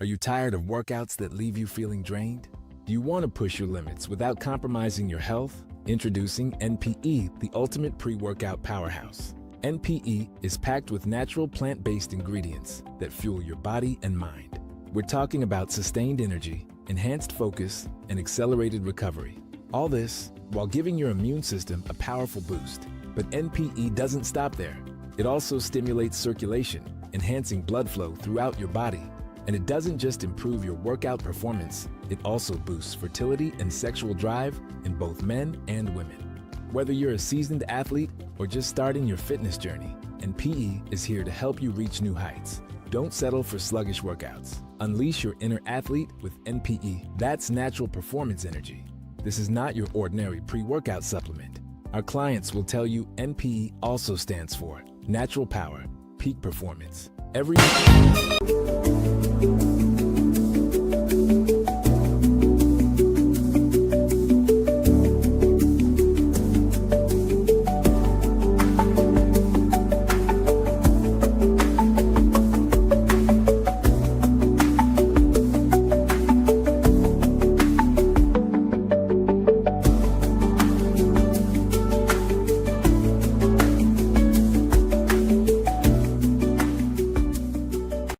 Are you tired of workouts that leave you feeling drained? Do you want to push your limits without compromising your health? Introducing NPE, the ultimate pre-workout powerhouse. NPE is packed with natural plant-based ingredients that fuel your body and mind. We're talking about sustained energy, enhanced focus, and accelerated recovery. All this while giving your immune system a powerful boost. But NPE doesn't stop there. It also stimulates circulation, enhancing blood flow throughout your body. And it doesn't just improve your workout performance, it also boosts fertility and sexual drive in both men and women. Whether you're a seasoned athlete or just starting your fitness journey, NPE is here to help you reach new heights. Don't settle for sluggish workouts. Unleash your inner athlete with NPE. That's natural performance energy. This is not your ordinary pre-workout supplement. Our clients will tell you NPE also stands for natural power, peak performance. Every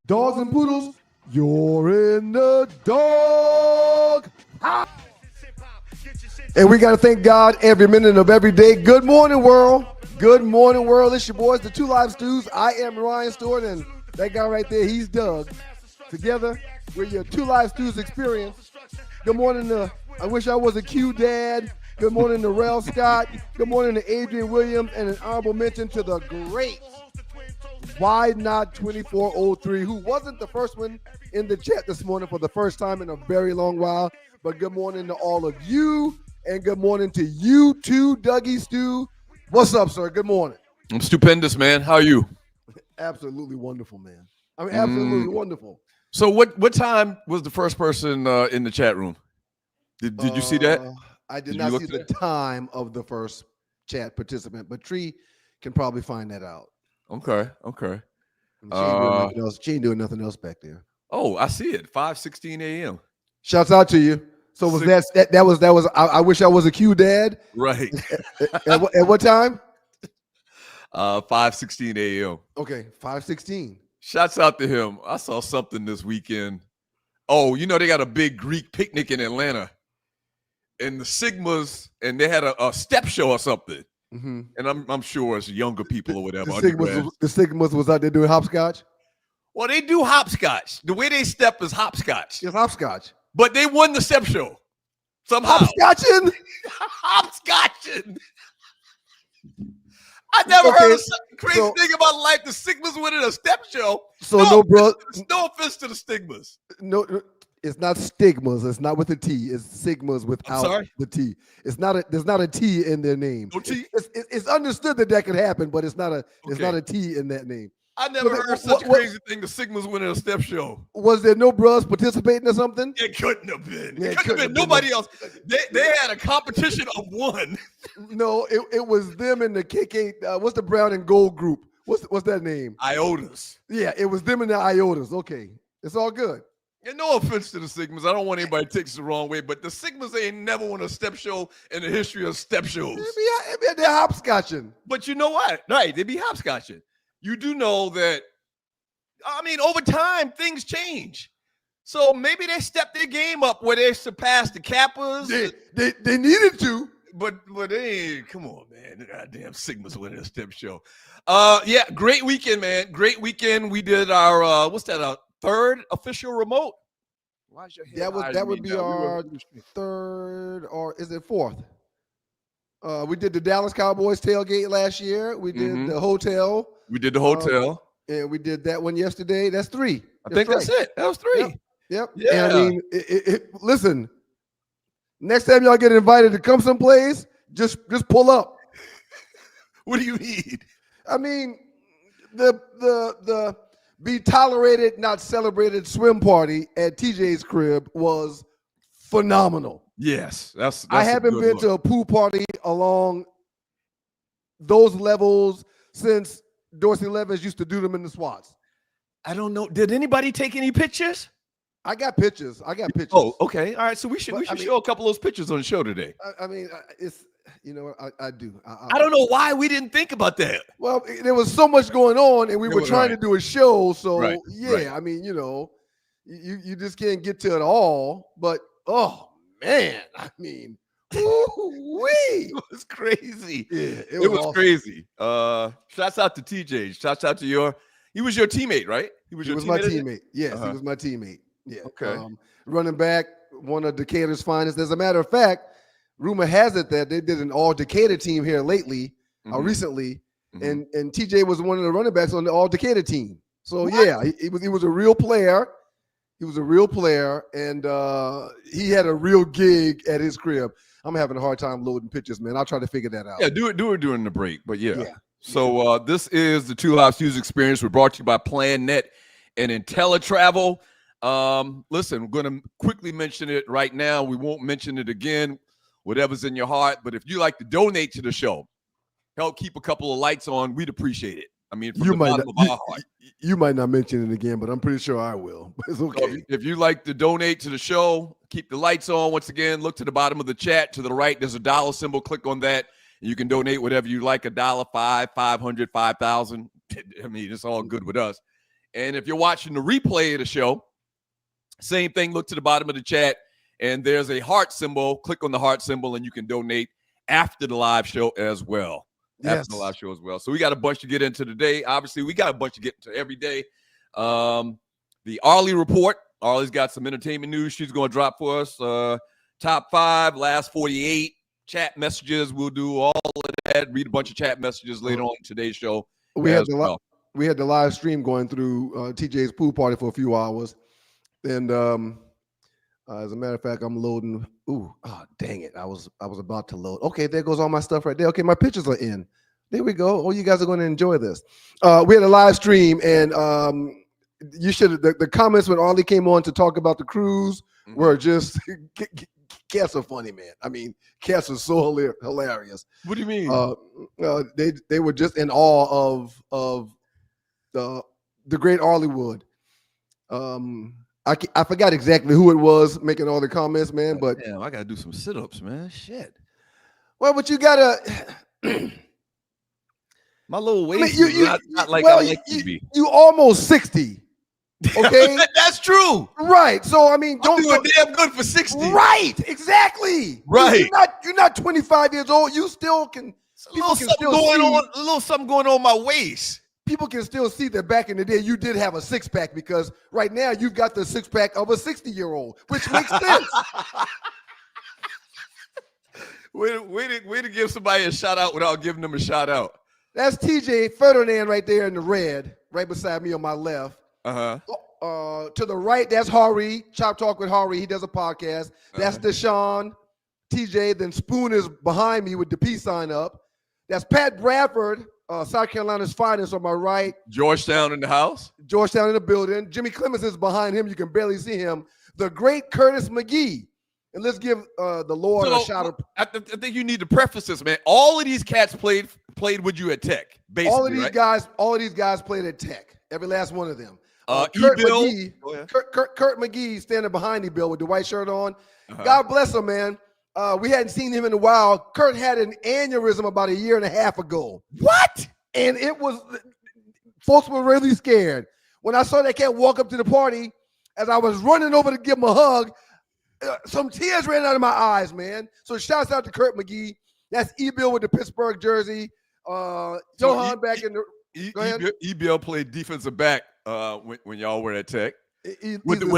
Dogs and poodles, you're in the dog. And we got to thank God every minute of every day. Good morning, world. Good morning, world. It's your boys, the Two Live Stews. I am Ryan Stewart, and that guy right there, he's Doug. Together, we're your Two Live Stews experience. Good morning to I Wish I Was a Q Dad. Good morning to Rel Scott. Good morning to Adrian Williams, and an honorable mention to the great Why Not 2403, who wasn't the first one in the chat this morning for the first time in a very long while. But good morning to all of you, and good morning to you too, Dougie Stew. What's up, sir? Good morning. I'm stupendous, man. How are you? Absolutely wonderful, man. I mean, absolutely wonderful. So what time was the first person in the chat room? Did you see that? I did not see the time of the first chat participant, but Tree can probably find that out. Okay. She ain't doing nothing else back there. Oh, I see it. 5:16 a.m. Shouts out to you. So was that was I wish I was a Q dad. Right. At what time? 5:16 a.m. Okay, 5:16. Shouts out to him. I saw something this weekend. Oh, they got a big Greek picnic in Atlanta, and the Sigmas, and they had a step show or something. Mm-hmm. And I'm sure it's younger people or whatever. The Sigmas was out there doing hopscotch? Well, they do hopscotch. The way they step is hopscotch. It's hopscotch. But they won the step show somehow. Hopscotching? Hopscotching. I never heard of such a crazy thing about life. The Sigmas winning a step show. So no offense to the Stigmas. No, it's not stigmas. It's not with a T. It's sigmas without the T. It's not. There's not a T in their name. No T. It's understood that could happen, but it's not a. It's not a T in that name. I never heard such a crazy thing. The Sigmas winning a step show. Was there no bros participating or something? It couldn't have been. It couldn't have been nobody else. They had a competition of one. No, it was them and the KK. What's the brown and gold group? What's that name? Iotas. Yeah, it was them and the Iotas. Okay, it's all good. And no offense to the Sigmas. I don't want anybody to take this the wrong way, but the Sigmas ain't never won a step show in the history of step shows. They're hopscotching. But you know what? Right, they be hopscotching. You do know that, over time, things change. So maybe they stepped their game up where they surpassed the Kappas. They needed to. But they ain't, come on, man. The goddamn Sigmas winning a step show. Yeah, great weekend, man. Great weekend. We did our, our third official remote. Why is your head that would be our third, or is it fourth? We did the Dallas Cowboys tailgate last year. We did the hotel. We did the hotel. And we did that one yesterday. That's three. I think that's it. That was three. Yep. Yeah. And listen, next time y'all get invited to come someplace, just pull up. What do you mean? I mean, the be tolerated, not celebrated swim party at TJ's crib was phenomenal. Yes, that's I haven't been to a pool party along those levels since Dorsey Levens used to do them in the SWATs. I don't know. Did anybody take any pictures? I got pictures. Oh, okay. All right. So we should But, show a couple of those pictures on the show today. I mean, it's I do. I don't know why we didn't think about that. Well, there was so much going on, and we were trying to do a show. So Right. I mean, you just can't get to it all. But oh man, I mean, woo-wee. It was crazy. Yeah, It was awesome. crazy. Shouts out to TJ. Shouts out to he was your teammate, right? He was my teammate. Yes, he was my teammate. Yeah. Okay. Running back, one of Decatur's finest. As a matter of fact, rumor has it that they did an all Decatur team here recently, and TJ was one of the running backs on the all Decatur team. So yeah, he was a real player. He was a real player, and he had a real gig at his crib. I'm having a hard time loading pictures, man. I'll try to figure that out. Yeah, do it during the break. But yeah. So this is the Two Live News Experience. We're brought to you by PlanNet and IntelliTravel. Listen, we're going to quickly mention it right now. We won't mention it again, whatever's in your heart. But if you like to donate to the show, help keep a couple of lights on, we'd appreciate it. I mean, from the bottom of our heart. You might not mention it again, but I'm pretty sure I will. It's okay. So if you like to donate to the show, keep the lights on. Once again, look to the bottom of the chat. To the right, there's a dollar symbol. Click on that. And you can donate whatever you like, $1, $5, 500, 5,000. I mean, it's all good with us. And if you're watching the replay of the show, same thing. Look to the bottom of the chat, and there's a heart symbol. Click on the heart symbol, and you can donate after the live show as well. After the live show as well. So we got a bunch to get into today. Obviously, we got a bunch to get into every day. The Arley report. Arley's got some entertainment news she's going to drop for us. Top 5, last 48 chat messages. We'll do all of that. Read a bunch of chat messages later on in today's show. We had the live stream going through TJ's pool party for a few hours. And as a matter of fact, I'm loading. Dang it. I was about to load. Okay, there goes all my stuff right there. Okay, my pictures are in. There we go. Oh, you guys are going to enjoy this. We had a live stream, and you should. The comments when Arley came on to talk about the cruise were just cats are funny, man. I mean, cats are so hilarious. What do you mean? They were just in awe of the great Arleywood. I forgot exactly who it was making all the comments, man. But damn, I gotta do some sit-ups, man. Shit. Well, but you gotta. My little waist is not like I like to be. You almost 60. Okay, that's true. Right. So I mean, don't do damn good for 60. Right. Exactly. Right. You're not 25 years old. You still can. A little something going on my waist. People can still see that back in the day you did have a six-pack, because right now you've got the six-pack of a 60-year-old, which makes sense. Way to give somebody a shout out without giving them a shout out. That's TJ Ferdinand right there in the red, right beside me on my left. To the right, that's Hari, Chop Talk with Hari. He does a podcast. That's Deshaun, TJ. Then Spoon is behind me with the peace sign up. That's Pat Bradford, South Carolina's finest on my right. Georgetown in the house. Georgetown in the building. Jimmy Clemens is behind him. You can barely see him. The great Curtis McGee. And let's give the Lord a shout out. I think you need to preface this, man. All of these cats played with you at Tech, basically. All of these guys played at Tech. Every last one of them. Kurt McGee standing behind E-Bill with the white shirt on. God bless him, man. We hadn't seen him in a while. Kurt had an aneurysm about a year and a half ago. What? And folks were really scared. When I saw that cat walk up to the party, as I was running over to give him a hug, some tears ran out of my eyes, man. So shouts out to Kurt McGee. That's E-Bill with the Pittsburgh jersey. Johan back in the. Go ahead. E-Bill played defensive back when y'all were at Tech. With the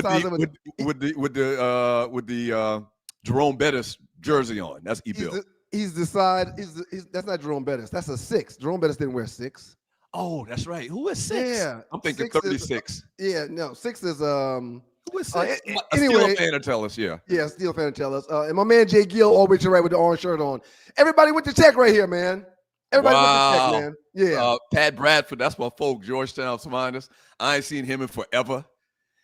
Jerome Bettis jersey on. That's E-Bill. That's not Jerome Bettis. That's a 6. Jerome Bettis didn't wear 6. Oh, that's right. Who is 6? Yeah, I'm thinking 36. 6 is Who is 6? Anyway, Steel fan to tell us, yeah. Yeah, Steel fan to tell us. And my man Jay Gill, all the way to the right with the orange shirt on. Everybody went to Tech right here, man. Everybody went to Tech, man. Yeah. Pat Bradford, that's my folk, Georgetown's finest. I ain't seen him in forever.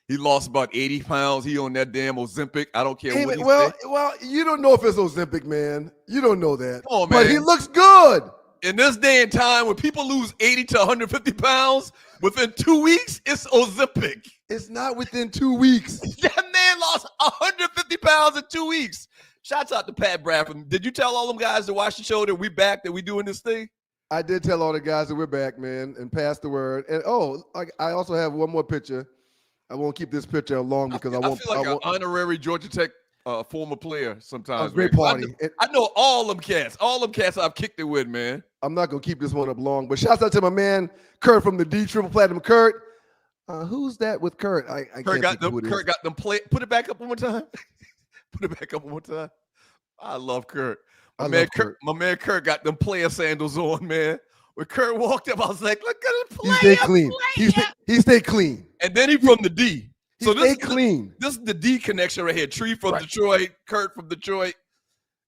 He lost about 80 pounds. He on that damn Ozempic. I don't care what he said. Well, you don't know if it's Ozempic, man. You don't know that. Come on, man. But he looks good. in this day and time, when people lose 80 to 150 pounds within 2 weeks, it's Ozempic. It's not within 2 weeks. That man lost 150 pounds in 2 weeks. Shouts out to Pat Bradford. Did you tell all them guys to watch the show that we back, that we doing this thing? I did tell all the guys that we're back, man, and pass the word. And I also have one more picture. I won't keep this picture long because I feel like an honorary Georgia Tech former player sometimes. A great party. I know all them cats. All them cats I've kicked it with, man. I'm not gonna keep this one up long, but shouts out to my man Kurt from the D Triple Platinum. Kurt, who's that with Kurt? Kurt got them play. Put it back up one more time. Put it back up one more time. I love Kurt. My man Kurt got them player sandals on, man. When Kurt walked up, I was like, look at him play. He stayed clean. He stayed clean. And then he from the D. So this clean. This is the D connection right here. Tree from Detroit, Kurt from Detroit.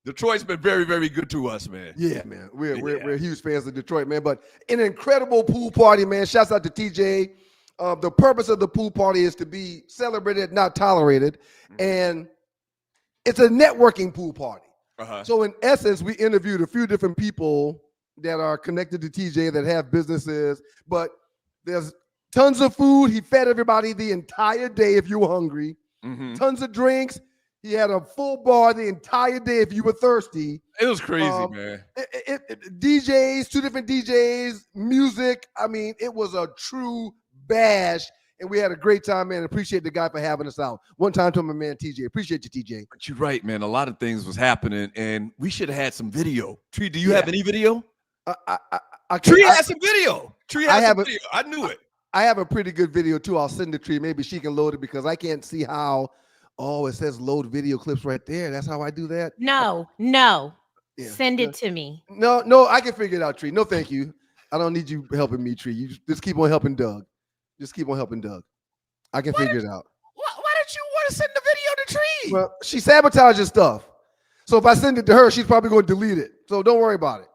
Detroit's been very, very good to us, man. Yeah, man. We're huge fans of Detroit, man. But an incredible pool party, man. Shouts out to TJ. The purpose of the pool party is to be celebrated, not tolerated. And it's a networking pool party. So in essence, we interviewed a few different people that are connected to TJ that have businesses, but there's tons of food. He fed everybody the entire day if you were hungry. Tons of drinks. He had a full bar the entire day if you were thirsty. It was crazy, man. DJs, 2 different DJs, music. I mean, it was a true bash, and we had a great time, man. Appreciate the guy for having us out. One time to my man TJ. Appreciate you, TJ. But you're right, man. A lot of things was happening, and we should have had some video. Tree, do you have any video? Tree has some video. Tree has some video. I knew it. I have a pretty good video too. I'll send it to Tree. Maybe she can load it because I can't see how. Oh, it says load video clips right there. That's how I do that. No. Yeah. Send it to me. No, I can figure it out, Tree. No, thank you. I don't need you helping me, Tree. You just keep on helping Doug. I can figure it out. Why don't you want to send the video to Tree? Well, she sabotages stuff. So if I send it to her, she's probably going to delete it. So don't worry about it.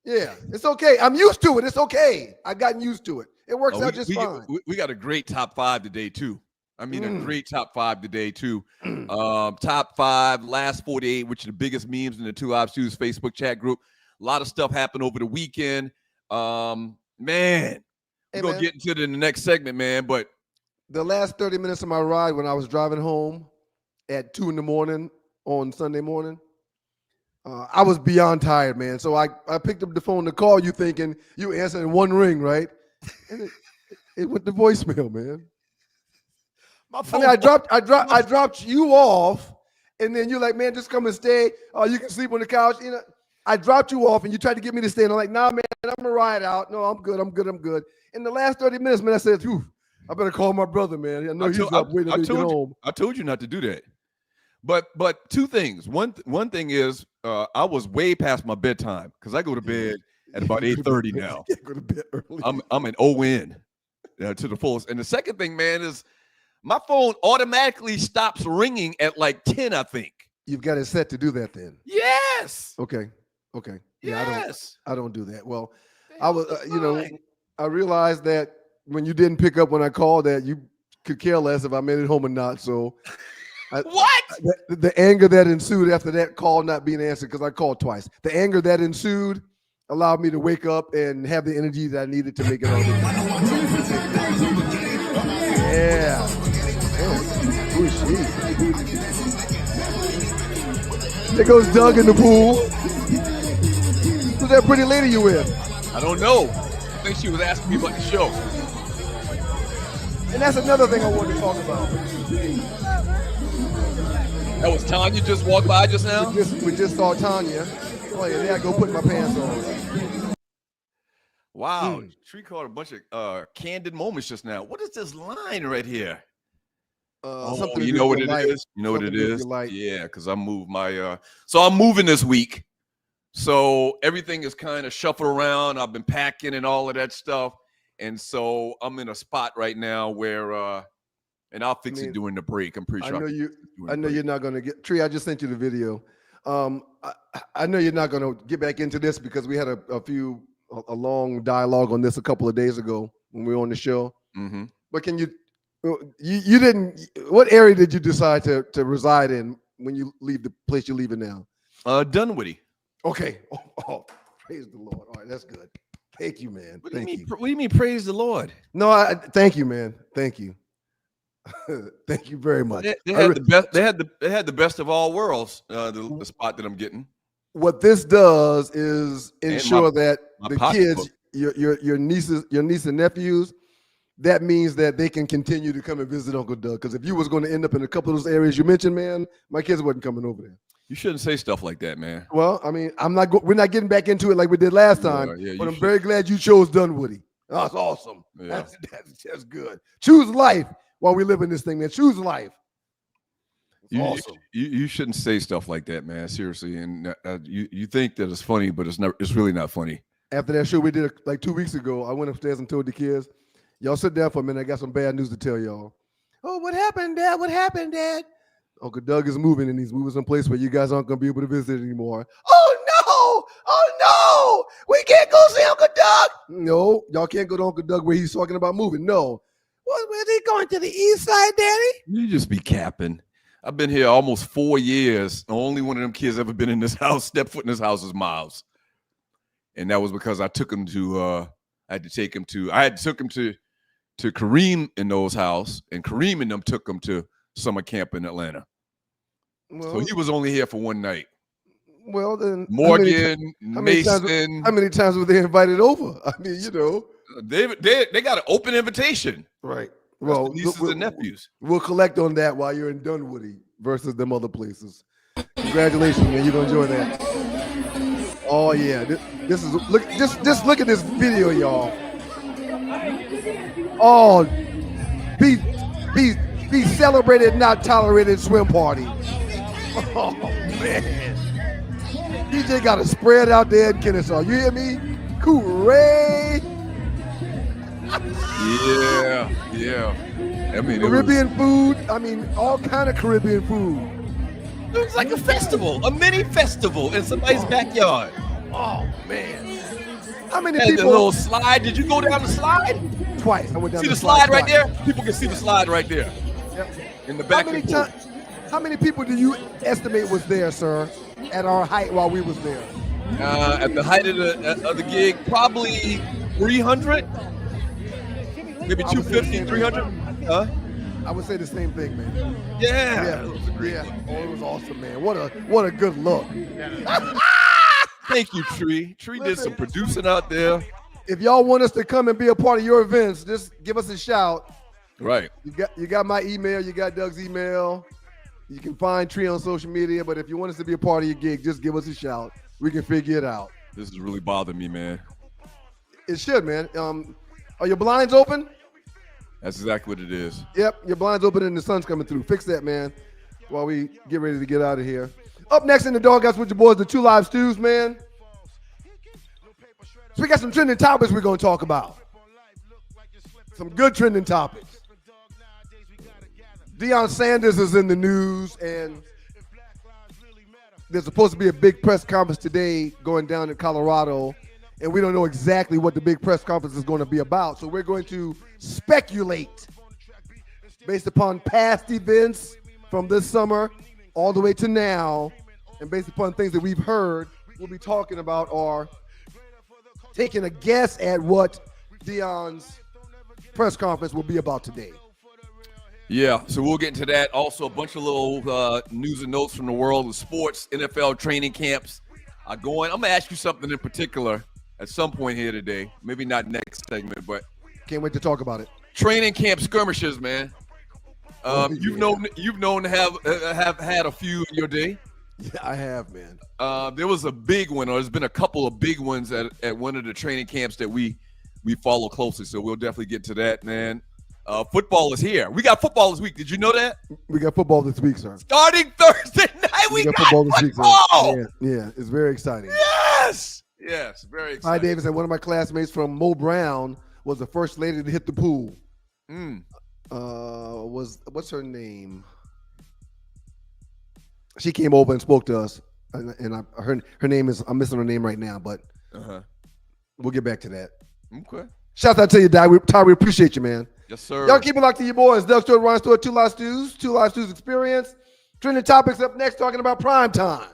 Yeah, it's okay. I'm used to it. It's okay. I've gotten used to it. It works out just fine. We got a great top 5 today, too. I mean, a great top 5 today, too. Top 5, last 48, which are the biggest memes in the Two Live Stews Facebook chat group. A lot of stuff happened over the weekend. Man, we're going to get into it in the next segment, man. But the last 30 minutes of my ride when I was driving home at 2 a.m. on Sunday morning, I was beyond tired, man. So I picked up the phone to call you thinking you answered in one ring, right? And it went to voicemail, man. I dropped you off, and then you're like, man, just come and stay. You can sleep on the couch. You know, I dropped you off, and you tried to get me to stay, and I'm like, nah, man, I'm gonna ride out. No, I'm good. In the last 30 minutes, man, I said, I better call my brother, man. I know he's up waiting to get home. I told you not to do that. But 2 things. One thing is I was way past my bedtime because I go to bed at about 8:30 now. Go to bed early. I'm an ON to the fullest. And the second thing, man, is my phone automatically stops ringing at like 10, I think. You've got it set to do that then. Yes. Okay. Yeah, yes. I don't do that. Well, I was, I realized that when you didn't pick up when I called that you could care less if I made it home or not. So the anger that ensued after that call not being answered, because I called twice. The anger that ensued allowed me to wake up and have the energy that I needed to make it all. Yeah. Who is she? There goes Doug in the pool. Who's that pretty lady you with? I don't know. I think she was asking me about the show. And that's another thing I wanted to talk about. That was Tanya just walked by just now? We just saw Tanya. Oh, yeah, there I go putting my pants on. Wow. Tree caught a bunch of candid moments just now. What is this line right here? You know what it is? You know what it is? Yeah, because I moved my so I'm moving this week. So everything is kind of shuffled around. I've been packing and all of that stuff. And so I'm in a spot right now where and I'll fix it during the break. I'm pretty sure. I know you're not gonna get Tree. I just sent you the video. I know you're not gonna get back into this because we had a long dialogue on this a couple of days ago when we were on the show. Mm-hmm. But can you didn't, what area did you decide to reside in when you leave the place you're leaving now? Dunwoody. Okay. Praise the Lord. All right, that's good. Thank you, man. What do you mean, praise the Lord? No, thank you, man. Thank you. Thank you very much. They had the best. They had the best of all worlds. The spot that I'm getting. What this does is ensure that the kids, pocketbook. your niece and nephews, that means that they can continue to come and visit Uncle Doug. Because if you was going to end up in a couple of those areas you mentioned, man, my kids wasn't coming over there. You shouldn't say stuff like that, man. Well, I mean, we're not getting back into it like we did last time. But I'm very glad you chose Dunwoody. That's awesome. Yeah. That's good. Choose life while we live in this thing, man. Choose life. Awesome. You shouldn't say stuff like that, man. Seriously, and you think that it's funny, but it's really not funny. After that show we did like 2 weeks ago, I went upstairs and told the kids, "Y'all sit down for a minute. I got some bad news to tell y'all." "Oh, what happened, Dad? What happened, Dad?" "Uncle Doug is moving, and he's moving someplace where you guys aren't going to be able to visit anymore." "Oh no! Oh no! We can't go see Uncle Doug." "No, y'all can't go to Uncle Doug where he's talking about moving. No." "Where's he going, to the east side, Daddy?" You just be capping. I've been here almost 4 years. The only one of them kids ever been in this house, stepped foot in this house, is Miles, and that was because I took him to. I took him to Kareem in those house, and Kareem and them took him to summer camp in Atlanta. Well, so he was only here for one night. Well, then Morgan, Mason. How many times were they invited over? I mean, they got an open invitation. Right. That's well, nieces and nephews. We'll collect on that while you're in Dunwoody versus them other places. Congratulations, man. You're gonna enjoy that. Oh yeah. This is just look at this video, y'all. Oh, be celebrated, not tolerated swim party. Oh man. DJ got to spread out there in Kennesaw. You hear me? Hooray! Yeah. I mean, Caribbean food. I mean, all kind of Caribbean food. It was like a festival, a mini festival in somebody's backyard. Oh man! How many people? The little slide. Did you go down the slide? Twice. I went down. See the slide right there? People can see the slide right there. Yep. In the back. How many people do you estimate was there, sir, at our height while we was there? At the height of the gig, probably 300. Maybe 250, 300. Huh? I would say the same thing, man. Yeah. Oh, it was awesome, man. What a good look. Thank you, Tree. Tree did some producing out there. If y'all want us to come and be a part of your events, just give us a shout. Right. You got my email. You got Doug's email. You can find Tree on social media. But if you want us to be a part of your gig, just give us a shout. We can figure it out. This is really bothering me, man. It should, man. Are your blinds open? That's exactly what it is. Yep, your blinds open and the sun's coming through. Fix that, man, while we get ready to get out of here. Up next in the Doghouse with your boys, the Two Live Stews, man. So we got some trending topics we're going to talk about. Some good trending topics. Deion Sanders is in the news, and there's supposed to be a big press conference today going down in Colorado, and we don't know exactly what the big press conference is going to be about. So we're going to speculate based upon past events from this summer all the way to now, and based upon things that we've heard, we'll be talking about or taking a guess at what Deion's press conference will be about today. Yeah, so we'll get into that. Also, a bunch of little news and notes from the world of sports, NFL training camps are going. I'm going to ask you something in particular at some point here today. Maybe not next segment, but can't wait to talk about it. Training camp skirmishes, man. You've known to have had a few in your day. Yeah, I have, man. There was a big one, or there's been a couple of big ones at one of the training camps that we follow closely. So we'll definitely get to that, man. Football is here. We got football this week. Did you know that? We got football this week, sir. Starting Thursday night, we got football this week, sir. Yeah, it's very exciting. Yes, very exciting. Hi, Davis, and one of my classmates from Mo Brown was the first lady to hit the pool. What's her name? She came over and spoke to us, and her name is, I'm missing her name right now, but we'll get back to that. Okay. Shout out to you, Ty. We appreciate you, man. Yes, sir. Y'all keep it locked to your boys. Doug Stewart, Ryan Stewart, Two Live Stews Experience. Trending topics up next, talking about prime time.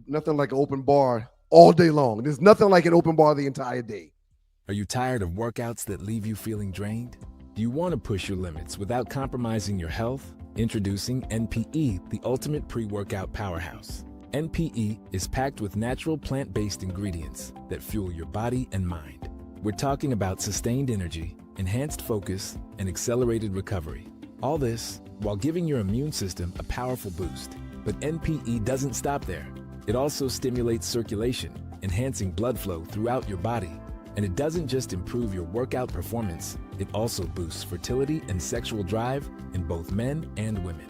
Nothing like an open bar all day long. There's nothing like an open bar the entire day. Are you tired of workouts that leave you feeling drained? Do you want to push your limits without compromising your health? Introducing NPE, the ultimate pre-workout powerhouse. NPE is packed with natural plant-based ingredients that fuel your body and mind. We're talking about sustained energy, enhanced focus, and accelerated recovery. All this while giving your immune system a powerful boost. But NPE doesn't stop there. It also stimulates circulation, enhancing blood flow throughout your body. And it doesn't just improve your workout performance, it also boosts fertility and sexual drive in both men and women.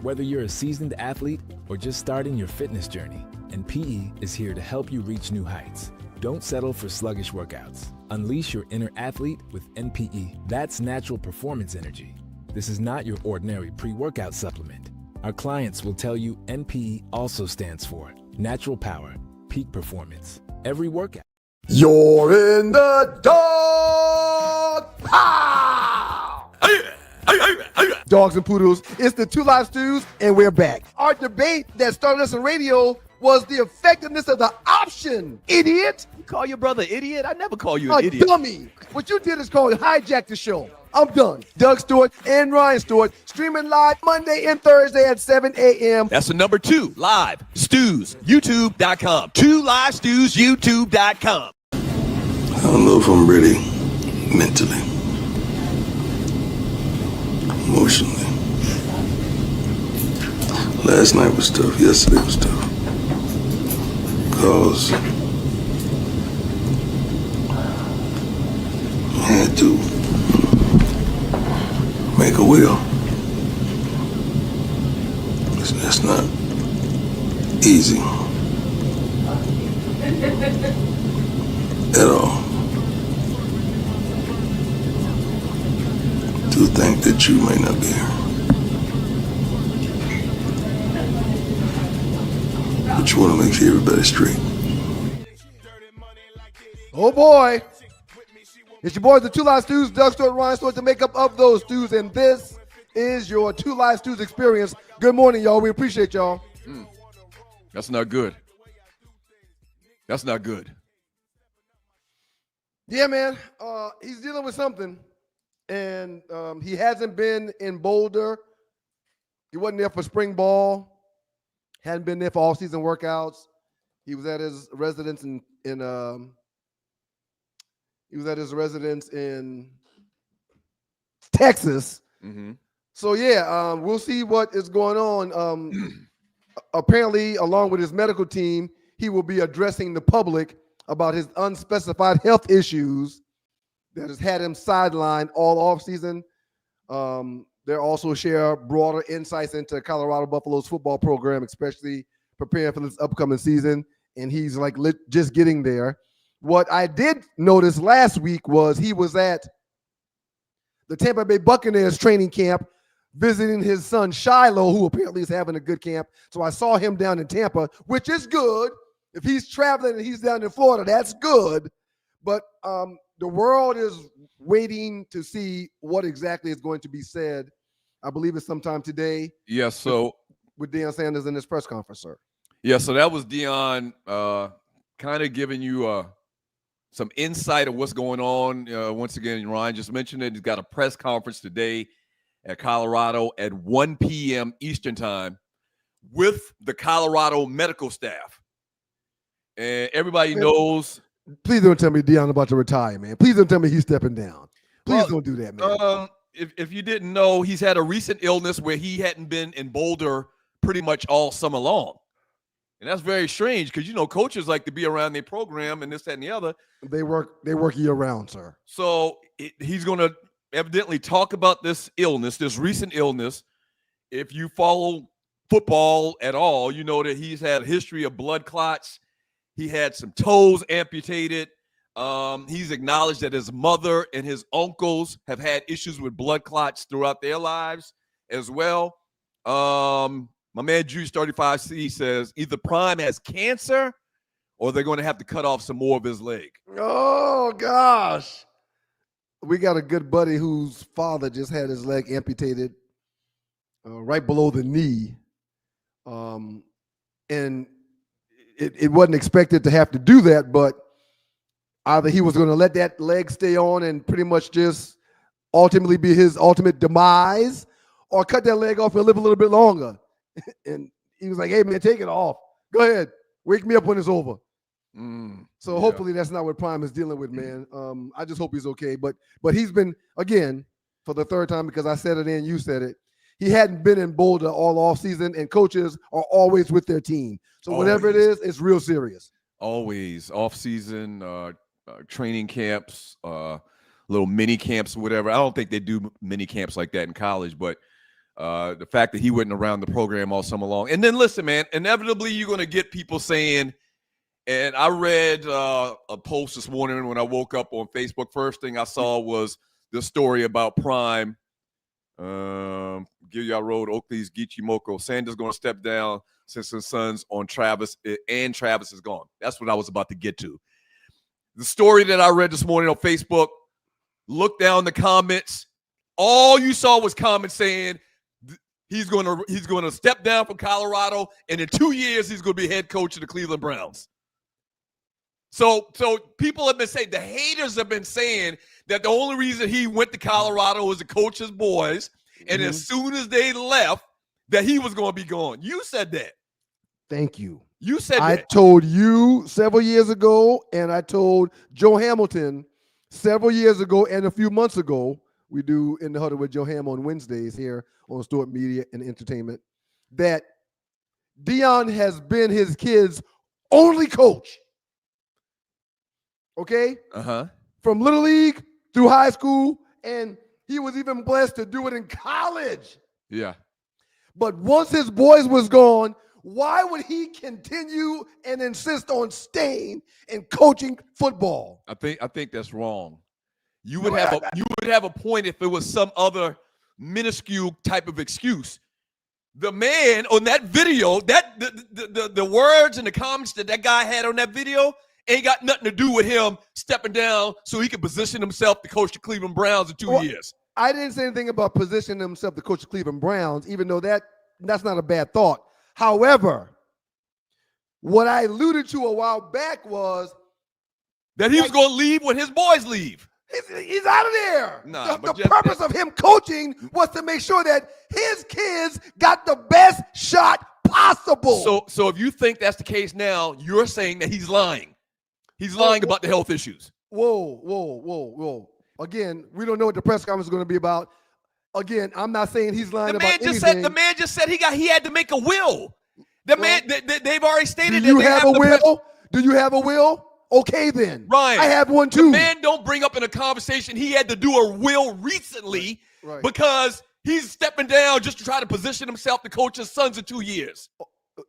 Whether you're a seasoned athlete or just starting your fitness journey, NPE is here to help you reach new heights. Don't settle for sluggish workouts. Unleash your inner athlete with NPE. That's natural performance energy. This is not your ordinary pre-workout supplement. Our clients will tell you NPE also stands for natural power, peak performance, every workout. You're in the dog pound. Dogs and poodles, it's the Two Live Stews, and we're back. Our debate that started us on radio was the effectiveness of the option, idiot. You call your brother idiot? I never call you A an idiot. dummy. What you did is called hijack the show. I'm done. Doug Stewart and Ryan Stewart streaming live Monday and Thursday at 7 a.m. That's the number 2 live stews, youtube.com. 2 live stews, youtube.com. I don't know if I'm ready mentally, emotionally. Last night was tough. Yesterday was tough. Because I had to make a will. That's not easy at all. To think that you may not be here. But you want to make sure everybody's straight. Oh boy. It's your boys, the Two Live Stews, Doug Stewart, Ryan Stewart, the makeup of those stews, and this is your Two Live Stews experience. Good morning, y'all. We appreciate y'all. That's not good. That's not good. Yeah, man. He's dealing with something, and he hasn't been in Boulder. He wasn't there for spring ball. Hadn't been there for all-season workouts. He was at his residence in Texas. Mm-hmm. So yeah, we'll see what is going on. Apparently, along with his medical team, he will be addressing the public about his unspecified health issues that has had him sidelined all offseason. They'll also share broader insights into Colorado Buffalo's football program, especially preparing for this upcoming season. And he's like just getting there. What I did notice last week was he was at the Tampa Bay Buccaneers training camp visiting his son Shiloh, who apparently is having a good camp. So I saw him down in Tampa, which is good. If he's traveling and he's down in Florida, that's good. But the world is waiting to see what exactly is going to be said. I believe it's sometime today. Yes, so with Deion Sanders in his press conference, sir. Yeah, so that was Deion kind of giving you some insight of what's going on. Once again, Ryan just mentioned it. He's got a press conference today at Colorado at 1 p.m. Eastern time with the Colorado medical staff. And everybody knows. Please don't tell me Deion about to retire, man. Please don't tell me he's stepping down. Please don't do that, man. If you didn't know, he's had a recent illness where he hadn't been in Boulder pretty much all summer long. And that's very strange because, coaches like to be around their program and this, that, and the other. They work year round, sir. So he's going to evidently talk about this illness, this recent illness. If you follow football at all, you know that he's had a history of blood clots. He had some toes amputated. He's acknowledged that his mother and his uncles have had issues with blood clots throughout their lives as well. My man Juice 35C says either Prime has cancer or they're going to have to cut off some more of his leg. Oh, gosh. We got a good buddy whose father just had his leg amputated right below the knee. And it wasn't expected to have to do that, but either he was going to let that leg stay on and pretty much just ultimately be his ultimate demise, or cut that leg off and live a little bit longer. And he was like, hey, man, take it off. Go ahead. Wake me up when it's over. So hopefully that's not what Prime is dealing with, man. I just hope he's okay. But he's been, again, for the third time, because I said it and you said it, he hadn't been in Boulder all offseason, and coaches are always with their team. So whatever it is, it's real serious. Always off-season, training camps, little mini camps, whatever. I don't think they do mini camps like that in college, but the fact that he wasn't around the program all summer long. And then listen, man, inevitably you're going to get people saying, and I read a post this morning when I woke up on Facebook. First thing I saw was the story about Prime. Gilliard Road, Oakley's Gichimoko. Sanders going to step down since his son's on Travis, and Travis is gone. That's what I was about to get to. The story that I read this morning on Facebook, look down the comments. All you saw was comments saying he's going to step down from Colorado, and in 2 years he's going to be head coach of the Cleveland Browns. So people have been saying, the haters have been saying that the only reason he went to Colorado was to coach his boys, and as soon as they left, that he was going to be gone. You said that. Thank you. You said that. I told you several years ago, and I told Joe Hamilton several years ago and a few months ago. We do In the Huddle with Joe Ham on Wednesdays here on Stewart Media and Entertainment, that Deion has been his kid's only coach. Okay? From Little League through high school, and he was even blessed to do it in college. Yeah. But once his boys was gone, why would he continue and insist on staying and coaching football? I think that's wrong. You would have a point if it was some other minuscule type of excuse. The man on that video, that the words and the comments that guy had on that video ain't got nothing to do with him stepping down so he can position himself to coach the Cleveland Browns in 2 years. I didn't say anything about positioning himself to coach the Cleveland Browns, even though that's not a bad thought. However, what I alluded to a while back was that he was going to leave when his boys leave. He's out of there. Nah, the purpose of him coaching was to make sure that his kids got the best shot possible. So if you think that's the case now, you're saying that he's lying. He's lying about the health issues. Whoa. Again, we don't know what the press conference is going to be about. Again, I'm not saying he's lying about anything. The man just said he had to make a will. They've already stated that. Do you have a will? Do you have a will? Okay, then. Ryan, I have one too. The man don't bring up in a conversation he had to do a will recently because he's stepping down just to try to position himself to coach his sons in 2 years.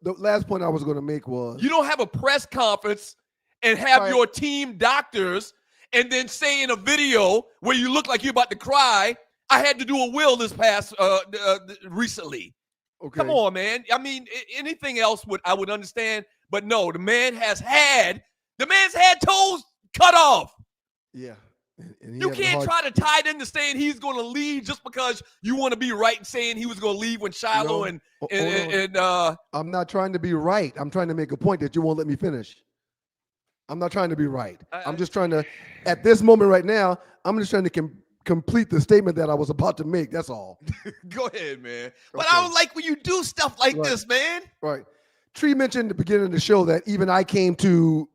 The last point I was going to make was, you don't have a press conference and have your team doctors and then say in a video where you look like you're about to cry, I had to do a will this past recently. Okay. Come on, man. I mean, anything else I would understand, but no, the man's had toes cut off. Yeah. And you can't try to tie it into saying he's going to leave just because you want to be right and saying he was going to leave when Shiloh I'm not trying to be right. I'm trying to make a point that you won't let me finish. I'm not trying to be right. I'm just trying to, at this moment right now, I'm just trying to complete the statement that I was about to make. That's all. Go ahead, man. But I don't like when you do stuff like this, man. Right. Tree mentioned at the beginning of the show that even I came to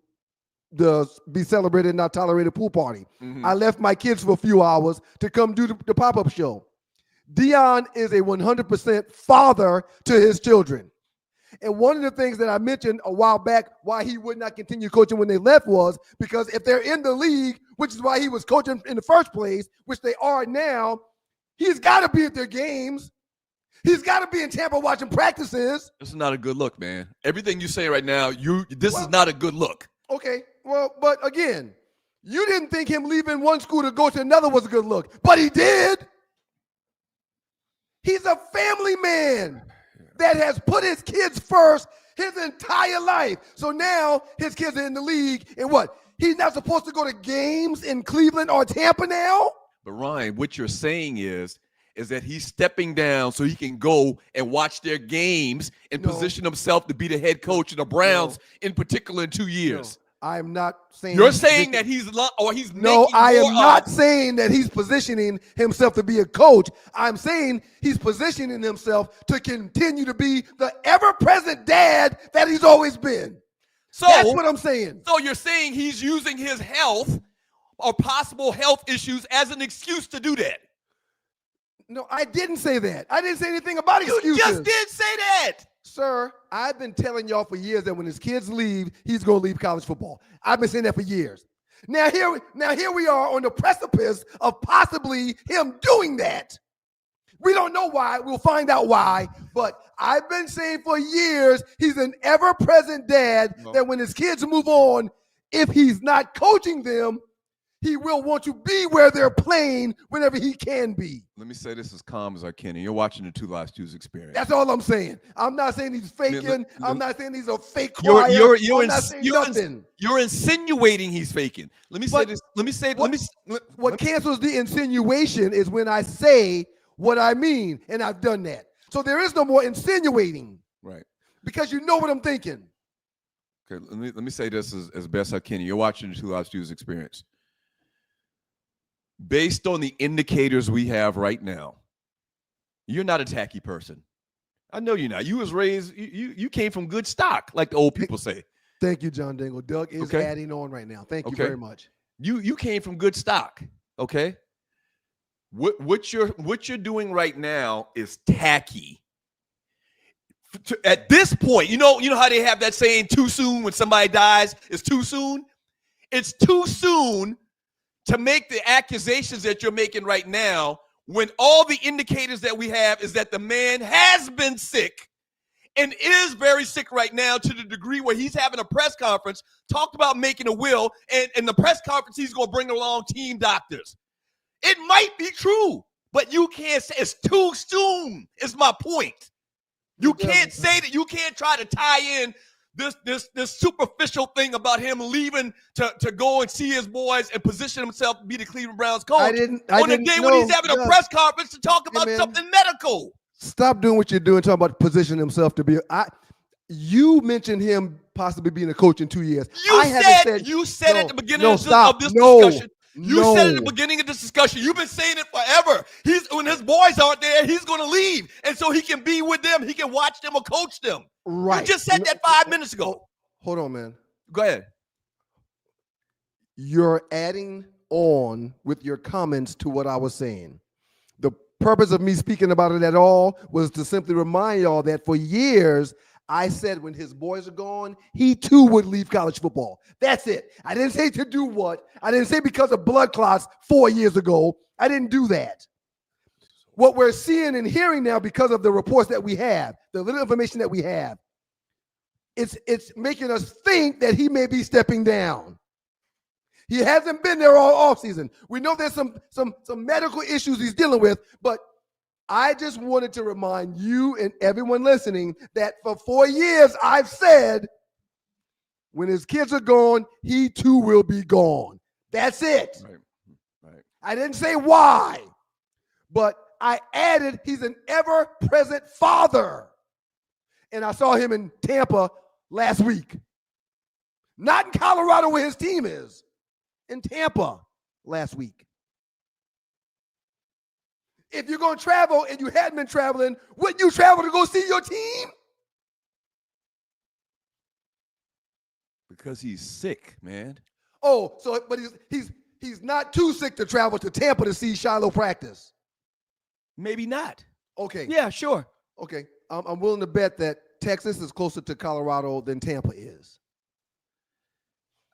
the Be Celebrated Not Tolerated pool party. I left my kids for a few hours to come do the pop-up show. Deion is a 100% father to his children. And one of the things that I mentioned a while back why he would not continue coaching when they left was because if they're in the league, which is why he was coaching in the first place, which they are now, he's got to be at their games. He's got to be in Tampa watching practices. This is not a good look, man. Everything you say right now, this is not a good look. Okay, well, but again, you didn't think him leaving one school to go to another was a good look, but he did. He's a family man that has put his kids first his entire life. So now his kids are in the league, and what? He's not supposed to go to games in Cleveland or Tampa now? But Ryan, what you're saying is is that he's stepping down so he can go and watch their games and position himself to be the head coach of the Browns in particular in 2 years. I am not saying you're saying that he's no. I am not saying that he's positioning himself to be a coach. I'm saying he's positioning himself to continue to be the ever-present dad that he's always been. So that's what I'm saying. So you're saying he's using his health or possible health issues as an excuse to do that? No, I didn't say that. I didn't say anything about excuses. You just did say that. Sir, I've been telling y'all for years that when his kids leave, he's going to leave college football. I've been saying that for years. Now here we are on the precipice of possibly him doing that. We don't know why. We'll find out why. But I've been saying for years he's an ever-present dad that when his kids move on, if he's not coaching them, he will want to be where they're playing whenever he can be. Let me say this as calm as I can. And you're watching the Two Live Stews experience. That's all I'm saying. I'm not saying he's faking. I'm not saying he's a fake choir. You're insinuating he's faking. Let me say this. What cancels the insinuation is when I say what I mean, and I've done that. So there is no more insinuating. Right. Because you know what I'm thinking. Okay, let me say this as best I can. You're watching the Two Live Stews experience. Based on the indicators we have right now, you're not a tacky person. I know you're not. You was raised, you came from good stock, like the old people say. Thank you, John Dingle. Doug is adding on right now. Thank you very much. You came from good stock, okay? What you're doing right now is tacky. At this point, you know how they have that saying, too soon when somebody dies? It's too soon? It's too soon to make the accusations that you're making right now when all the indicators that we have is that the man has been sick and is very sick right now to the degree where he's having a press conference, talked about making a will, and in the press conference, he's going to bring along team doctors. It might be true, but you can't say it's too soon is my point. You can't say that. You can't try to tie in this superficial thing about him leaving to go and see his boys and position himself to be the Cleveland Browns coach on the day when he's having a press conference to talk about something medical. Stop doing what you're doing, talking about positioning himself to be. You mentioned him possibly being a coach in 2 years. You said at the beginning of this discussion. You said at the beginning of this discussion, you've been saying it forever. When his boys aren't there, he's going to leave. And so he can be with them. He can watch them or coach them. Right. You just said that 5 minutes ago. Hold on, man. Go ahead. You're adding on with your comments to what I was saying. The purpose of me speaking about it at all was to simply remind y'all that for years, I said when his boys are gone, he too would leave college football. That's it. I didn't say to do what. I didn't say because of blood clots 4 years ago. I didn't do that. What we're seeing and hearing now because of the reports that we have, the little information that we have, it's making us think that he may be stepping down. He hasn't been there all offseason. We know there's some medical issues he's dealing with, but I just wanted to remind you and everyone listening that for 4 years I've said when his kids are gone, he too will be gone. That's it. Right. I didn't say why, but I added he's an ever-present father. And I saw him in Tampa last week. Not in Colorado where his team is. In Tampa last week. If you're going to travel and you hadn't been traveling, wouldn't you travel to go see your team? Because he's sick, man. Oh, so but he's not too sick to travel to Tampa to see Shiloh practice. Maybe not. Okay. Yeah, sure. Okay. I'm willing to bet that Texas is closer to Colorado than Tampa is.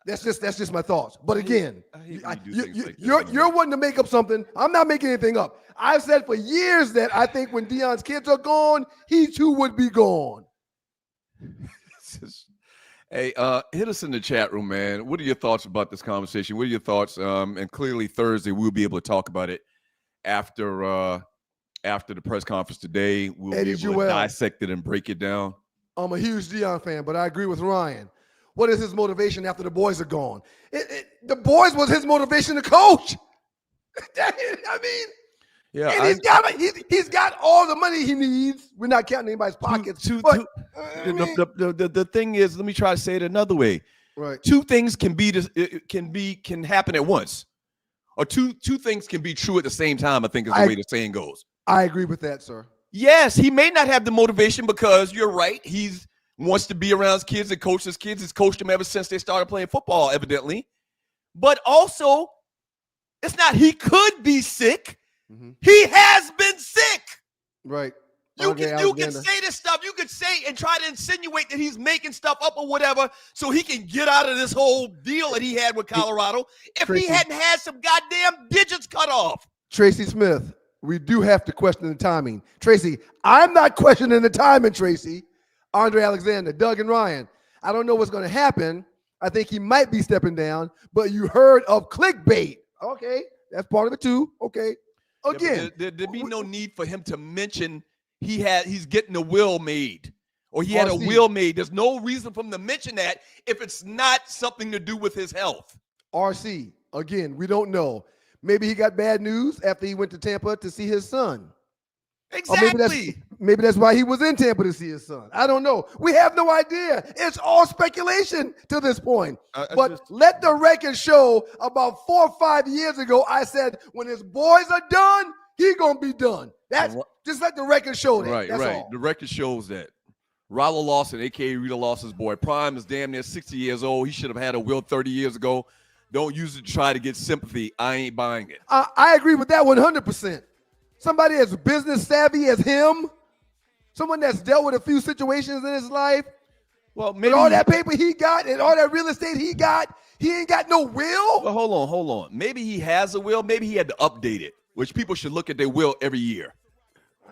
That's just my thoughts. But again, you're wanting to make up something. I'm not making anything up. I've said for years that I think when Deion's kids are gone, he too would be gone. Hey, hit us in the chat room, man. What are your thoughts about this conversation? What are your thoughts? And clearly Thursday we'll be able to talk about it after the press conference today. We'll be able to dissect it and break it down. I'm a huge Deion fan, but I agree with Ryan. What is his motivation after the boys are gone? The boys was his motivation to coach. I mean, Yeah, and he's got all the money he needs. We're not counting anybody's pockets. The thing is, let me try to say it another way. Right. Two things can happen at once, or two things can be true at the same time. I think is the way the saying goes. I agree with that, sir. Yes, he may not have the motivation because you're right. He wants to be around his kids and coach his kids. He's coached them ever since they started playing football, evidently. But also, it's not he could be sick. Mm-hmm. He has been sick. Right. You can say this stuff. You could say and try to insinuate that he's making stuff up or whatever so he can get out of this whole deal that he had with Colorado if he hadn't had some goddamn digits cut off. Tracy Smith, we do have to question the timing. Tracy, I'm not questioning the timing, Tracy. Andre Alexander, Doug and Ryan. I don't know what's going to happen. I think he might be stepping down, but you heard of clickbait. Okay, that's part of it too. Okay. Again. Yeah, there'd be no need for him to mention he's getting a will made or he had a will made. There's no reason for him to mention that if it's not something to do with his health. RC, again, we don't know. Maybe he got bad news after he went to Tampa to see his son. Exactly. Maybe that's why he was in Tampa to see his son. I don't know. We have no idea. It's all speculation to this point. Let the record show about 4 or 5 years ago, I said, when his boys are done, he's going to be done. That's just let the record show that. Right. All. The record shows that. Rollo Lawson, a.k.a. Rita Lawson's boy, Prime is damn near 60 years old. He should have had a will 30 years ago. Don't use it to try to get sympathy. I ain't buying it. I agree with that 100%. Somebody as business savvy as him, someone that's dealt with a few situations in his life, well, maybe all that paper he got and all that real estate he got, he ain't got no will. Well, hold on. Maybe he has a will. Maybe he had to update it, which people should look at their will every year.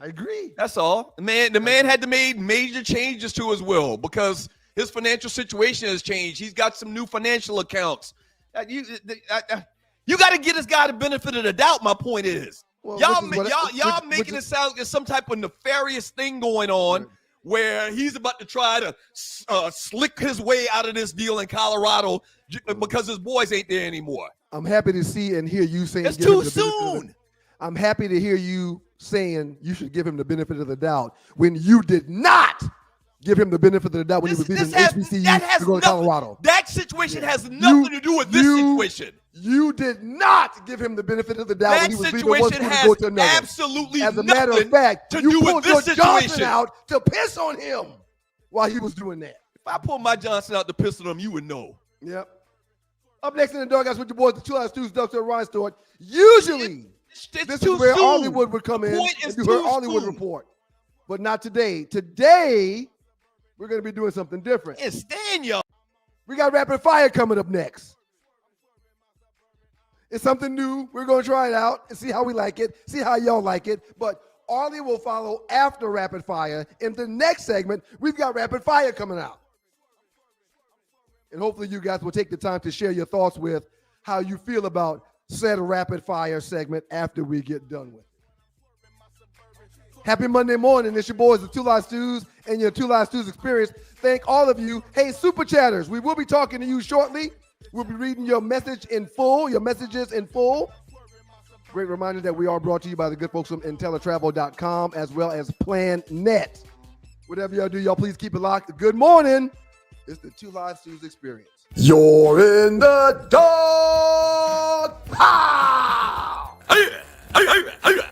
I agree. That's all. The man had to make major changes to his will because his financial situation has changed. He's got some new financial accounts. You got to get this guy the benefit of the doubt. My point is. Well, y'all making it sound like some type of nefarious thing going on where he's about to try to slick his way out of this deal in Colorado because his boys ain't there anymore. I'm happy to see and hear you saying it's too soon. I'm happy to hear you saying you should give him the benefit of the doubt when you did not give him the benefit of the doubt when he was leaving HBCU to go to Colorado. That situation has nothing to do with this situation. You did not give him the benefit of the doubt when he was leaving one school to go to another. Absolutely As a matter of fact, to you do pulled with your this situation. Johnson out to piss on him while he was doing that. If I pulled my Johnson out to piss on him, you would know. Yep. Up next in the Doghouse with your boys, the 2 Live Stews, Dr. Ryan Stewart. Usually, this is where Arleywood would come in and do her Arleywood report. But not today. Today, we're going to be doing something different. It's staying, y'all. We got rapid fire coming up next. It's something new. We're going to try it out and see how we like it, see how y'all like it. But Arlie will follow after rapid fire. In the next segment, we've got rapid fire coming out. And hopefully you guys will take the time to share your thoughts with how you feel about said rapid fire segment after we get done with it. Happy Monday morning. It's your boys, the 2 Live Stews and your 2 Live Stews experience. Thank all of you. Hey, Super Chatters, we will be talking to you shortly. We'll be reading your messages in full. Great reminder that we are brought to you by the good folks from IntelliTravel.com as well as PlanNet. Whatever y'all do, y'all please keep it locked. Good morning. It's the 2 Live Stews experience. You're in the dog pound.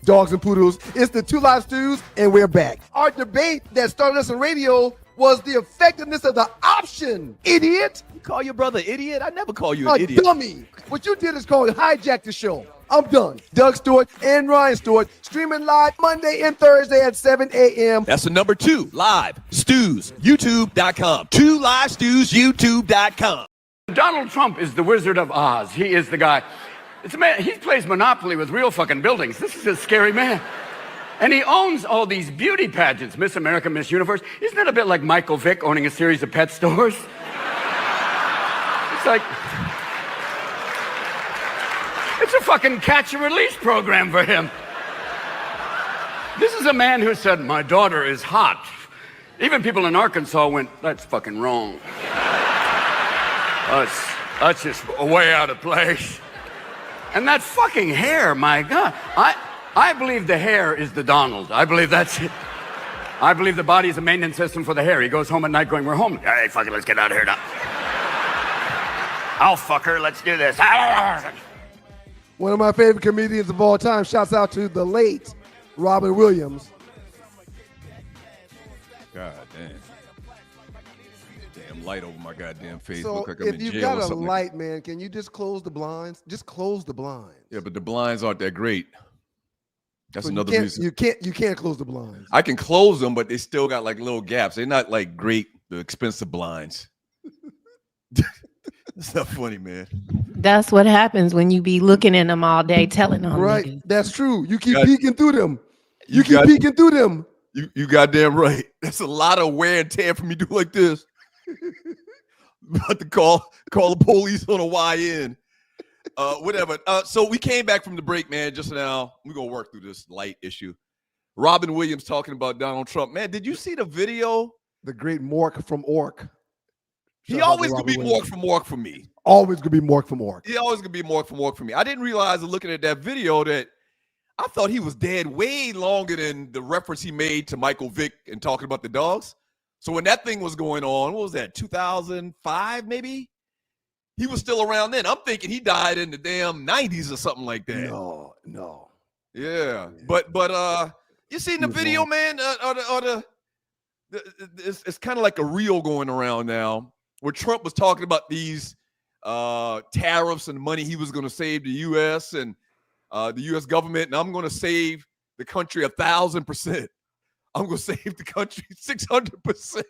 Dogs and poodles. It's the 2 Live Stews, and we're back. Our debate that started us on radio was the effectiveness of the option, idiot. You call your brother idiot? I never call you an idiot. Dummy. What you did is called hijack the show. I'm done. Doug Stewart and Ryan Stewart streaming live Monday and Thursday at 7 a.m. That's the number 2 Live Stews, YouTube.com. 2 Live Stews, YouTube.com. Donald Trump is the Wizard of Oz. He is the guy. It's a man. He plays Monopoly with real fucking buildings. This is a scary man. And he owns all these beauty pageants, Miss America, Miss Universe. Isn't that a bit like Michael Vick owning a series of pet stores? It's like, it's a fucking catch and release program for him. This is a man who said, my daughter is hot. Even people in Arkansas went, that's fucking wrong. That's just way out of place. And that fucking hair, my God. I believe the hair is the Donald. I believe that's it. I believe the body is a maintenance system for the hair. He goes home at night going, we're home. Hey, fuck it, let's get out of here now. I'll fuck her, let's do this. One of my favorite comedians of all time. Shouts out to the late Robin Williams. God damn. Damn light over my goddamn face. So Look like I'm if in you've jail got or a something. light, man, can you just close the blinds? Just close the blinds. Yeah, but the blinds aren't that great. That's So another reason. You can't close the blinds. I can close them, but they still got like little gaps. They're not like great, the expensive blinds. It's not funny, man. That's what happens when you be looking in them all day, telling them. Right. niggas. That's true. You keep peeking through them. You keep got- peeking through them. You goddamn right. That's a lot of wear and tear for me to do like this. About to call the police on a YN. Whatever. So we came back from the break, man, just now. We're going to work through this light issue. Robin Williams talking about Donald Trump. Man, did you see the video? The great Mork from Ork. He Shout out to always could Robin be Williams. Mork from me. Always could be Mork from Ork. He always could be Mork from me. I didn't realize looking at that video that I thought he was dead way longer than the reference he made to Michael Vick and talking about the dogs. So when that thing was going on, what was that, 2005 maybe? He was still around then. I'm thinking he died in the damn 90s or something like that. No. Yeah. But you seen the video, man? It's kind of like a reel going around now where Trump was talking about these tariffs and the money he was going to save the U.S. and the U.S. government, and I'm going to save the country 1,000%. I'm going to save the country 600%.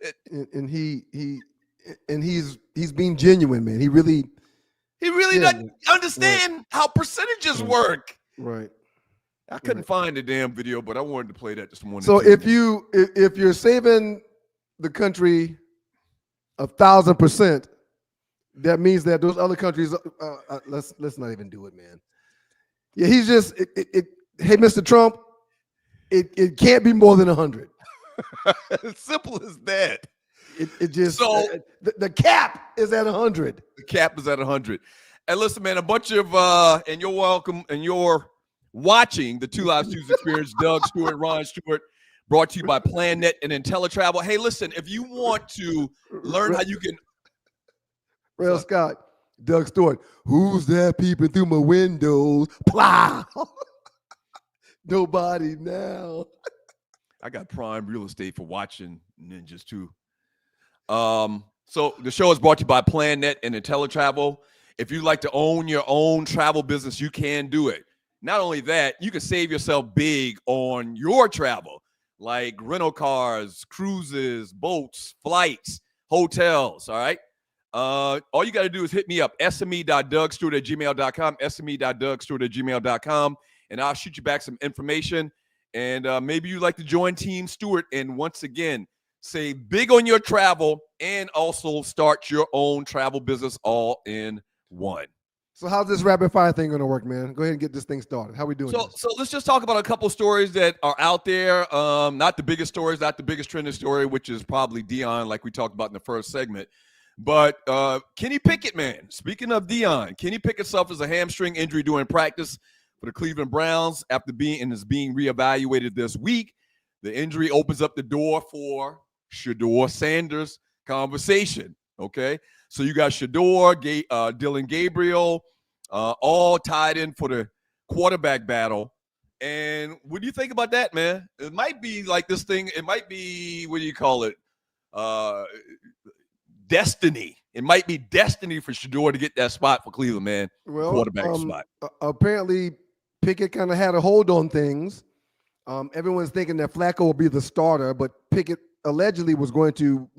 And he's being genuine, man. He really doesn't understand how percentages work. Right. I couldn't find the damn video, but I wanted to play that this morning. So too. if you're saving the country 1,000%, that means that those other countries. Let's not even do it, man. Yeah, he's just. Hey, Mr. Trump, it can't be more than 100. As simple as that. It just. So the cap is at 100. The cap is at 100. And listen, man, a bunch of and you're welcome, and you're watching the Two Live Stews Experience. Doug Stewart, Ron Stewart, brought to you by PlanNet and IntelliTravel. Hey, listen, if you want to learn how you can. Rail Scott, Doug Stewart, who's that peeping through my windows? Plow. Nobody now. I got prime real estate for watching ninjas too. So the show is brought to you by PlanNet and IntelliTravel. If you'd like to own your own travel business, you can do it. Not only that, you can save yourself big on your travel, like rental cars, cruises, boats, flights, hotels, all right? All you got to do is hit me up, sme.dougstewart@gmail.com, sme.dougstewart@gmail.com, and I'll shoot you back some information. And maybe you'd like to join Team Stewart and once again, save big on your travel and also start your own travel business all in one. So how's this rapid fire thing going to work, man? Go ahead and get this thing started. How we doing this? So let's just talk about a couple stories that are out there. Not the biggest stories, not the biggest trending story, which is probably Deion, like we talked about in the first segment. But Kenny Pickett, man, speaking of Deion, Kenny Pickett suffers a hamstring injury during practice for the Cleveland Browns after being reevaluated this week. The injury opens up the door for Deion Sanders conversation. Okay, so you got Shador, Dylan Gabriel, all tied in for the quarterback battle. And what do you think about that, man? It might be like this thing. It might be, what do you call it? Destiny. It might be destiny for Shador to get that spot for Cleveland, man. Well, quarterback spot. Apparently, Pickett kind of had a hold on things. Everyone's thinking that Flacco will be the starter, but Pickett allegedly was going to,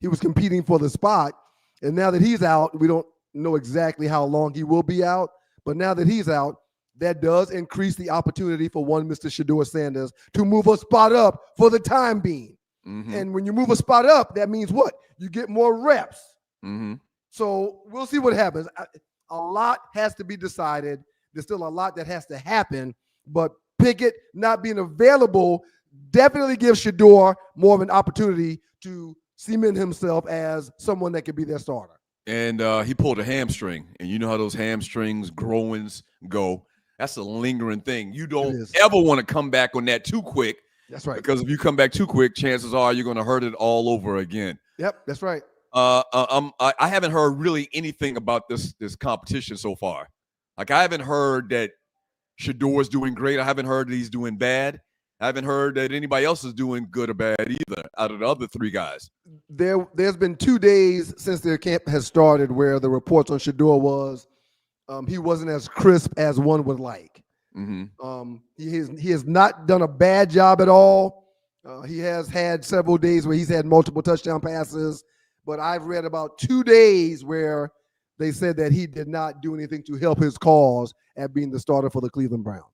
he was competing for the spot. And now that he's out, we don't know exactly how long he will be out. But now that he's out, that does increase the opportunity for one Mr. Shador Sanders to move a spot up for the time being. Mm-hmm. And when you move a spot up, that means what? You get more reps. Mm-hmm. So we'll see what happens. A lot has to be decided. There's still a lot that has to happen. But Pickett not being available definitely gives Shador more of an opportunity to cement himself as someone that could be their starter. And he pulled a hamstring. And you know how those hamstrings, growings go. That's a lingering thing. You don't is. ever want to come back on that too quick. That's right. Because if you come back too quick, chances are you're going to hurt it all over again. Yep, that's right. I haven't heard really anything about this competition so far. Like, I haven't heard that Shedor's doing great. I haven't heard that he's doing bad. I haven't heard that anybody else is doing good or bad either out of the other three guys. There's been 2 days since their camp has started where the reports on Shedor was he wasn't as crisp as one would like. Mm-hmm. He has not done a bad job at all. He has had several days where he's had multiple touchdown passes, but I've read about 2 days where they said that he did not do anything to help his cause at being the starter for the Cleveland Browns.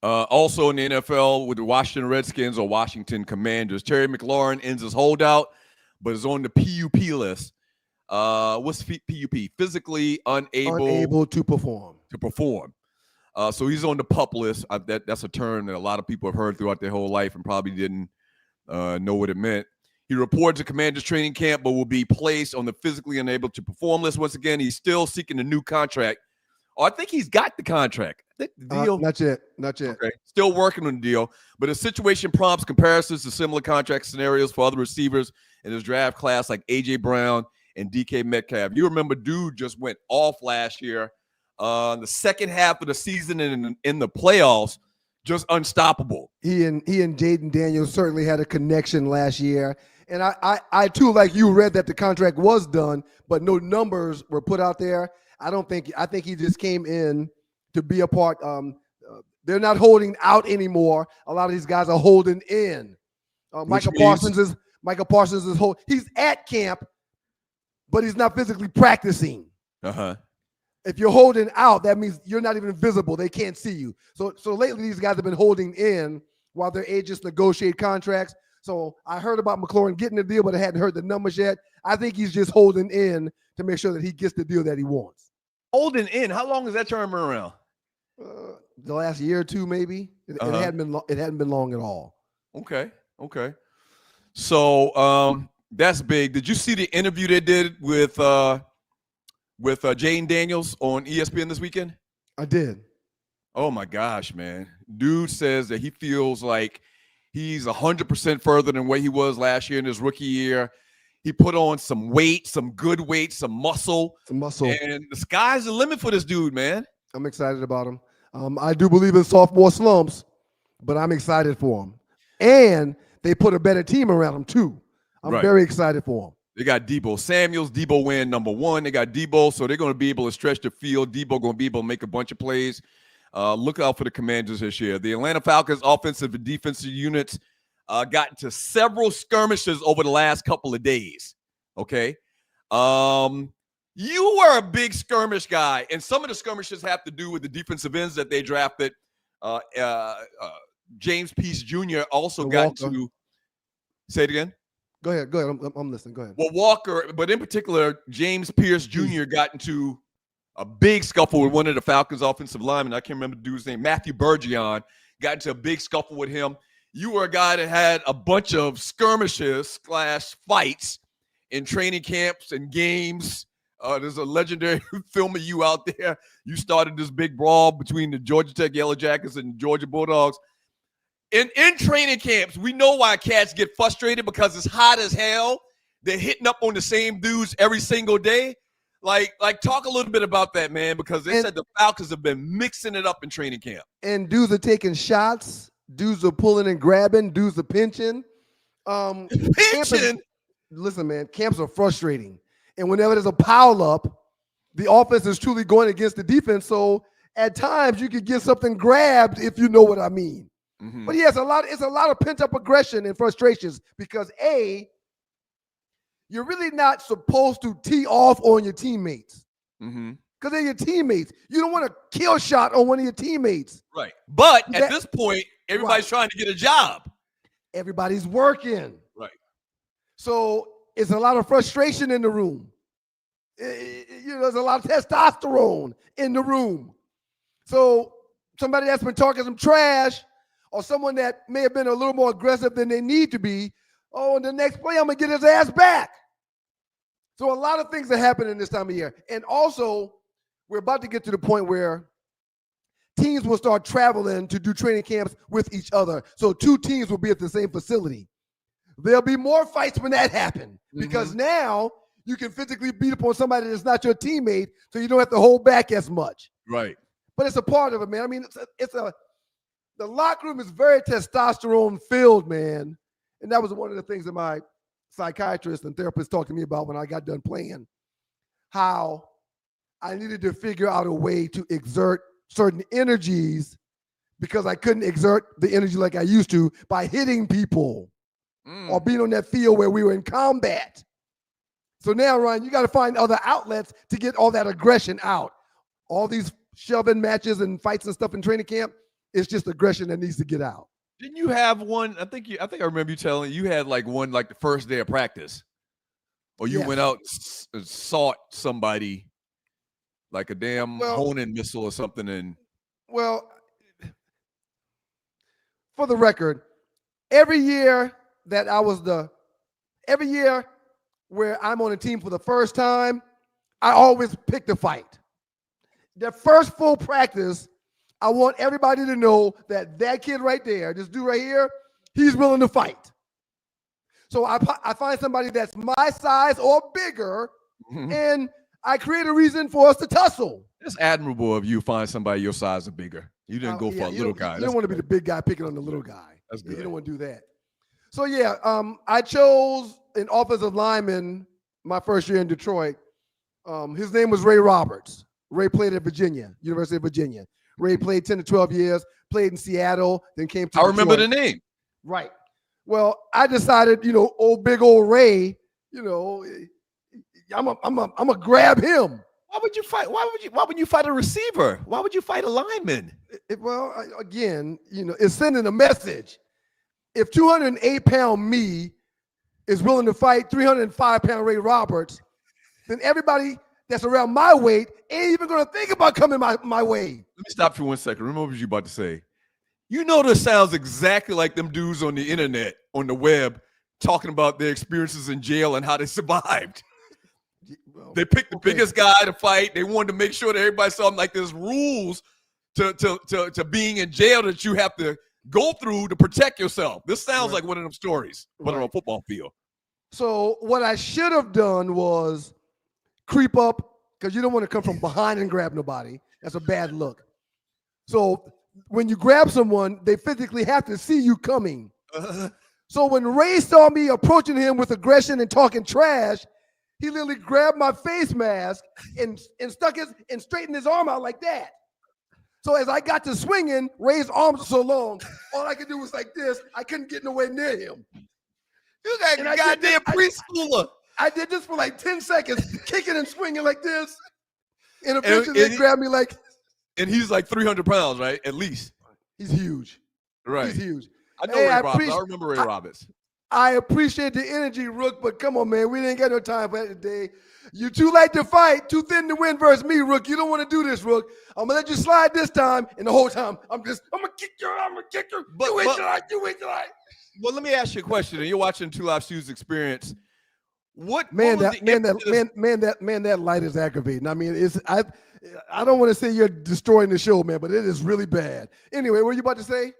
Also in the NFL with the Washington Redskins or Washington Commanders, Terry McLaurin ends his holdout, but is on the PUP list. What's PUP? Physically unable to perform. So he's on the PUP list. That's a term that a lot of people have heard throughout their whole life and probably didn't know what it meant. He reports to Commanders training camp, but will be placed on the physically unable to perform list. Once again, he's still seeking a new contract. I think he's got the contract. I think the deal. Not yet. Okay. Still working on the deal. But the situation prompts comparisons to similar contract scenarios for other receivers in his draft class like A.J. Brown and DK Metcalf. You remember dude just went off last year. The second half of the season in the playoffs, just unstoppable. He and Jaden Daniels certainly had a connection last year. And I too, like you, read that the contract was done, but no numbers were put out there. I think he just came in to be a part. They're not holding out anymore. A lot of these guys are holding in. Michael Parsons is he's at camp, but he's not physically practicing. Uh-huh. If you're holding out, that means you're not even visible. They can't see you. So lately these guys have been holding in while their agents negotiate contracts. So I heard about McLaurin getting the deal, but I hadn't heard the numbers yet. I think he's just holding in to make sure that he gets the deal that he wants. Holding in? How long has that term been around? The last year or two, maybe. It hadn't been long at all. Okay. So that's big. Did you see the interview they did with Jaden Daniels on ESPN this weekend? I did. Oh my gosh, man! Dude says that he feels like he's 100% further than where he was last year in his rookie year. He put on some weight, some good weight, some muscle. And the sky's the limit for this dude, man. I'm excited about him. I do believe in sophomore slumps, but I'm excited for him. And they put a better team around him, too. I'm very excited for him. They got Deebo Samuels. Deebo win number 1. They got Deebo, so they're going to be able to stretch the field. Deebo going to be able to make a bunch of plays. Look out for the Commanders this year. The Atlanta Falcons offensive and defensive units got into several skirmishes over the last couple of days. Okay. You were a big skirmish guy, and some of the skirmishes have to do with the defensive ends that they drafted. James Peace Jr. also got to – say it again? Go ahead. I'm listening. Go ahead. Well, Walker, but in particular, James Pierce Jr. got into a big scuffle with one of the Falcons offensive linemen. I can't remember the dude's name. Matthew Bergeron got into a big scuffle with him. You were a guy that had a bunch of skirmishes / fights in training camps and games. There's a legendary film of you out there. You started this big brawl between the Georgia Tech Yellow Jackets and the Georgia Bulldogs. In training camps, we know why cats get frustrated because it's hot as hell. They're hitting up on the same dudes every single day. Like talk a little bit about that, man, because they said the Falcons have been mixing it up in training camp. And dudes are taking shots. Dudes are pulling and grabbing. Dudes are pinching. Listen, man, camps are frustrating. And whenever there's a pile up, the offense is truly going against the defense. So at times you could get something grabbed, if you know what I mean. Mm-hmm. But it's a lot of pent-up aggression and frustrations because you're really not supposed to tee off on your teammates. Mm-hmm. Because they're your teammates. You don't want to kill shot on one of your teammates. Right. But at this point, everybody's trying to get a job. Everybody's working. Right. So it's a lot of frustration in the room. There's a lot of testosterone in the room. So somebody that's been talking some trash or someone that may have been a little more aggressive than they need to be, in the next play, I'm going to get his ass back. So a lot of things are happening this time of year. And also, we're about to get to the point where teams will start traveling to do training camps with each other. So 2 teams will be at the same facility. There'll be more fights when that happens because now you can physically beat up on somebody that's not your teammate, so you don't have to hold back as much. Right. But it's a part of it, man. I mean, the locker room is very testosterone filled, man. And that was one of the things that my psychiatrist and therapist talked to me about when I got done playing, how I needed to figure out a way to exert certain energies because I couldn't exert the energy like I used to by hitting people or being on that field where we were in combat. So now, Ryan, you got to find other outlets to get all that aggression out. All these shoving matches and fights and stuff in training camp, it's just aggression that needs to get out. Didn't you have one? I think I remember you telling you had like one like the first day of practice, or you went out and sought somebody like a damn Honan missile or something. And for the record, every year where I'm on a team for the first time, I always pick the fight. The first full practice, I want everybody to know that kid right there, this dude right here, he's willing to fight. So I find somebody that's my size or bigger, and I create a reason for us to tussle. It's admirable if you find somebody your size or bigger. You didn't go for a little guy. You don't want to be the big guy picking on the little guy. That's good. You don't want to do that. So, I chose an offensive lineman my first year in Detroit. His name was Ray Roberts. Ray played at University of Virginia. Ray played 10 to 12 years, played in Seattle, then came to Detroit. Remember the name. Right. Well, I decided, big old Ray, I'm gonna grab him. Why would you fight? Why would you fight a receiver? Why would you fight a lineman? Again, it's sending a message. If 208-pound me is willing to fight 305-pound Ray Roberts, then everybody that's around my weight ain't even gonna think about coming my way. Let me stop for 1 second. Remember what you about to say. This sounds exactly like them dudes on the internet, on the web, talking about their experiences in jail and how they survived. They picked the biggest guy to fight. They wanted to make sure that everybody saw them. Like there's rules to being in jail that you have to go through to protect yourself. This sounds like one of them stories, but on a football field. So what I should have done was creep up, because you don't want to come from behind and grab nobody. That's a bad look. So when you grab someone, they physically have to see you coming. So when Ray saw me approaching him with aggression and talking trash, he literally grabbed my face mask and straightened his arm out like that. So as I got to swinging, Ray's arms were so long, all I could do was like this. I couldn't get nowhere near him. You got a goddamn preschooler. I did this for like 10 seconds, kicking and swinging like this. And eventually they grabbed me like. And he's like 300 pounds, right? At least. He's huge. Right. He's huge. I know Ray Roberts. I remember Ray Roberts. I appreciate the energy, Rook, but come on, man. We didn't got no time for that today. You too light to fight, too thin to win versus me, Rook. You don't want to do this, Rook. I'm going to let you slide this time, and the whole time, I'm going to kick you. You wait till I. Well, let me ask you a question. And you're watching Two Live Stews Experience. That light is aggravating. I mean, I don't want to say you're destroying the show, man, but it is really bad. Anyway, what were you about to say?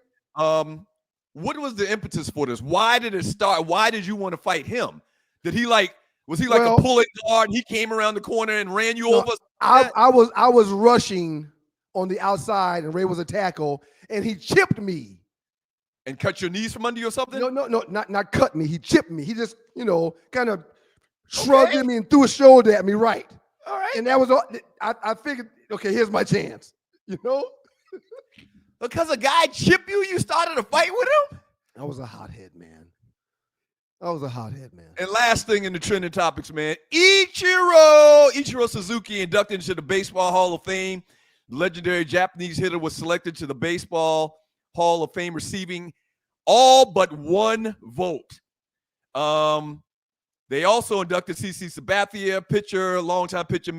What was the impetus for this? Why did it start? Why did you want to fight him? Was he like a pulling guard and he came around the corner and ran you over? I was rushing on the outside and Ray was a tackle and he chipped me. And cut your knees from under you or something? No, not cut me. He chipped me. He just, kind of shrugged at me and threw a shoulder at me, right. All right. And that was all. I figured, okay, here's my chance, Because a guy chipped you, you started a fight with him? I was a hothead, man. And last thing in the trending topics, man, Ichiro Suzuki inducted into the Baseball Hall of Fame. The legendary Japanese hitter was selected to the Baseball Hall of Fame, receiving all but one vote. They also inducted CC Sabathia, pitcher, longtime pitcher,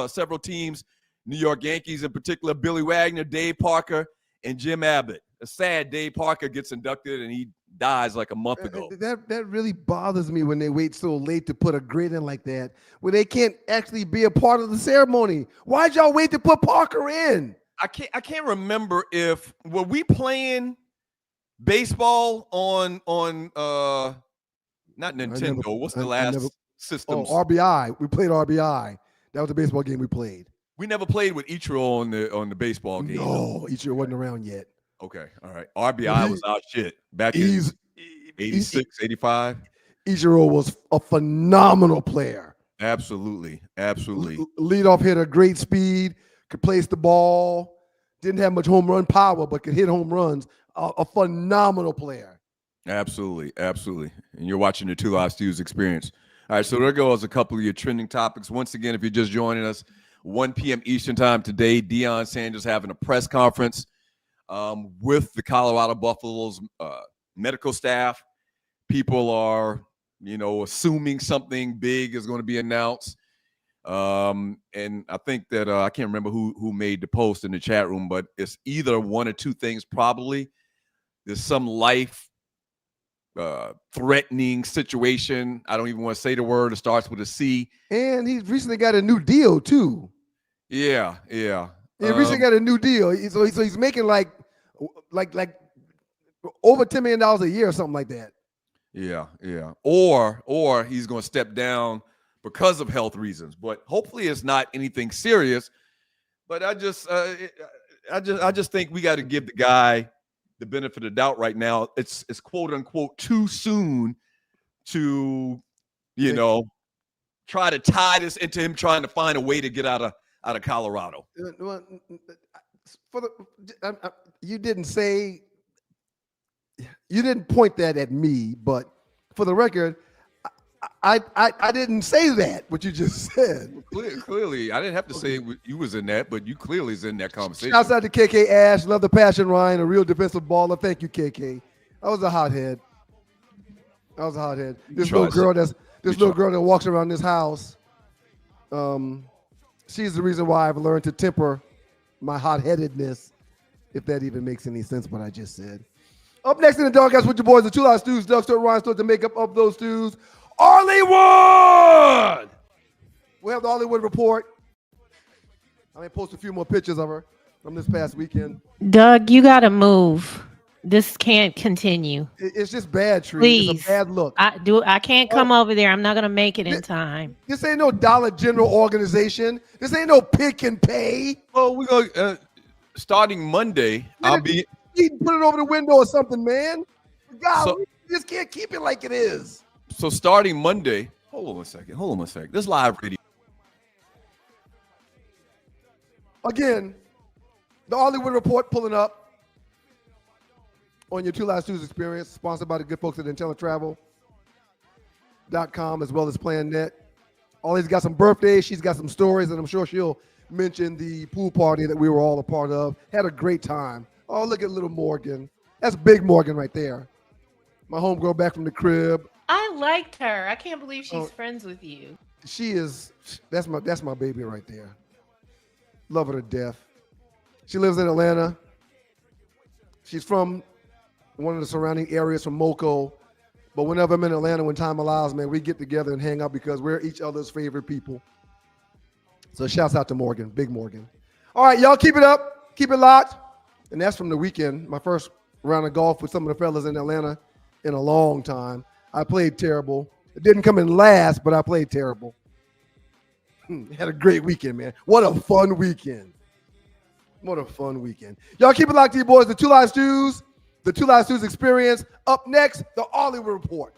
several teams, New York Yankees in particular, Billy Wagner, Dave Parker, and Jim Abbott. A sad Dave Parker gets inducted and he dies like a month ago. That really bothers me when they wait so late to put a grid in like that, where they can't actually be a part of the ceremony. Why'd y'all wait to put Parker in? I can't remember if were we playing baseball on not Nintendo. What's the last system? RBI. We played RBI. That was the baseball game we played. We never played with Ichiro on the baseball game. No, Ichiro wasn't around yet. Okay, all right. RBI was our shit back in 86, 85. Ichiro was a phenomenal player. Absolutely. Leadoff hitter, great speed, could place the ball, didn't have much home run power, but could hit home runs. A phenomenal player. Absolutely. And you're watching the Two Live Stews experience. All right, so there goes a couple of your trending topics. Once again, if you're just joining us, 1 p.m. Eastern time today, Deion Sanders having a press conference with the Colorado Buffaloes medical staff. People are, assuming something big is going to be announced. And I think that I can't remember who made the post in the chat room, but it's either one or two things probably. There's some life threatening situation. I don't even want to say the word. It starts with a C. And he's recently got a new deal too. Yeah. He recently got a new deal. So he's making like over $10 million a year or something like that. Yeah. Or he's going to step down because of health reasons. But hopefully it's not anything serious. But I just think we got to give the guy the benefit of the doubt right now. It's quote unquote too soon to, try to tie this into him trying to find a way to get out of Colorado. You didn't point that at me, but for the record, I didn't say that, what you just said. Clearly, I didn't have to say you was in that, but you clearly is in that conversation. Shouts out to KK Ash, love the passion, Ryan, a real defensive baller. Thank you, KK. I was a hothead. This little girl that walks around this house, she's the reason why I've learned to temper my hot-headedness, if that even makes any sense, what I just said. Up next in the Doghouse with your boys, the Two Live Stews, Doug Stewart, Ryan Stewart, the makeup of those stews, Arleywood! We have the Arleywood report. I may post a few more pictures of her from this past weekend. Doug, you got to move. This can't continue. It's just bad, Tree. Please. It's a bad look. I can't come over there. I'm not going to make it in time. This ain't no Dollar General organization. This ain't no Pick and Pay. Well, we're going to, starting Monday, I'll be... Put it over the window or something, man. God, you just can't keep it like it is. So starting Monday, hold on one second. This live radio. Again, the Arleywood report pulling up on your Two Live Stews experience, sponsored by the good folks at IntelliTravel.com as well as PlanNet. Arley's got some birthdays. She's got some stories, and I'm sure she'll mention the pool party that we were all a part of. Had a great time. Oh, look at little Morgan. That's big Morgan right there. My homegirl back from the crib. I liked her. I can't believe she's friends with you. She is. That's my baby right there. Love her to death. She lives in Atlanta. She's from one of the surrounding areas from Moco. But whenever I'm in Atlanta, when time allows, man, we get together and hang out because we're each other's favorite people. So shouts out to Morgan, big Morgan. All right, y'all keep it up. Keep it locked. And that's from the weekend, my first round of golf with some of the fellas in Atlanta in a long time. I played terrible. It didn't come in last, but I played terrible. Had a great weekend, man. What a fun weekend. Y'all keep it locked to you boys. The Two Live Stews, the Two Live Stews experience. Up next, the Arleywood report.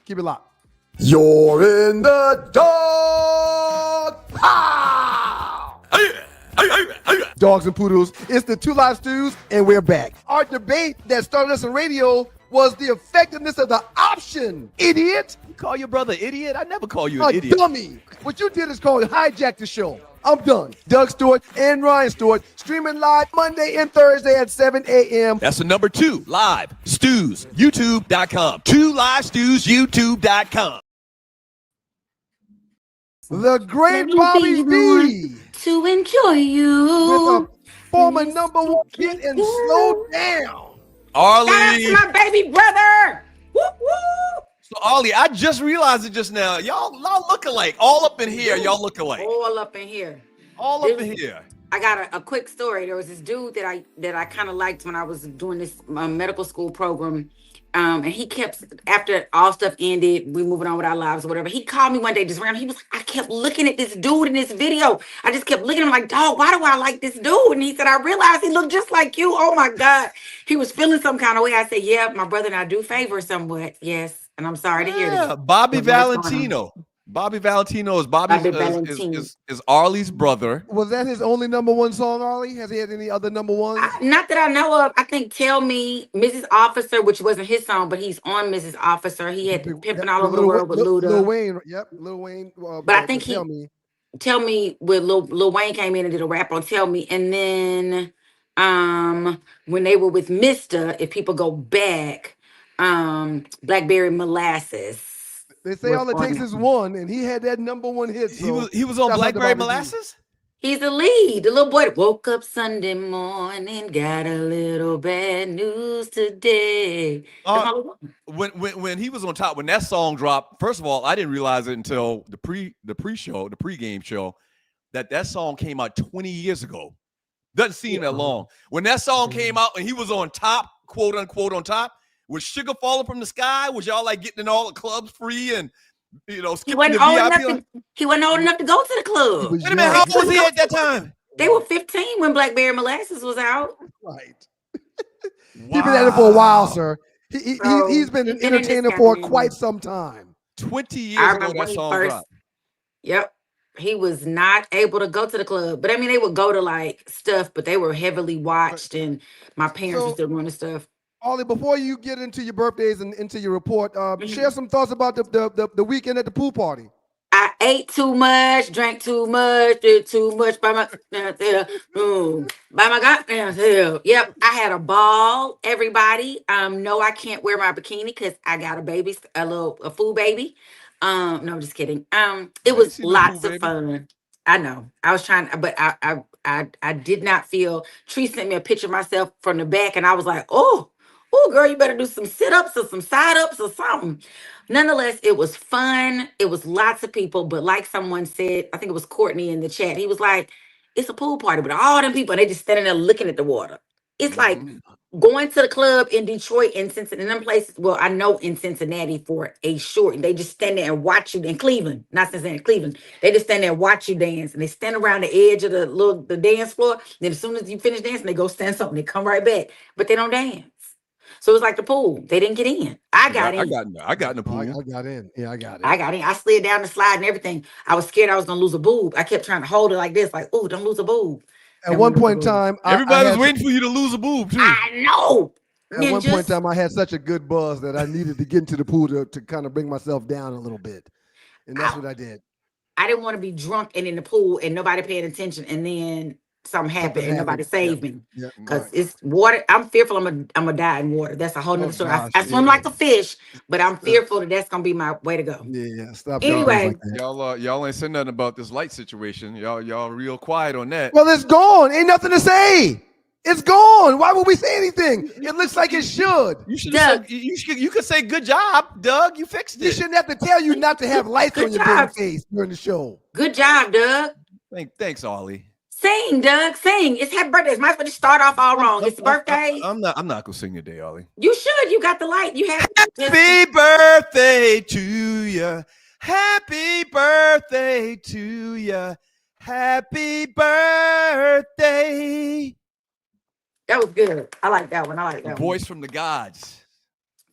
Keep it locked. You're in the dog pound. Dogs and poodles, it's the Two Live Stews, and we're back. Our debate that started us on radio was the effectiveness of the option, idiot. You call your brother idiot? I never call you an idiot. Dummy. What you did is called hijack the show. I'm done. Doug Stewart and Ryan Stewart, streaming live Monday and Thursday at 7 a.m. That's the number 2, live, stews, youtube.com. 2 Live Stews, youtube.com. The great Bobby D. To enjoy you. With a former number 1 hit and Slow Down. Arley. That's my baby brother. Woo woo. So Arley, I just realized it just now. Y'all look alike. All up in here, y'all look alike. All up in here. All up in here. I got a quick story. There was this dude that I kind of liked when I was doing this medical school program. And he kept, after all stuff ended, we moving on with our lives or whatever. He called me one day just random. He was like, I kept looking at this dude in this video. I just kept looking at him like, dog, why do I like this dude? And he said, I realized he looked just like you. Oh my God. He was feeling some kind of way. I said, yeah, my brother and I do favor somewhat. Yes. And I'm sorry to hear this. Bobby Valentino. Bobby Valentino is is Arley's brother. Was that his only #1 song, Arley? Has he had any other #1s? Not that I know of. I think Tell Me, Mrs. Officer, which wasn't his song, but he's on Mrs. Officer. He had Pimping All Over the World with Luda. Lil Wayne, yep, Lil Wayne. But I think Tell Me with Lil Wayne came in and did a rap on Tell Me. And then when they were with Mr., if people go back, Blackberry Molasses. They say all it takes is one, and he had that #1 hit. So he was on Blackberry Molasses? He's the lead. The little boy that woke up Sunday morning, got a little bad news today. When he was on top, when that song dropped, first of all, I didn't realize it until the pregame show, that song came out 20 years ago. Doesn't seem that long. When that song came out and he was on top, quote unquote on top, was sugar falling from the sky? Was y'all like getting in all the clubs free and he wasn't old enough to go to the club. Wait a minute, how old was he at that time? They were 15 when Blackberry Molasses was out. Right. Wow. He's been at it for a while, sir. He's been an entertainer for quite some time. 20 years ago that song dropped. Yep. He was not able to go to the club. But I mean, they would go to like stuff, but they were heavily watched and my parents were still going to stuff. Ollie, before you get into your birthdays and into your report, share some thoughts about the weekend at the pool party. I ate too much, drank too much, did too much by my goddamn self. Yep, I had a ball. Everybody, no, I can't wear my bikini because I got a food baby. No, I'm just kidding. It was lots of fun. I know. I was trying, but I did not feel. Tree sent me a picture of myself from the back, and I was like, oh, girl, you better do some sit-ups or some side-ups or something. Nonetheless, it was fun. It was lots of people, but like someone said, I think it was Courtney in the chat, he was like, it's a pool party, but all them people, and they just standing there looking at the water. It's like going to the club in Detroit and Cincinnati, and them places, well, I know in Cincinnati for a short, they just stand there and watch you, in Cleveland, not Cincinnati, Cleveland, they just stand there and watch you dance, and they stand around the edge of the dance floor, then as soon as you finish dancing, they go stand something, they come right back, but they don't dance. So it's like the pool. They didn't get in. I got in. I got in the pool. I got in. Yeah, I got it. I got in. I slid down the slide and everything. I was scared I was going to lose a boob. I kept trying to hold it like this, like, oh, don't lose a boob. At one point in time, everybody was waiting for you to lose a boob, too. I know. At one point in time, I had such a good buzz that I needed to get into the pool to kind of bring myself down a little bit. And that's what I did. I didn't want to be drunk and in the pool and nobody paying attention. And then something happened and nobody saved me because it's water. I'm fearful I'm gonna die in water. That's a whole nother story. I swim like a fish, but I'm fearful that's gonna be my way to go. Yeah, stop. Anyway, y'all ain't saying nothing about this light situation. Y'all real quiet on that. Well, it's gone. Ain't nothing to say. It's gone. Why would we say anything? It looks like it should. You should. You could say good job, Doug. You fixed it. You shouldn't have to tell you not to have lights on your big face during the show. Good job, Doug. Thanks, Ollie. Sing, Doug. Sing. It's happy birthday. Might as well just start off all wrong. It's birthday. I'm not gonna sing today, Ollie. You should. You got the light. You have. Happy birthday to you. Happy birthday to you. Happy birthday. That was good. I like that one. Voice from the gods.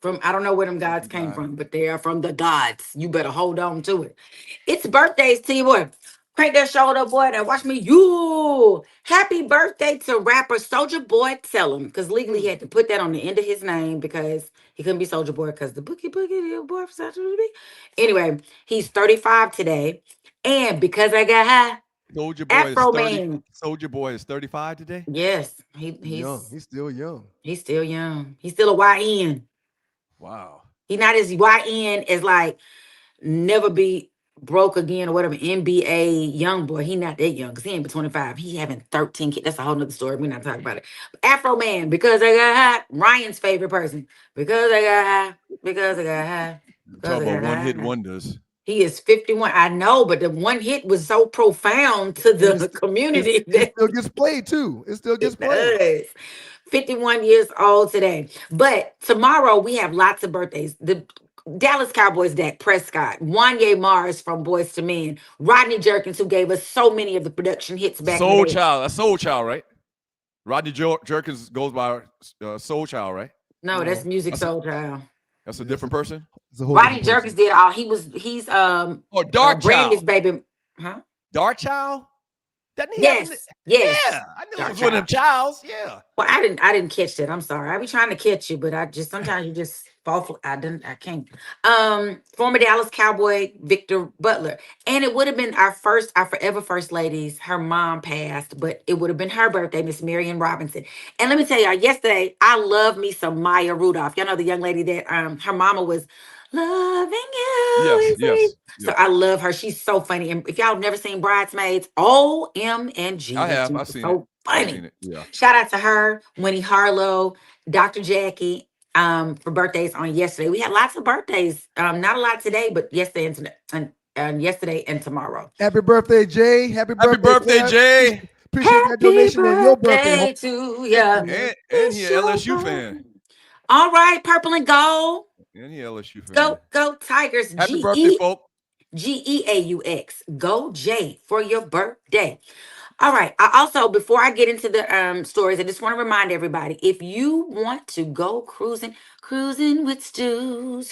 I don't know where them gods came from, but they are from the gods. You better hold on to it. It's birthdays to you, boy. Crank that shoulder, boy. Now watch me. You. Happy birthday to rapper Soulja Boy. Tell him, because legally he had to put that on the end of his name because he couldn't be Soulja Boy because the boogie boy from South Africa. Anyway, he's 35 today, and because I got high. Soulja Boy is 35 today. Yes, he's young. He's still young. He's still young. He's still a YN. Wow. He's not as YN as like never be broke again or whatever. NBA young boy. He not that young because he ain't but 25. He having 13 kids. That's a whole nother story. We're not talking about it. Afro Man, because I got high. Ryan's favorite person. Because I got high. Because I got high. Talk about one-hit wonders. He is 51. I know, but the one hit was so profound to the community. It still gets played too. It still gets played. Does. 51 years old today. But tomorrow we have lots of birthdays. The Dallas Cowboys, Dak Prescott, Wanye Mars from Boys to Men, Rodney Jerkins, who gave us so many of the production hits back in the Soul day. Child. That's Soul Child, right? Rodney Jerkins goes by Soul Child, right? No, that's Music Soul Child. That's a different person. Rodney Jerkins did all. He's Dark Brandy's Child. baby, huh? Dark Child. Doesn't he Yes. Yeah, I knew it was one of them Childs. Yeah. Well, I didn't catch that. I'm sorry. I be trying to catch you, but sometimes you just fall for I can't. Former Dallas Cowboy Victor Butler. And it would have been our forever first ladies. Her mom passed, but it would have been her birthday, Miss Marion Robinson. And let me tell y'all, yesterday, I love me some Maya Rudolph. Y'all know the young lady that her mama was loving you. Yes. So I love her. She's so funny. And if y'all have never seen Bridesmaids, OMG. I have. I've seen so it. funny. I've seen it. Yeah. Shout out to her, Winnie Harlow, Dr. Jackie, for birthdays on yesterday. We had lots of birthdays. Not a lot today, but yesterday and yesterday and tomorrow. Happy birthday, Jay. Happy birthday, Jay. Appreciate that donation and your birthday. To you. And he an LSU fan. All right, purple and gold. And he LSU fan. Go Tigers. Happy birthday, folks. GEAUX. Go Jay for your birthday. All right. I also, before I get into the stories, I just want to remind everybody, if you want to go cruising with Stews,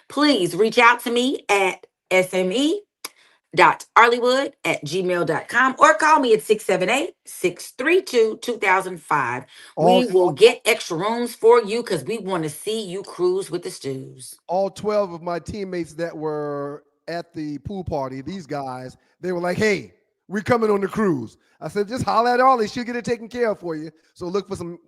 please reach out to me at sme.arleywood@gmail.com or call me at 678-632-2005. We will get extra rooms for you because we want to see you cruise with the Stews. All 12 of my teammates that were at the pool party, these guys, they were like, hey, we're coming on the cruise. I said, just holler at Arlie. She'll get it taken care of for you. So look for some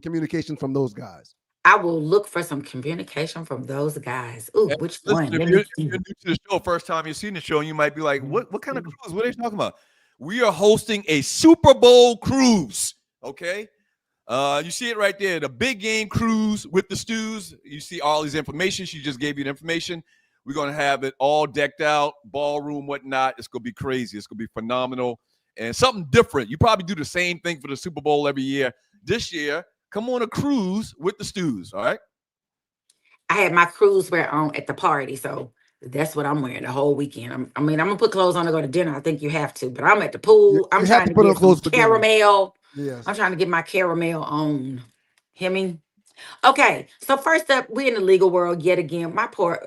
communication from those guys. I will look for some communication from those guys. Ooh, which one? If you're new to the show, first time you've seen the show, and you might be like, what kind of cruise? What are they talking about? We are hosting a Super Bowl cruise, okay? You see it right there, the big game cruise with the Stews. You see Arlie's information. She just gave you the information. We're going to have it all decked out, ballroom, whatnot. It's going to be crazy. It's going to be phenomenal and something different. You probably do the same thing for the Super Bowl every year. This year, come on a cruise with the Stews, all right? I had my cruise wear on at the party, so that's what I'm wearing the whole weekend. I'm going to put clothes on to go to dinner. I think you have to, but I'm at the pool. I'm trying to get some caramel. Yes. I'm trying to get my caramel on. Hear me? Okay, so first up, we're in the legal world yet again. Our poor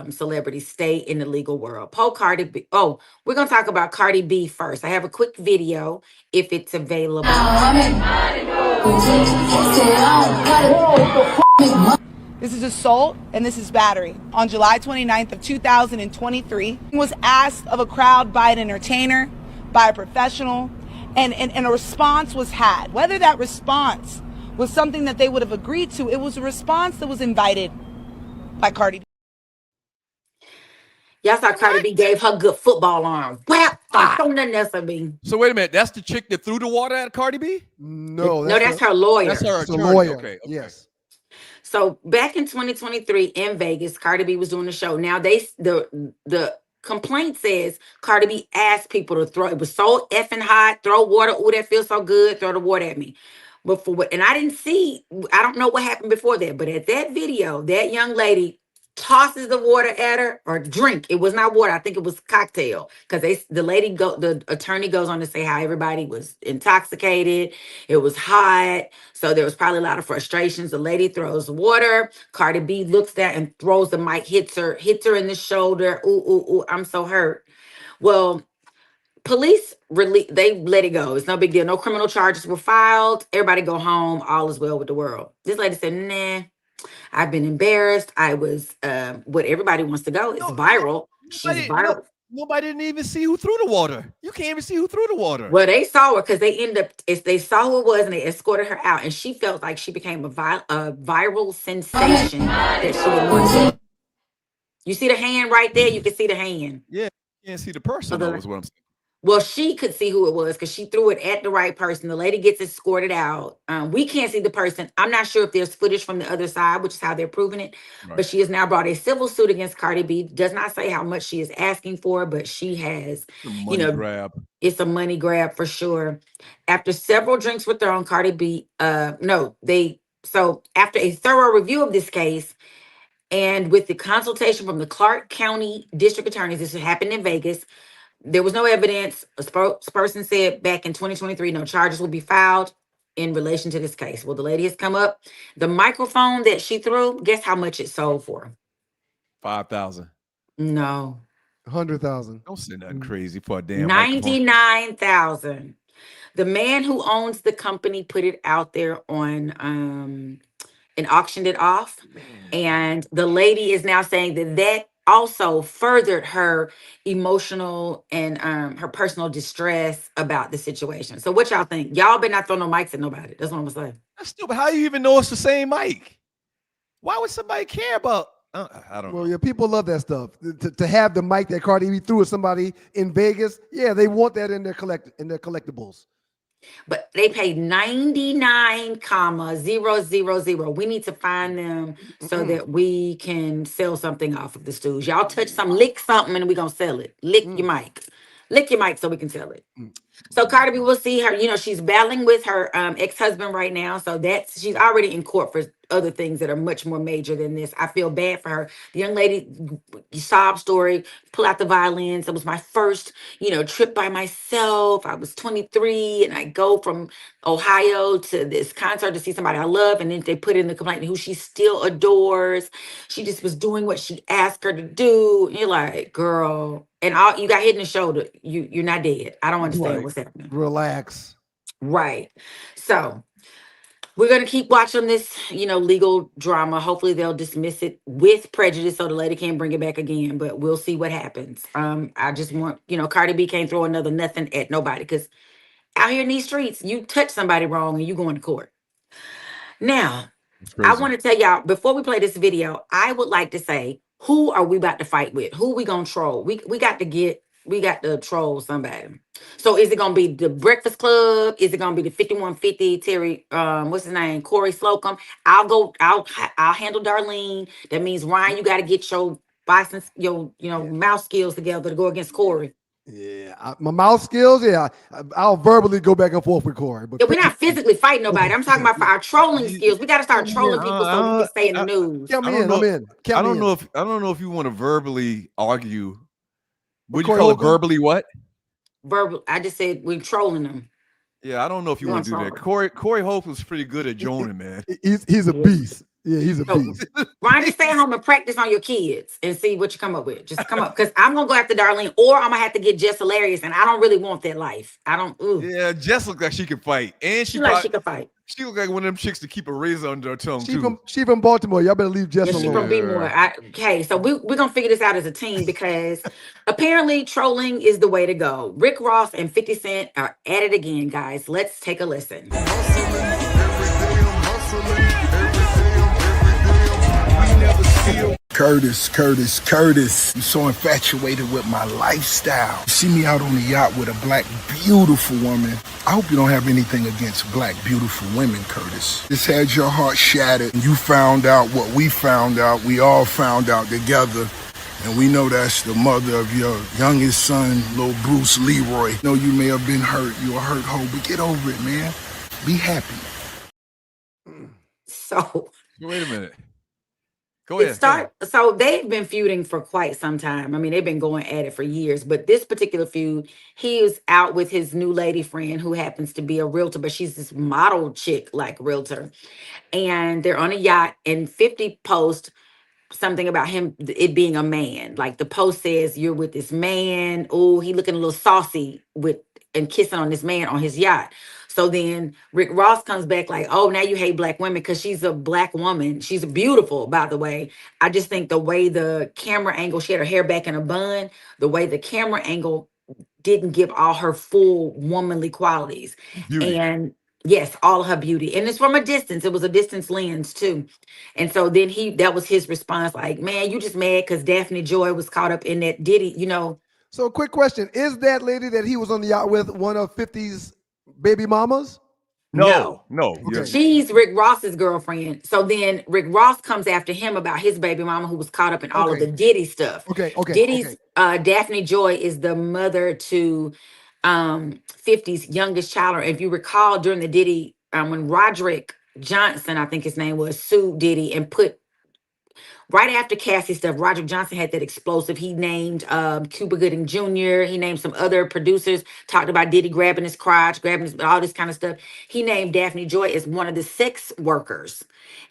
celebrities stay in the legal world. Cardi B. Oh, we're gonna talk about Cardi B first. I have a quick video if it's available. This is assault and this is battery. On July 29th of 2023, was asked of a crowd by an entertainer, by a professional, and a response was had. Whether that response was something that they would have agreed to, it was a response that was invited by Cardi B. Y'all saw Cardi B gave her good football arm. Well, don't nothing else of me. So wait a minute, that's the chick that threw the water at Cardi B? No, that's her lawyer. That's her attorney. lawyer. Okay. Yes. So back in 2023 in Vegas, Cardi B was doing the show. Now the complaint says Cardi B asked people to throw. It was so effing hot. Throw water. Oh, that feels so good. Throw the water at me. But and I don't know what happened before that, but at that video, that young lady tosses the water at her or drink. It was not water. I think it was cocktail because the attorney goes on to say how everybody was intoxicated. It was hot. So there was probably a lot of frustrations. The lady throws water. Cardi B looks down and throws the mic, hits her in the shoulder. Ooh, I'm so hurt. Well, police they let it go. It's no big deal. No criminal charges were filed. Everybody go home. All is well with the world. This lady said, nah, I've been embarrassed. I was what everybody wants to go. It's viral. She's viral. Nobody didn't even see who threw the water. You can't even see who threw the water. Well, they saw her because they saw who it was and they escorted her out. And she felt like she became a viral sensation that she would want to. You see the hand right there? You can see the hand. Yeah, you can't see the person. That was what I'm saying. Well, she could see who it was because she threw it at the right person. The lady gets escorted out. We can't see the person. I'm not sure if there's footage from the other side, which is how they're proving it. Right. But she has now brought a civil suit against Cardi B. Does not say how much she is asking for, but she has, Money grab. It's a money grab for sure. After several drinks were thrown, Cardi B, so after a thorough review of this case, and with the consultation from the Clark County District Attorneys, this happened in Vegas. There was no evidence. A spokesperson said back in 2023, no charges will be filed in relation to this case. Well, the lady has come up. The microphone that she threw, guess how much it sold for? $5,000. No. 100,000. Don't say nothing crazy for a damn $99,000. The man who owns the company put it out there on and auctioned it off. And the lady is now saying that also furthered her emotional and her personal distress about the situation. So what y'all think? Y'all better not throw no mics at nobody. That's what I'm gonna say. That's stupid. How you even know it's the same mic? Why would somebody care about? I don't know. Well, yeah, people love that stuff. To have the mic that Cardi B threw at somebody in Vegas, yeah, they want that in their collectibles. But they paid 99,000. We need to find them so that we can sell something off of the stools. Y'all touch something, lick something, and we're gonna sell it. Lick your mic. Lick your mic so we can sell it. So Cardi B, will see her, she's battling with her ex-husband right now. So she's already in court for other things that are much more major than this. I feel bad for her. The young lady, sob story, pull out the violins. It was my first, trip by myself. I was 23 and I go from Ohio to this concert to see somebody I love. And then they put in the complaint who she still adores. She just was doing what she asked her to do. And you're like, girl, and you got hit in the shoulder. You're not dead. I don't understand what's happening. Relax. Right. So we're going to keep watching this, legal drama. Hopefully they'll dismiss it with prejudice so the lady can't bring it back again, but we'll see what happens. I just want, Cardi B can't throw another nothing at nobody because out here in these streets, you touch somebody wrong and you going to court. Now, I want to tell y'all, before we play this video, I would like to say, who are we about to fight with? Who we going to troll? We got to troll somebody. So is it going to be the Breakfast Club? Is it going to be the 5150 Terry, what's his name? Corey Slocum. I'll handle Darlene. That means Ryan, you got to get your mouth skills together to go against Corey. Yeah, my mouth skills, I'll verbally go back and forth with Corey. But we're not physically fighting nobody. I'm talking about for our trolling skills. We got to start trolling people so we can stay in the news. I'm in. I don't know if you want to verbally argue. Would you call it verbally what? Verbal. I just said we're trolling them. Yeah, I don't know if you want to do that. Corey Hope was pretty good at joning, man. He's a beast. Yeah, he's a beast. Ryan, just stay home and practice on your kids and see what you come up with. Just come up, because I'm gonna go after Darlene, or I'm gonna have to get Jess Hilarious, and I don't really want that life. I don't. Yeah, Jess looks like she can fight, and she can fight. She looks like one of them chicks to keep a razor under her tongue too. She from Baltimore. Y'all better leave Jess alone. She from B-more. Okay, so we're gonna figure this out as a team because apparently trolling is the way to go. Rick Ross and 50 Cent are at it again, guys. Let's take a listen. Curtis, you're so infatuated with my lifestyle. You see me out on the yacht with a black, beautiful woman. I hope you don't have anything against black, beautiful women, Curtis. This had your heart shattered. You found out what we found out. We all found out together. And we know that's the mother of your youngest son, little Bruce Leroy. I know you may have been hurt. You're a hurt hoe, but get over it, man. Be happy. So wait a minute. Go ahead. So they've been feuding for quite some time. I mean, they've been going at it for years. But this particular feud, he was out with his new lady friend who happens to be a realtor, but she's this model chick like realtor. And they're on a yacht, and 50 posts something about it being a man. Like the post says, you're with this man. Oh, he looking a little saucy and kissing on this man on his yacht. So then Rick Ross comes back like, oh, now you hate black women because she's a black woman. She's beautiful, by the way. I just think the way the camera angle, she had her hair back in a bun, the way the camera angle didn't give all her full womanly qualities. Beauty. And yes, all her beauty. And it's from a distance. It was a distance lens too. And so then that was his response, like, man, you just mad because Daphne Joy was caught up in that Diddy, So, quick question: is that lady that he was on the yacht with one of 50's baby mamas? No. Okay. She's Rick Ross's girlfriend. So then Rick Ross comes after him about his baby mama who was caught up in all of the Diddy stuff. Diddy's Daphne Joy is the mother to 50's youngest child. If you recall, during the Diddy, when Roderick Johnson, I think his name was, sued Diddy and put right after Cassie stuff, Roderick Johnson had that explosive. He named Cuba Gooding Jr. He named some other producers, talked about Diddy grabbing his crotch, grabbing his, all this kind of stuff. He named Daphne Joy as one of the sex workers,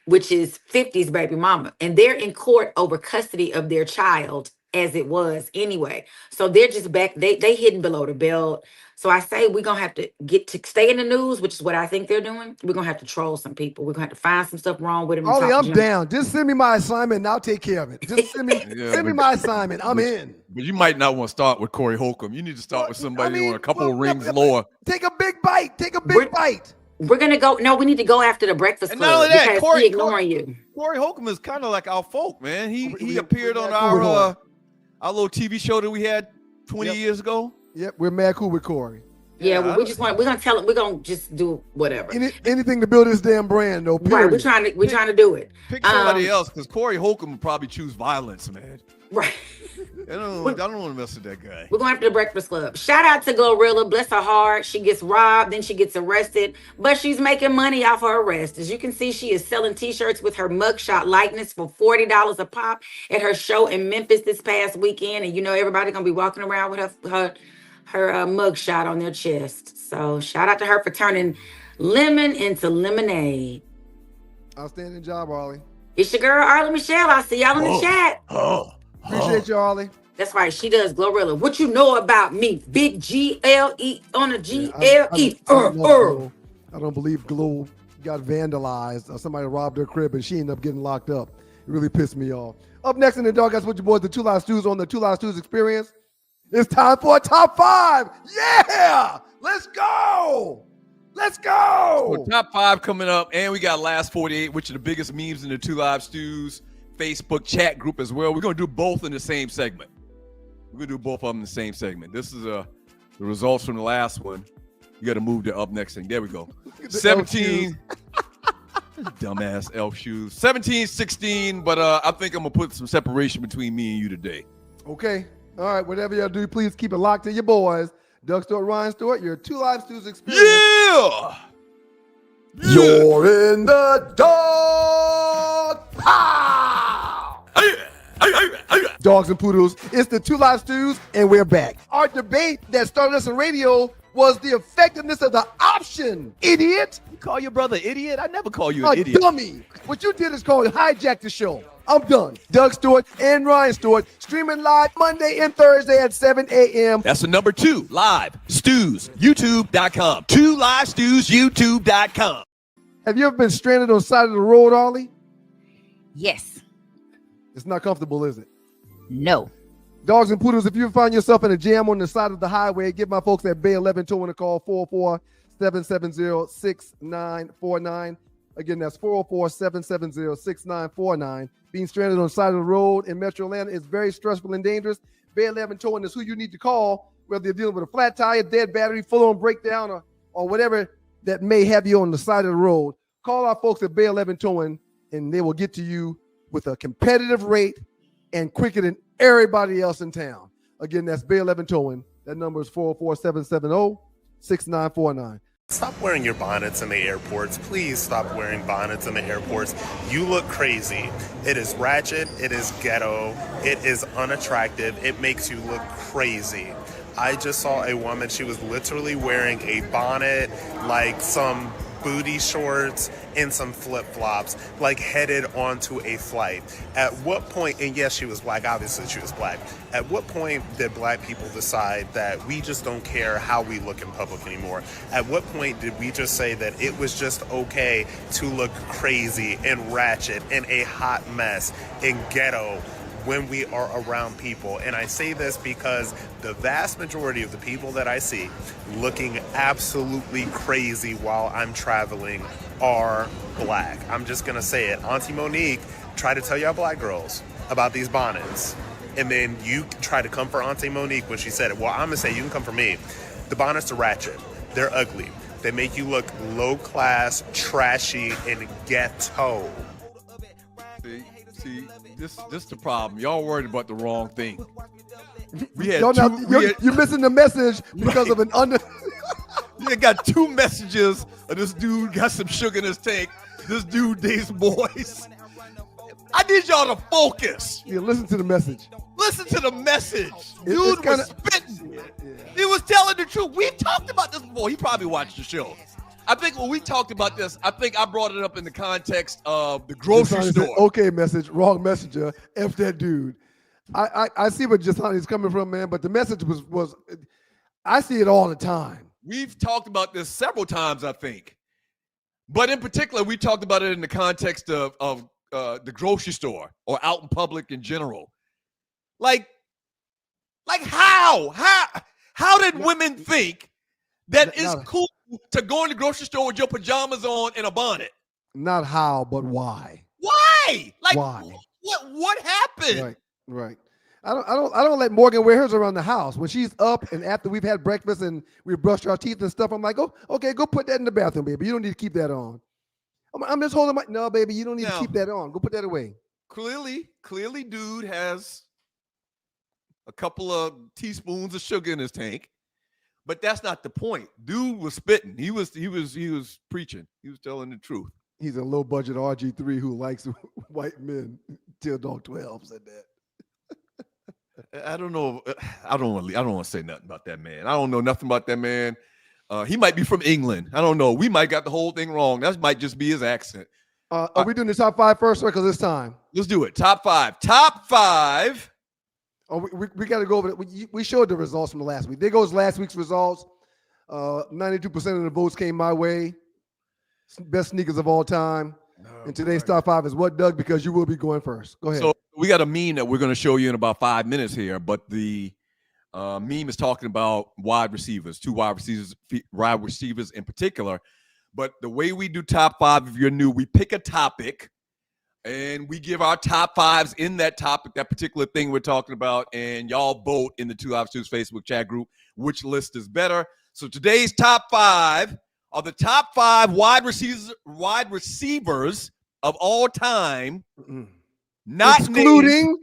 which is 50's baby mama. And they're in court over custody of their child as it was anyway. So they're just back, they hidden below the belt. So I say we're gonna have to get to stay in the news, which is what I think they're doing. We're gonna have to troll some people. We're gonna have to find some stuff wrong with them. Ollie, I'm down. Just send me my assignment and I'll take care of it. Just send me my assignment. I'm in. But you might not want to start with Corey Holcomb. You need to start with somebody on a couple of rings lower. Take a big bite. Take a big bite. We're gonna go. No, we need to go after the Breakfast Club. And not only that, Corey ignoring you. Corey Holcomb is kind of like our folk, man. He appeared on our little TV show that we had 20 years ago. Yep, we're mad cool with Corey. Yeah, well, we're gonna tell him, we're gonna just do whatever. Anything to build this damn brand, though. Period. Right, we're trying to do it. Pick somebody else, because Corey Holcomb would probably choose violence, man. Right. I don't want to mess with that guy. We're going after the Breakfast Club. Shout out to Glorilla. Bless her heart. She gets robbed, then she gets arrested, but she's making money off her arrest. As you can see, she is selling t-shirts with her mugshot likeness for $40 a pop at her show in Memphis this past weekend. And you know everybody gonna be walking around with her mugshot on their chest. So shout out to her for turning lemon into lemonade. Outstanding job, Arlie. It's your girl, Arlie Michelle. I'll see y'all in the chat. Appreciate you, Arlie. That's right. She does Glorilla. What you know about me? Big GLE on a GLE. I don't believe Glow got vandalized. Somebody robbed her crib and she ended up getting locked up. It really pissed me off. Up next in the Doghouse with your boys, the Two Live Stews on the Two Live Stews Experience. It's time for a top 5. Yeah! Let's go! Let's go! So top 5 coming up, and we got Last 48, which are the biggest memes in the Two Live Stews Facebook chat group as well. We're going to do both in the same segment. We're going to do both of them in the same segment. This is the results from the last one. You got to move to up next thing. There we go. 17. Dumbass elf shoes. 17-16, but I think I'm going to put some separation between me and you today. Okay. All right. Whatever y'all do, please keep it locked to your boys. Doug Stewart, Ryan Stewart, your Two Live Stews Experience. Yeah! You're in the dog pow! Dogs and poodles, it's the Two Live Stews, and we're back. Our debate that started us on radio was the effectiveness of the option, idiot. You call your brother idiot? I never call you an idiot. Dummy. What you did is called hijack the show. I'm done. Doug Stewart and Ryan Stewart streaming live Monday and Thursday at 7 a.m. That's the number 2 live stews, youtube.com. 2 live stews, youtube.com. Have you ever been stranded on the side of the road, Ollie? Yes. It's not comfortable, is it? No. Dogs and poodles, if you find yourself in a jam on the side of the highway, give my folks at Bay 11 Towing a call, 404-770-6949. Again, that's 404-770-6949. Being stranded on the side of the road in Metro Atlanta is very stressful and dangerous. Bay 11 Towing is who you need to call, whether you're dealing with a flat tire, dead battery, full-on breakdown, or whatever that may have you on the side of the road. Call our folks at Bay 11 Towing, and they will get to you with a competitive rate and quicker than everybody else in town. Again, that's Bay 11 Towing. That number is 404-770-6949. Stop wearing your bonnets in the airports. Please stop wearing bonnets in the airports. You look crazy. It is ratchet. It is ghetto. It is unattractive. It makes you look crazy. I just saw a woman. She was literally wearing a bonnet, like some booty shorts and some flip-flops, like headed onto a flight. At what point, and yes, she was black, obviously she was black. At what point did black people decide that we just don't care how we look in public anymore? At what point did we just say that it was just okay to look crazy and ratchet and a hot mess and ghetto when we are around people? And I say this because the vast majority of the people that I see looking absolutely crazy while I'm traveling are black. I'm just gonna say it. Auntie Monique tried to tell y'all black girls about these bonnets. and then you try to come for Auntie Monique when she said it. Well, I'm going to say you can come for me. The bonnets are ratchet. They're ugly. They make you look low class, trashy, and ghetto. See, this the problem. Y'all worried about the wrong thing. We had you're missing the message because of an under. You got two messages of this dude got some sugar in his tank. This dude dates boys. I need y'all to focus. Yeah, listen to the message. Listen to the message. Dude was spitting. Yeah. He was telling the truth. We've talked about this before. He probably watched the show. I think when we talked about this, I think I brought it up in the context of the grocery store. Okay, message, wrong messenger. F that dude. I see where Jasani's coming from, man, but the message was I see it all the time. We've talked about this several times, I think. But in particular, we talked about it in the context of the grocery store or out in public in general. Like how did women think that it's cool to go in the grocery store with your pajamas on and a bonnet? Not how, but why. Why? Like why? What happened? Right. I don't let Morgan wear hers around the house. When she's up and after we've had breakfast and we've brushed our teeth and stuff, I'm like, oh, okay, go put that in the bathroom, baby. You don't need to keep that on. I'm just holding no, baby, you don't need to keep that on. Go put that away. Clearly, dude has a couple of teaspoons of sugar in his tank, but that's not the point. Dude was spitting. He was preaching. He was telling the truth. He's a low budget RG3 who likes white men. Till Dog 12 said that. I don't know. I don't want to say nothing about that man. I don't know nothing about that man. He might be from England. I don't know. We might got the whole thing wrong. That might just be his accent. Are we doing the top five first, or because it's time? Let's do it. Top five. Top five. Oh, we got to go over it. We showed the results from the last week. There goes last week's results. 92% of the votes came my way. Best sneakers of all time. And today's top five is what, Doug? Because you will be going first. Go ahead. So we got a meme that we're going to show you in about 5 minutes here, but the meme is talking about wide receivers, two wide receivers in particular. But the way we do top five, if you're new, we pick a topic and we give our top fives in that topic, that particular thing we're talking about, and y'all vote in the Two Live Stews Facebook chat group which list is better. So today's top five are the top five wide receivers of all time, not excluding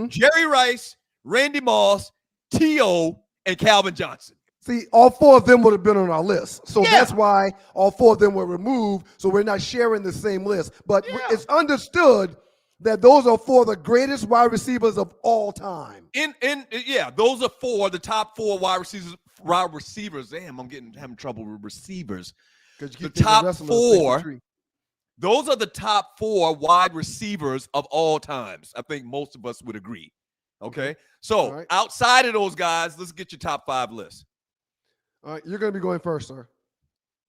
Jerry Rice, Randy Moss, T.O., and Calvin Johnson. See, all four of them would have been on our list. So that's why all four of them were removed, so we're not sharing the same list. But it's understood that those are four of the greatest wide receivers of all time. Those are the top four wide receivers. Damn, I'm having trouble with receivers. The top four. Those are the top four wide receivers of all times. I think most of us would agree. Okay. So outside of those guys, let's get your top five list. All right, you're going to be going first, sir.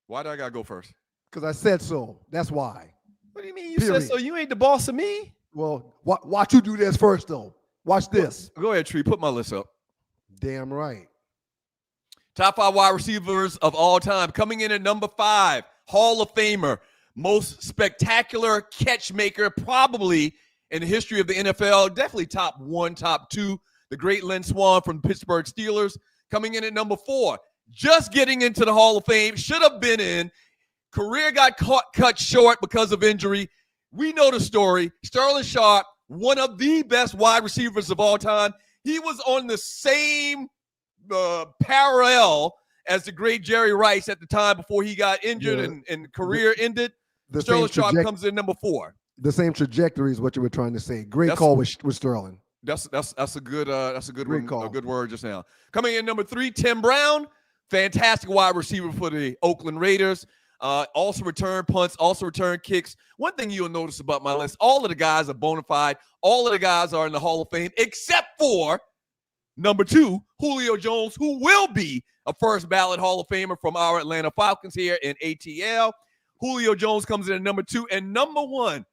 Why do I got to go first? Because I said so. That's why. What do you mean you said so? You ain't the boss of me? Well, watch you do this first, though. Watch this. Go ahead, Tree. Put my list up. Damn right. Top five wide receivers of all time. Coming in at number 5, Hall of Famer, most spectacular catch maker probably in the history of the NFL. Definitely top 1, top 2. The great Lynn Swann from the Pittsburgh Steelers. Coming in at number 4, just getting into the Hall of Fame. Should have been in. Career got cut short because of injury. We know the story. Sterling Sharp, one of the best wide receivers of all time. He was on the same parallel as the great Jerry Rice at the time before he got injured and career ended. Sterling Sharp comes in number 4. The same trajectory is what you were trying to say. Great call with Sterling. That's a good Great call. A good word just now. Coming in number 3, Tim Brown, fantastic wide receiver for the Oakland Raiders. Also return punts, also return kicks. One thing you'll notice about my list, all of the guys are bona fide. All of the guys are in the Hall of Fame, except for number 2, Julio Jones, who will be a first ballot Hall of Famer from our Atlanta Falcons here in ATL. Julio Jones comes in at number 2. And number 1,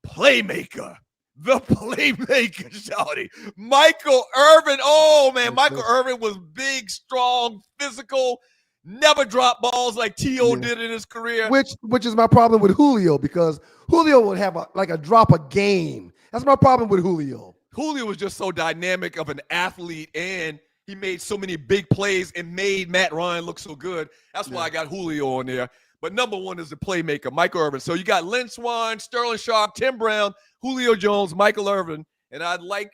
playmaker. The playmaker, shawty. Michael Irvin. Oh, man, Michael Irvin was big, strong, physical, never dropped balls like T.O. did in his career. Which is my problem with Julio, because Julio would have a drop a game. That's my problem with Julio. Julio was just so dynamic of an athlete, and he made so many big plays and made Matt Ryan look so good. That's why I got Julio on there. But number one is the playmaker, Michael Irvin. So you got Lynn Swann, Sterling Sharp, Tim Brown, Julio Jones, Michael Irvin. And I'd like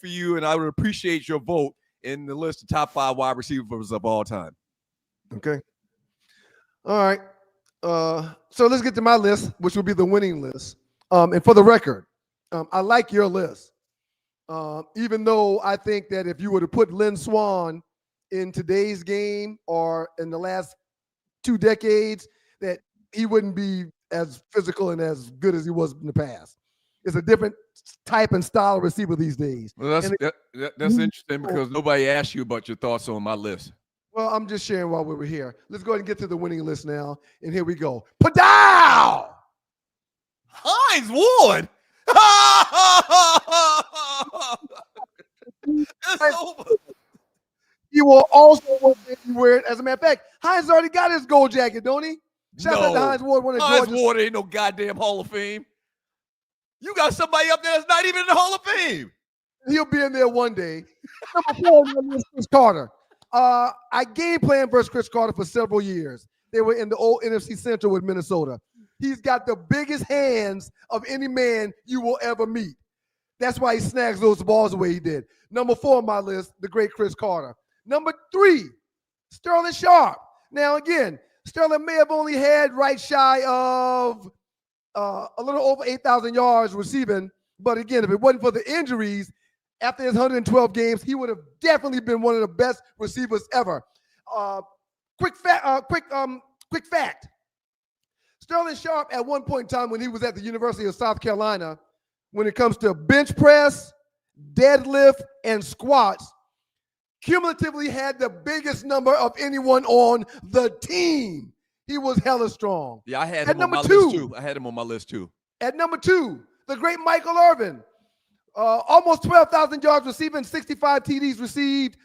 for you, and I would appreciate your vote in the list of top 5 wide receivers of all time. Okay. All right. So let's get to my list, which will be the winning list. And for the record, I like your list. Even though I think that if you were to put Lynn Swann in today's game or in the last 2 decades, that he wouldn't be as physical and as good as he was in the past. It's a different type and style of receiver these days. Well, that's interesting because nobody asked you about your thoughts on my list. Well, I'm just sharing while we were here. Let's go ahead and get to the winning list now. And here we go. Padow! Hines Ward! It's over. He will also wear it. As a matter of fact, Hines already got his gold jacket, don't he? Shout out to Hines Ward. Hines Ward ain't no goddamn Hall of Fame. You got somebody up there that's not even in the Hall of Fame. He'll be in there one day. Number 4 is Chris Carter. I game planned versus Chris Carter for several years. They were in the old NFC Central with Minnesota. He's got the biggest hands of any man you will ever meet. That's why he snags those balls the way he did. Number 4 on my list, the great Chris Carter. Number 3, Sterling Sharp. Now, again, Sterling may have only had right shy of a little over 8,000 yards receiving. But again, if it wasn't for the injuries, after his 112 games, he would have definitely been one of the best receivers ever. Quick fact. Sterling Sharp, at one point in time when he was at the University of South Carolina, when it comes to bench press, deadlift, and squats, cumulatively had the biggest number of anyone on the team. He was hella strong. Yeah, I had him on my list too. I had him on my list too. At number 2, the great Michael Irvin. Almost 12,000 yards receiving, 65 TDs received.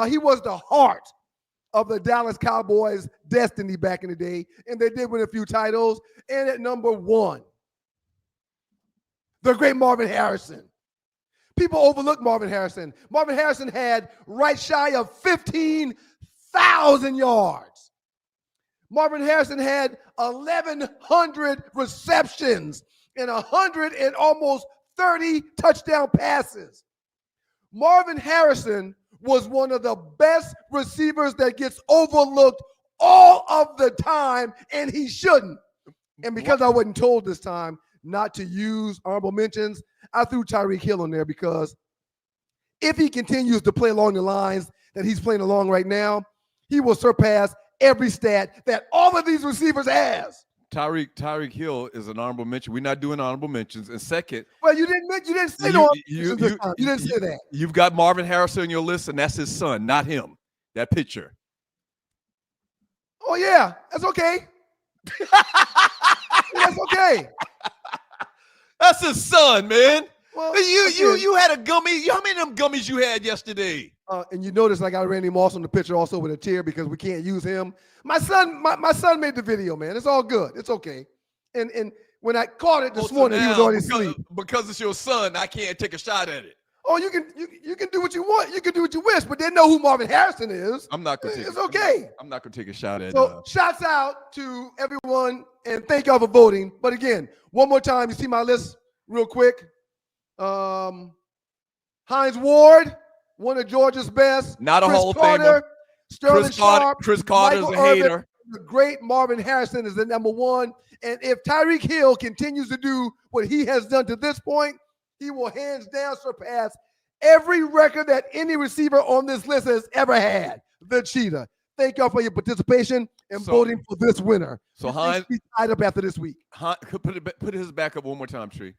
He was the heart of the Dallas Cowboys' destiny back in the day, and they did win a few titles. And at number 1, the great Marvin Harrison. People overlook Marvin Harrison. Marvin Harrison had right shy of 15,000 yards. Marvin Harrison had 1,100 receptions and 100 and almost 30 touchdown passes. Marvin Harrison was one of the best receivers that gets overlooked all of the time, and he shouldn't. And because I wasn't told this time not to use honorable mentions, I threw Tyreek Hill in there because if he continues to play along the lines that he's playing along right now, he will surpass every stat that all of these receivers has. Tyreek Hill is an honorable mention. We're not doing honorable mentions. And second, well, you didn't say you didn't say that. You've got Marvin Harrison on your list, and that's his son, not him. That picture. Oh yeah, that's okay. That's okay. That's his son, man. Well, you had a gummy. How many of them gummies you had yesterday? And you notice I got Randy Moss on the picture also with a tear because we can't use him. My son made the video, man. It's all good. It's okay. And when I caught it this morning, he was already asleep. Because it's your son, I can't take a shot at it. Oh, you can do what you want. You can do what you wish, but they know who Marvin Harrison is. I'm not gonna take It's okay. I'm not gonna take a shot at it. So shouts out to everyone and thank y'all for voting. But again, one more time, you see my list real quick. Hines Ward, one of Georgia's best. Not a Chris Hall of Carter, Famer. Sterling Sharp, Chris Carter's Michael a Irvin, hater. the great Marvin Harrison is the number 1. And if Tyreek Hill continues to do what he has done to this point, he will hands down surpass every record that any receiver on this list has ever had. The Cheetah. Thank y'all for your participation and voting for this winner. So Hines be tied up after this week. Put his back up one more time, Tree.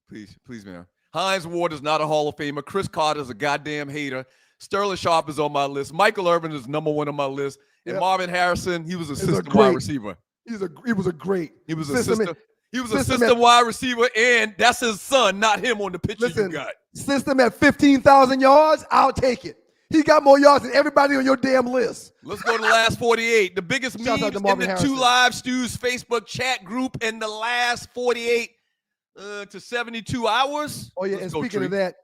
Please, man. Hines Ward is not a Hall of Famer. Chris Carter is a goddamn hater. Sterling Sharp is on my list. Michael Irvin is number 1 on my list. And Marvin Harrison, he was a system wide receiver. He was a great. He was a system wide receiver, and that's his son, not him on the picture you got. System at 15,000 yards, I'll take it. He got more yards than everybody on your damn list. Let's go to the last 48. The biggest memes in the Two Live Stews Facebook chat group in the last 48. to 72 hours. Oh, yeah, Let's and go, speaking Tree. of that,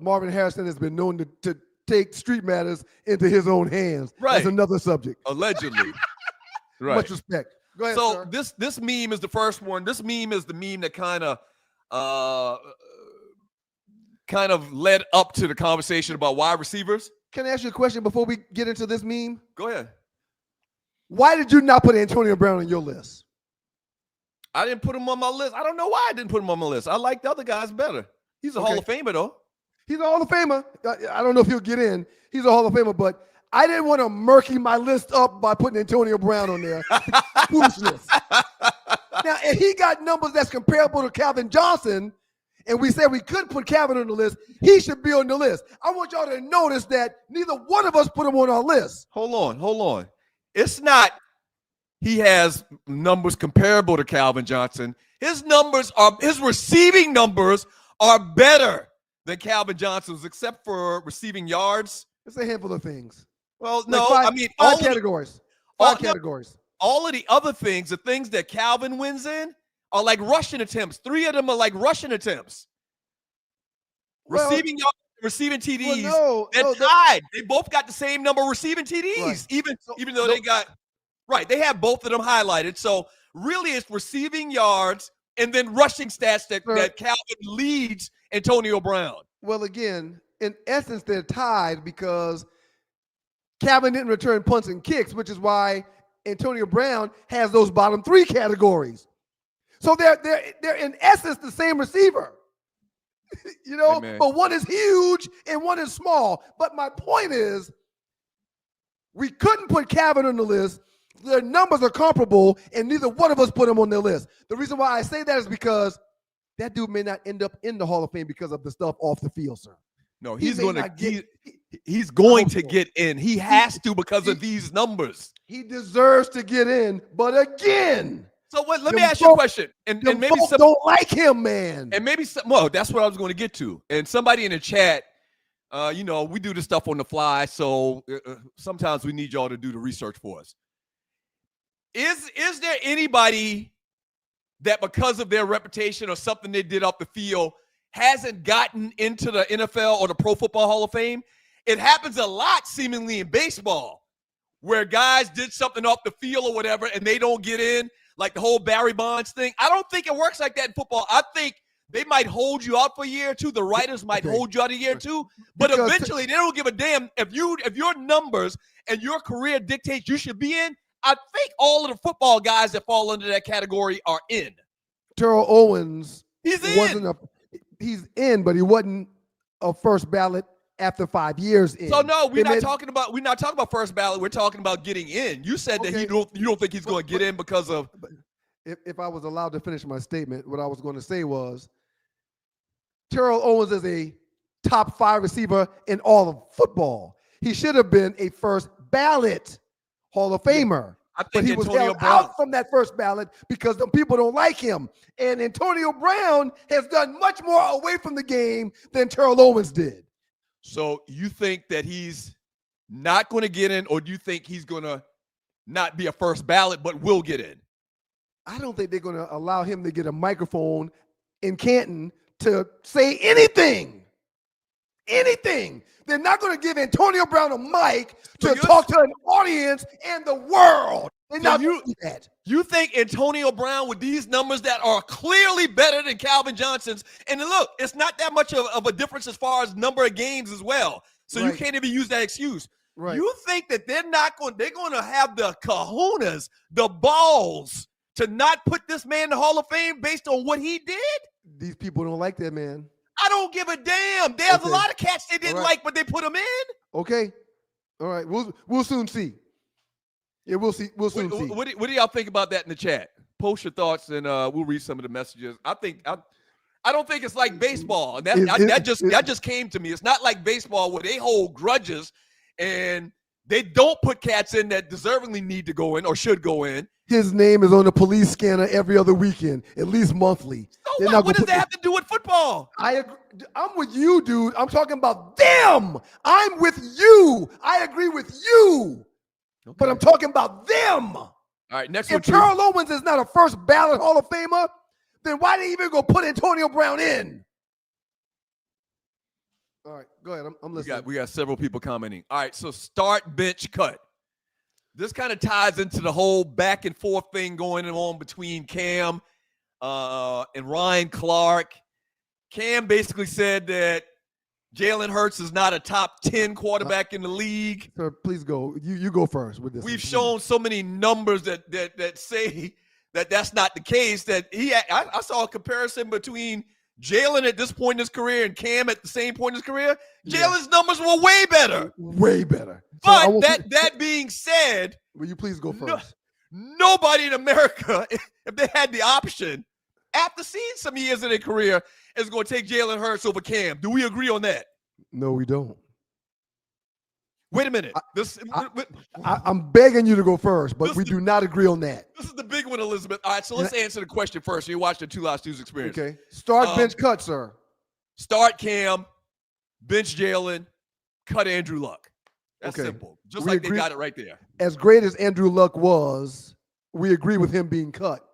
Marvin Harrison has been known to take street matters into his own hands. Right. That's another subject. Allegedly. Right. Much respect. Go ahead, So sir. this meme is the first one. This meme is the meme that kind of led up to the conversation about wide receivers. Can I ask you a question before we get into this meme? Go ahead. Why did you not put Antonio Brown on your list? I didn't put him on my list. I don't know why I didn't put him on my list. I like the other guys better. He's a Hall of Famer, though. He's a Hall of Famer. I don't know if he'll get in. He's a Hall of Famer, but I didn't want to murky my list up by putting Antonio Brown on there. Foolishness. Now, if he got numbers that's comparable to Calvin Johnson, and we said we couldn't put Calvin on the list, he should be on the list. I want y'all to notice that neither one of us put him on our list. Hold on. It's not he has numbers comparable to Calvin Johnson. His receiving numbers are better than Calvin Johnson's, except for receiving yards. It's a handful of things. Well, Like no, five, I mean five categories. Five no, categories. all of the other things, the things that Calvin wins in, are like rushing attempts. 3 of them are like rushing attempps. Well, Receiving yards, receiving TDs, well, they're tied. They both got the same number of receiving TDs, Right. even though they got they have both of them highlighted. So really, it's receiving yards and then rushing stats that Calvin leads Antonio Brown. Well, again, in essence, they're tied because Calvin didn't return punts and kicks, which is why Antonio Brown has those bottom 3 categories. So they're in essence the same receiver. You know, Amen. But one is huge and one is small. But my point is, we couldn't put Calvin on the list. Their numbers are comparable, and neither one of us put him on their list. The reason why I say that is because that dude may not end up in the Hall of Fame because of the stuff off the field, sir. No, he's going to get in. He has to because of these numbers. He deserves to get in, but again. So let me ask you a question, and maybe some don't like him, man. And maybe that's what I was going to get to. And somebody in the chat, we do this stuff on the fly, so sometimes we need y'all to do the research for us. Is there anybody that because of their reputation or something they did off the field hasn't gotten into the NFL or the Pro Football Hall of Fame? It happens a lot seemingly in baseball where guys did something off the field or whatever and they don't get in, like the whole Barry Bonds thing. I don't think it works like that in football. I think they might hold you out for a year or two. The writers might hold you out a year or two, but eventually they don't give a damn if your numbers and your career dictates you should be in. I think all of the football guys that fall under that category are in. Terrell Owens, he's in, but he wasn't a first ballot after 5 years in. So no, we're not talking about first ballot. We're talking about getting in. You said that you don't think he's going to get in because of. If I was allowed to finish my statement, what I was going to say was Terrell Owens is a top 5 receiver in all of football. He should have been a first ballot Hall of Famer. But he was held out from that first ballot because the people don't like him. And Antonio Brown has done much more away from the game than Terrell Owens did. So you think that he's not going to get in, or do you think he's going to not be a first ballot but will get in? I don't think they're going to allow him to get a microphone in Canton to say anything. Anything. They're not going to give Antonio Brown a mic to talk to an audience and the world. They're not going to do that. You think Antonio Brown with these numbers that are clearly better than Calvin Johnson's, and look, it's not that much of a difference as far as number of games as well. So you can't even use that excuse. Right. You think that they're going to have the kahunas, the balls to not put this man in the Hall of Fame based on what he did? These people don't like that man. I don't give a damn. There's a lot of cats they didn't like, but they put him in. Okay. All right. We'll soon see. Yeah, we'll see. We'll soon see. What do y'all think about that in the chat? Post your thoughts, and we'll read some of the messages. I don't think it's like baseball. That just came to me. It's not like baseball where they hold grudges and they don't put cats in that deservingly need to go in or should go in. His name is on the police scanner every other weekend, at least monthly. So what does that have to do with football? I agree. I'm with you, dude. I'm talking about them. I'm with you. I agree with you. Okay. But I'm talking about them. All right, next if one. Terrell Owens is not a first ballot Hall of Famer, then why did he even go put Antonio Brown in? All right, go ahead. I'm listening. We got several people commenting. All right, so start, bench, cut. This kind of ties into the whole back and forth thing going on between Cam and Ryan Clark. Cam basically said that Jalen Hurts is not a top 10 quarterback in the league. Sir, please go. You go first with this. We've shown so many numbers that say that that's not the case. That I saw a comparison between Jalen at this point in his career and Cam at the same point in his career. Jalen's numbers were way better. Way better. But so that being said, will you please go first? Nobody in America, if they had the option, after seeing some years in their career, is going to take Jalen Hurts over Cam. Do we agree on that? No, we don't. Wait a minute. I'm begging you to go first, but we do not agree on that. This is the big one, Elizabeth. All right, so let's answer the question first. You watched the Two Live Stews experience. Okay. Start, bench, cut, sir. Start Cam, bench Jalen, cut Andrew Luck. That's simple. Just like they got it right there. As great as Andrew Luck was, we agree with him being cut.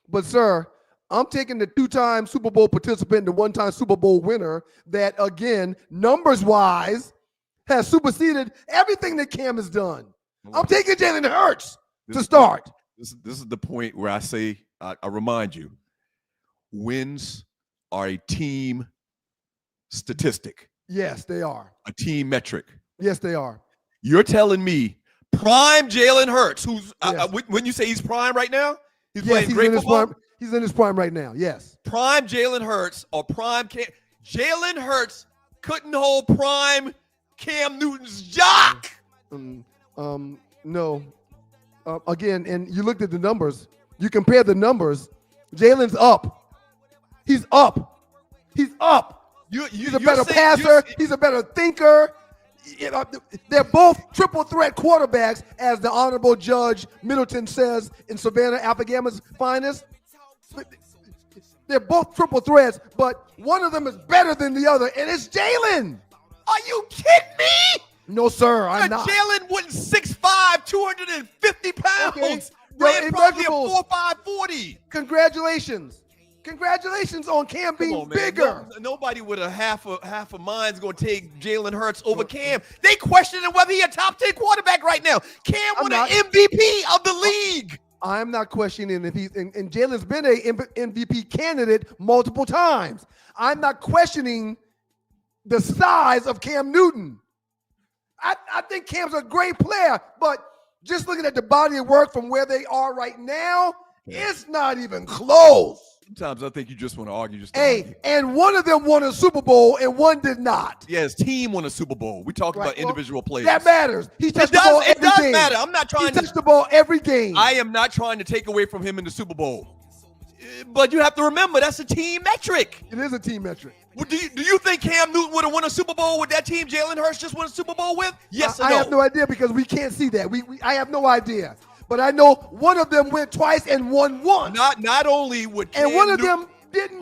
But, sir, I'm taking the two-time Super Bowl participant and the one-time Super Bowl winner that, again, numbers-wise, has superseded everything that Cam has done. I'm taking Jalen Hurts to start. This is the point where I say, I remind you, wins are a team statistic. Yes, they are. A team metric. Yes, they are. You're telling me prime Jalen Hurts, who's when you say he's prime right now, he's playing great football. He's in his prime right now. Yes. Prime Jalen Hurts or prime Cam. Jalen Hurts couldn't hold prime Cam Newton's jock. No. Again, and you looked at the numbers. You compare the numbers. Jalen's up. He's up. He's up. He's a better passer. He's a better thinker. They're both triple threat quarterbacks, as the Honorable Judge Middleton says in Savannah Alpha-Gamma's finest. They're both triple threats, but one of them is better than the other, and it's Jalen. Are you kidding me? No, sir, I'm not. Jalen wasn't 6'5", 250 pounds. Okay. Ran probably a 4.5 40. Congratulations. Congratulations on Cam being bigger. Nobody with a half a mind's going to take Jalen Hurts over Cam. They questioning whether he's a top 10 quarterback right now. Cam won an MVP of the league. I'm not questioning if he's and Jalen's been a MVP candidate multiple times. I'm not questioning the size of Cam Newton. I think Cam's a great player, but just looking at the body of work from where they are right now, it's not even close. Sometimes I think you just want to argue. And one of them won a Super Bowl and one did not. Yeah, his team won a Super Bowl. We talk about individual players. That matters. He touched the ball every game. It does matter. I'm not trying to touch the ball every game. I am not trying to take away from him in the Super Bowl. But you have to remember, that's a team metric. It is a team metric. Well, do you think Cam Newton would have won a Super Bowl with that team Jalen Hurts just won a Super Bowl with? Yes or no? I have no idea because we can't see that. I have no idea. But I know one of them went twice and won once. Not only would Cam and one of them didn't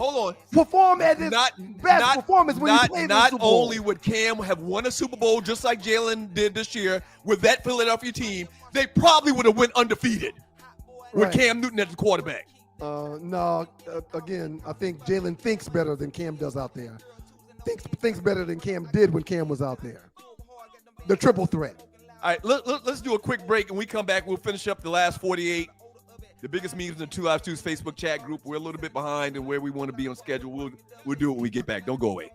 perform at his best performance when he played in the Super Bowl. Not only would Cam have won a Super Bowl just like Jalen did this year with that Philadelphia team, they probably would have went undefeated with Cam Newton as the quarterback. No, again, I think Jalen thinks better than Cam does out there. Thinks better than Cam did when Cam was out there. The triple threat. All right, let's do a quick break, and we come back. We'll finish up the last 48. The biggest memes in the Two Live Stews Facebook chat group. We're a little bit behind in where we want to be on schedule. We'll do it when we get back. Don't go away.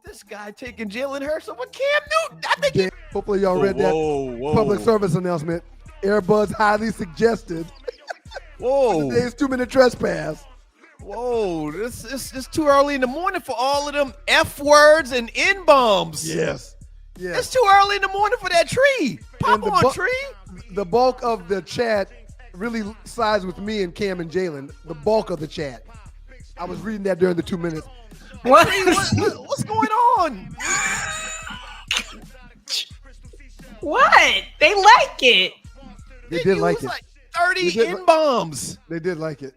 This guy taking Jalen Hurts over Cam Newton. I think hopefully y'all read that public service announcement. Airbuds highly suggested. Whoa. Today's 2-minute trespass. Whoa, it's too early in the morning for all of them F words and N bombs. Yes. It's too early in the morning for that tree. Pop on, tree. The bulk of the chat really sides with me and Cam and Jalen. The bulk of the chat. I was reading that during the 2 minutes. What's going on? What? They like it. They did like it. Like 30 N-bombs. They did like it.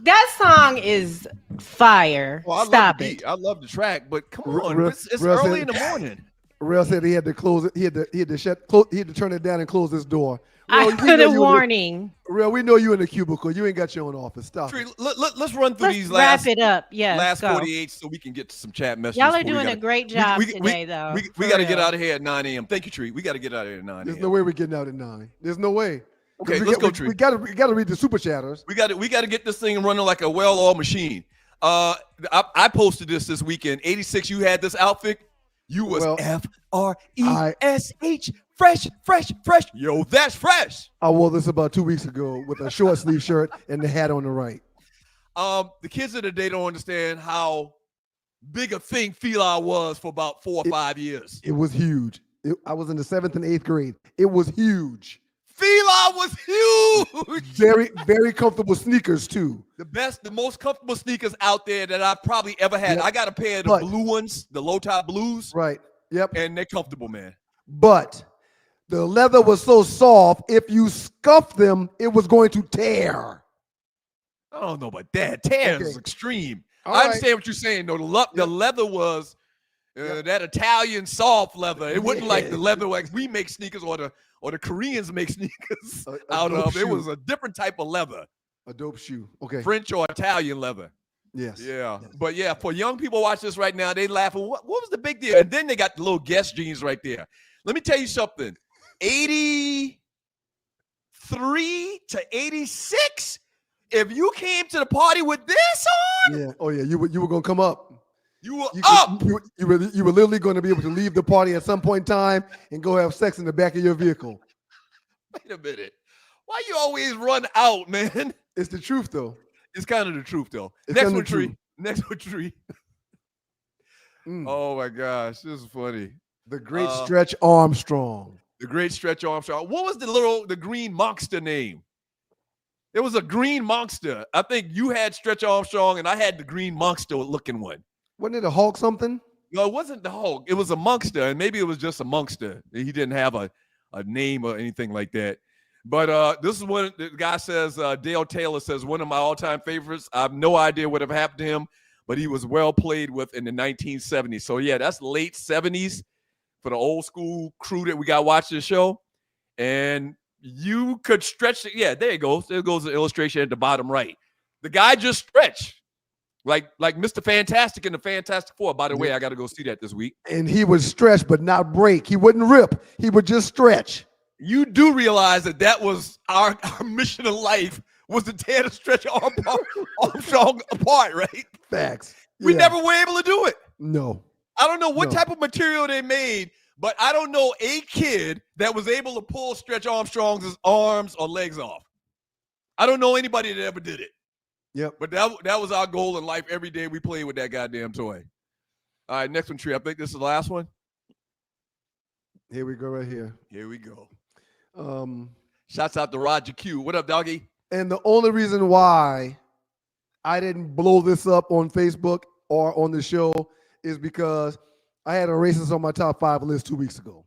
That song is fire. Well, Stop it. I love the track, but come on. It's early in the morning. Real said he had to close it. He had to turn it down and close this door. I put a warning. Real, we know you in the cubicle. You ain't got your own office. Stop. Let's run through these wrap it up. Yes, last go. 48 so we can get to some chat messages. Y'all are doing a great job today, though. We got to get out of here at 9 a.m. Thank you, Tree. We got to get out of here at 9 a.m. There's no way we're getting out at 9. There's no way. Okay, let's go, Tree. We got to read the super chatters. We got to get this thing running like a well-oiled machine. I posted this weekend. 86, you had this outfit. You was FRESH, fresh. Yo, that's fresh. I wore this about 2 weeks ago with a short sleeve shirt and the hat on the right. The kids of the day don't understand how big a thing Fila was for about 4 or 5 years. It was huge. I was in the 7th and 8th grade. It was huge. Fila was huge. Very, very comfortable sneakers too. The most comfortable sneakers out there that I've probably ever had. Yep. I got a pair of the blue ones, the low top blues. Right. Yep. And they're comfortable, man. But the leather was so soft, if you scuffed them, it was going to tear. I don't know about that. Tear is extreme. All I understand what you're saying, though. The leather was that Italian soft leather. It wasn't like the leather like we make sneakers or the Koreans make sneakers out of. Shoe. It was a different type of leather. A dope shoe. Okay. French or Italian leather. Yes. Yeah. Yes. But yeah, for young people watch this right now, they laughing. What was the big deal? And then they got the little Guess jeans right there. Let me tell you something. 83 to 86. If you came to the party with this on, yeah. Oh yeah, you were gonna come up. You were up. You were literally going to be able to leave the party at some point in time and go have sex in the back of your vehicle. Wait a minute. Why you always run out, man? It's the truth, though. It's kind of the truth, though. It's Next one, Tree. Next one, Tree. Mm. Oh my gosh, this is funny. The great Stretch Armstrong. The great Stretch Armstrong. What was the green monster name? There was a green monster. I think you had Stretch Armstrong and I had the green monster looking one. Wasn't it a Hulk something? No, it wasn't the Hulk. It was a monster, and maybe it was just a monster. He didn't have a name or anything like that. But this is when the guy says, Dale Taylor says, one of my all-time favorites. I have no idea what happened to him, but he was well played with in the 1970s. So, yeah, that's late 70s for the old school crew that we got watching the show. And you could stretch it. Yeah, there you go. There goes the illustration at the bottom right. The guy just stretched. Like Mr. Fantastic in the Fantastic Four. By the way, I got to go see that this week. And he would stretch but not break. He wouldn't rip. He would just stretch. You do realize that was our mission in life was to tear the Stretch Armstrong apart, right? Facts. We never were able to do it. No. I don't know what type of material they made, but I don't know a kid that was able to pull Stretch Armstrong's arms or legs off. I don't know anybody that ever did it. Yep. But that was our goal in life. Every day we played with that goddamn toy. All right, next one, Tree. I think this is the last one. Here we go right here. Here we go. Shouts out to Roger Q. What up, doggy? And the only reason why I didn't blow this up on Facebook or on the show is because I had a racist on my top 5 list 2 weeks ago.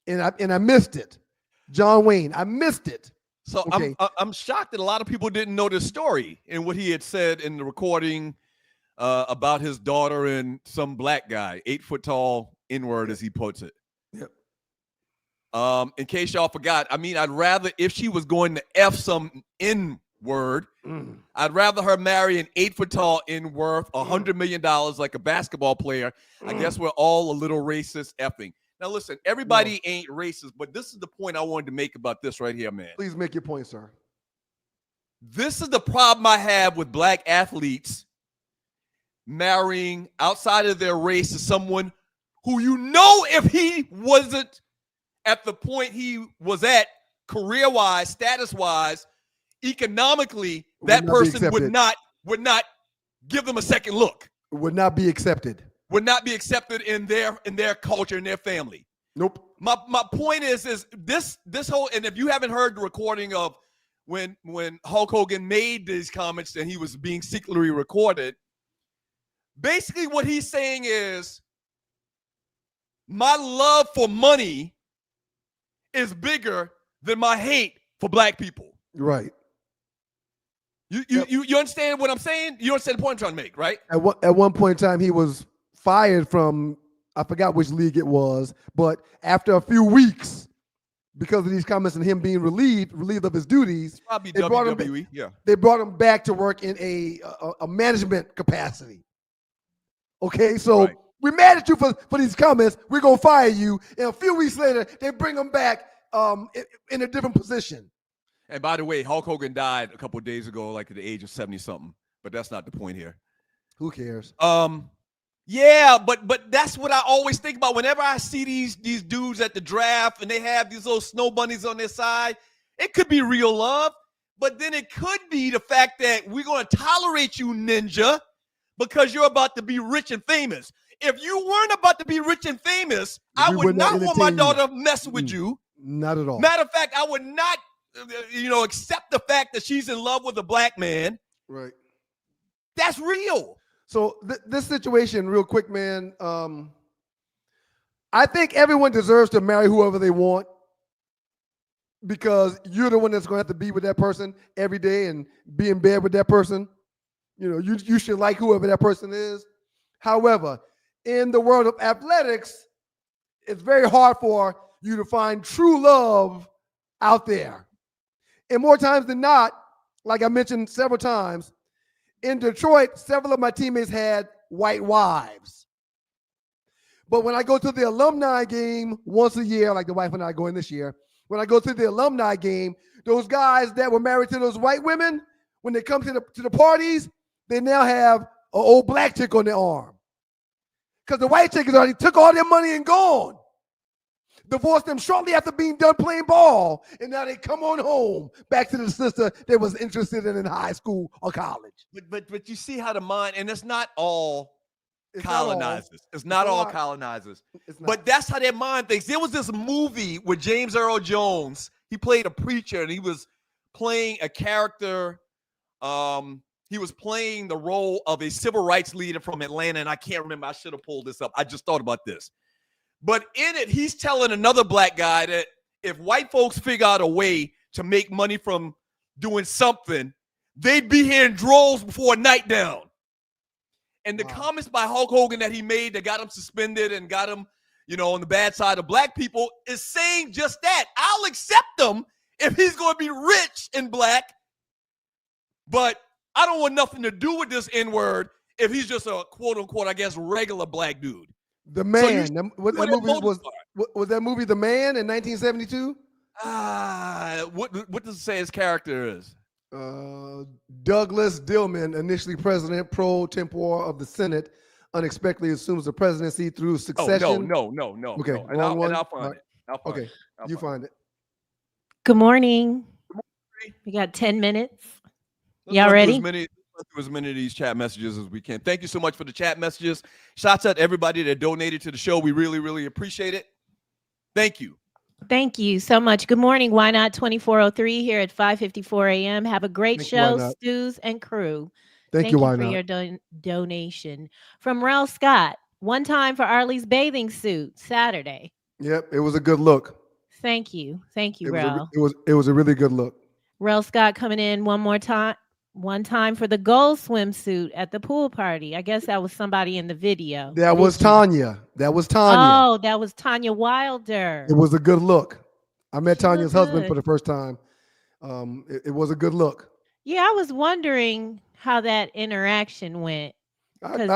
And I missed it. John Wayne, I missed it. So okay. I'm shocked that a lot of people didn't know this story and what he had said in the recording about his daughter and some black guy, 8 foot tall N-word as he puts it. Yep. In case y'all forgot, I mean, I'd rather if she was going to F some N-word, I'd rather her marry an 8 foot tall N-word, $100 million like a basketball player. I guess we're all a little racist effing. Now, listen, everybody ain't racist, but this is the point I wanted to make about this right here, man. Please make your point, sir. This is the problem I have with black athletes marrying outside of their race to someone who you know if he wasn't at the point he was at career-wise, status-wise, economically, that person would not give them a second look. Would not be accepted. Would not be accepted in their culture, in their family. Nope. My point is this whole, and if you haven't heard the recording of when Hulk Hogan made these comments and he was being secretly recorded, basically what he's saying is my love for money is bigger than my hate for black people. Right. You understand what I'm saying? You understand the point I'm trying to make, right? At one point in time, he was fired from I forgot which league it was, but after a few weeks, because of these comments and him being relieved of his duties, Probably they brought him, WWE. Yeah. they brought him back to work in a management capacity. Okay, so Right. we're mad at you for these comments. We're gonna fire you. And a few weeks later, they bring him back in a different position. And by the way, Hulk Hogan died a couple of days ago, like at the age of 70-something. But that's not the point here. Who cares? Yeah, but that's what I always think about whenever I see these dudes at the draft and they have these little snow bunnies on their side. It could be real love, but then it could be the fact that we're going to tolerate you, ninja, because you're about to be rich and famous. If you weren't about to be rich and famous, I would not want my daughter messing with you. Not at all. Matter of fact, I would not, accept the fact that she's in love with a black man. Right. That's real. So this situation, real quick, man. I think everyone deserves to marry whoever they want because you're the one that's going to have to be with that person every day and be in bed with that person. You should like whoever that person is. However, in the world of athletics, it's very hard for you to find true love out there. And more times than not, like I mentioned several times, in Detroit, several of my teammates had white wives. But when I go to the alumni game once a year, like the wife and I are going this year, when I go to the alumni game, those guys that were married to those white women, when they come to the parties, they now have an old black chick on their arm. Because the white chick has already took all their money and gone. Divorced them shortly after being done playing ball, and now they come on home back to the sister they was interested in high school or college. But you see how the mind, and it's not all colonizers. It's not all colonizers. But that's how their mind thinks. There was this movie with James Earl Jones. He played a preacher, and he was playing a character. He was playing the role of a civil rights leader from Atlanta, and I can't remember. I should have pulled this up. I just thought about this. But in it, he's telling another black guy that if white folks figure out a way to make money from doing something, they'd be here in droves before night down. And the comments by Hulk Hogan that he made that got him suspended and got him, on the bad side of black people is saying just that. I'll accept him if he's going to be rich and black, but I don't want nothing to do with this N-word if he's just a quote-unquote, I guess, regular black dude. The Man. So was that movie The Man in 1972? What does it say his character is? Douglas Dillman, initially president pro tempore of the Senate, unexpectedly assumes the presidency through succession. No. Okay, And I'll find it. Okay, you find it. Good morning. We got 10 minutes. Y'all ready? Let's do as many of these chat messages as we can. Thank you so much for the chat messages. Shouts out to everybody that donated to the show. We really, really appreciate it. Thank you. Thank you so much. Good morning. Why Not 2403 here at 5:54 a.m. Have a great show, Stews and crew. Thank you, for your donation. From Rel Scott, one time for Arley's bathing suit, Saturday. Yep, it was a good look. Thank you, Rel. It was a really good look. Rel Scott coming in one time for the gold swimsuit at the pool party. I guess that was somebody in the video. That was Tanya. Oh, that was Tanya Wilder. It was a good look. I met Tanya's husband for the first time. It was a good look. Yeah, I was wondering how that interaction went. I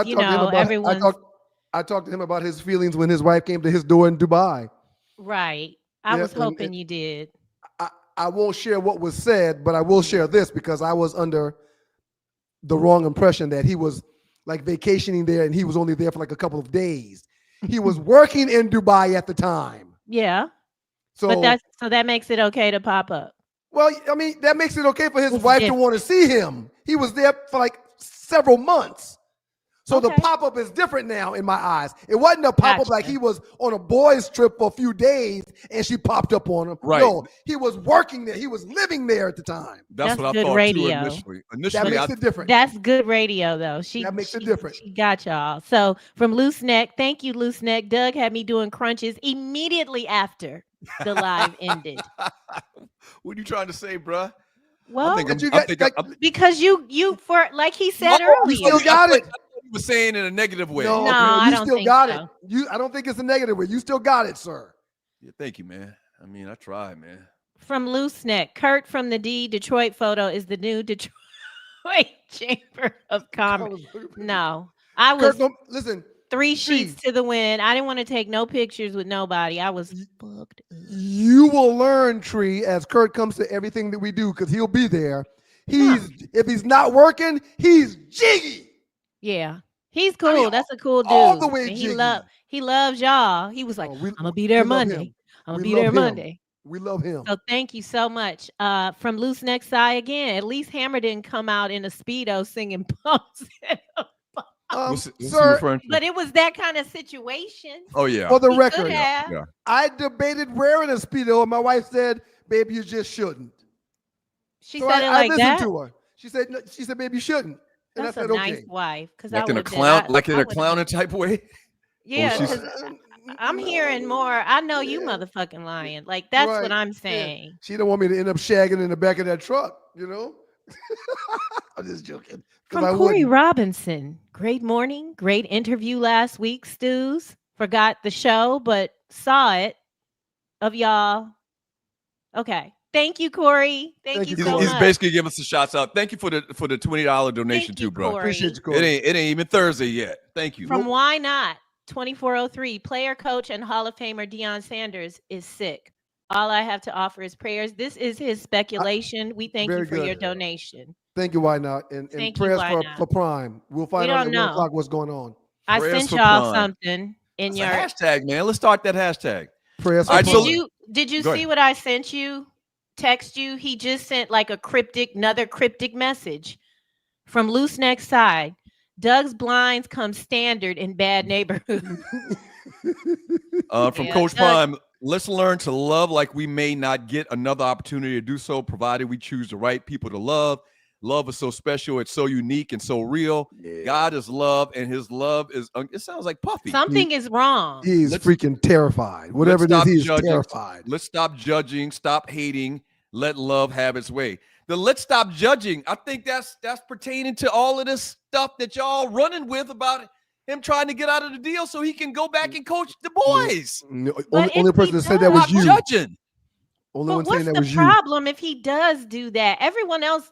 talked to him about his feelings when his wife came to his door in Dubai. Right. I was hoping you did. I won't share what was said, but I will share this because I was under the wrong impression that he was like vacationing there and he was only there for like a couple of days. He was working in Dubai at the time. Yeah. So that makes it okay to pop up. Well, I mean, that makes it okay for his wife to want to see him. He was there for like several months. So the pop-up is different now in my eyes. It wasn't a pop-up like he was on a boys' trip for a few days and she popped up on him. Right. No, he was working there. He was living there at the time. That's what I good thought radio. Too initially. That makes it different. That's good radio, though. That makes it different. She got y'all. So from Loose Neck, thank you, Loose Neck. Doug had me doing crunches immediately after the live ended. What are you trying to say, bruh? Well, because you for like he said earlier. You still got it. you were saying in a negative way. No, No, girl, I you don't still think got so. it. I don't think it's a negative way. You still got it, sir. Yeah, thank you, man. I mean, I try, man. From Loose Neck, Kurt from the Detroit photo is the new Detroit Chamber of Commerce. No, I was Kurt, listen. 3 sheets to the wind. I didn't want to take no pictures with nobody. I was fucked up. You will learn, Tree, as Kurt comes to everything that we do, because he'll be there. If he's not working, he's jiggy. Yeah, he's cool. I mean, that's a cool dude. all the way And jiggy. he loves y'all. He was like, I'm gonna be there Monday. I'm gonna be there Monday. We love him. So thank you so much. From Loose Neck Side again. At least Hammer didn't come out in a Speedo singing pumps. Sir, but it was that kind of situation. Oh yeah. For the He record, could have. Yeah. I debated wearing a Speedo, and my wife said, "Baby, you just shouldn't." She So said it I like listened that. to her. She said, no, "Baby, you shouldn't." And That's I a said, nice "Okay." wife. Because Like in a clown, clowning type way. Yeah, she's- 'cause I'm hearing more. I know you motherfucking lying. Like that's Right, what I'm yeah. saying. She don't want me to end up shagging in the back of that truck, you know? I'm just joking. 'Cause I From Corey wouldn't. Robinson. Great morning. Great interview last week, Stews. Forgot the show, but saw it of y'all. Okay. Thank you, Corey. Thank you so He's much. basically giving us a shots out. Thank you for the $20 donation Thank you, too, bro. Corey. Appreciate you, Corey. It ain't even Thursday yet. Thank you. From Why Not? 2403. Player, coach, and Hall of Famer Deion Sanders is sick. All I have to offer is prayers. This is his speculation. We thank you Very for your good. donation. Thank you, Why Not? And Thank you, prayers Why for, Not? for Prime. We'll find We out don't at 1 know. o'clock what's going on. I Prayers sent for y'all Prime. something in It's your a hashtag, man. Let's start that hashtag. Prayers for All right, Prime. so- Did you Go see ahead. what I sent you? Text you. He just sent like another cryptic message from Loose Neck Side. Doug's blinds come standard in bad neighborhoods. From Yeah, Coach Doug. Prime, let's learn to love like we may not get another opportunity to do so, provided we choose the right people to love. Love is so special. It's so unique and so real. God is love, and his love is, it sounds like Puffy. Something is wrong. He's freaking terrified. Whatever it is, Let's he's stop judging. terrified. Let's stop judging, stop hating, let love have its way. The let's stop judging, I think that's pertaining to all of this stuff that y'all running with about him trying to get out of the deal so he can go back and coach the boys. No, But only if person he that said that was Stop you. judging. Only But one what's saying that the was you. problem if he does do that? Everyone else,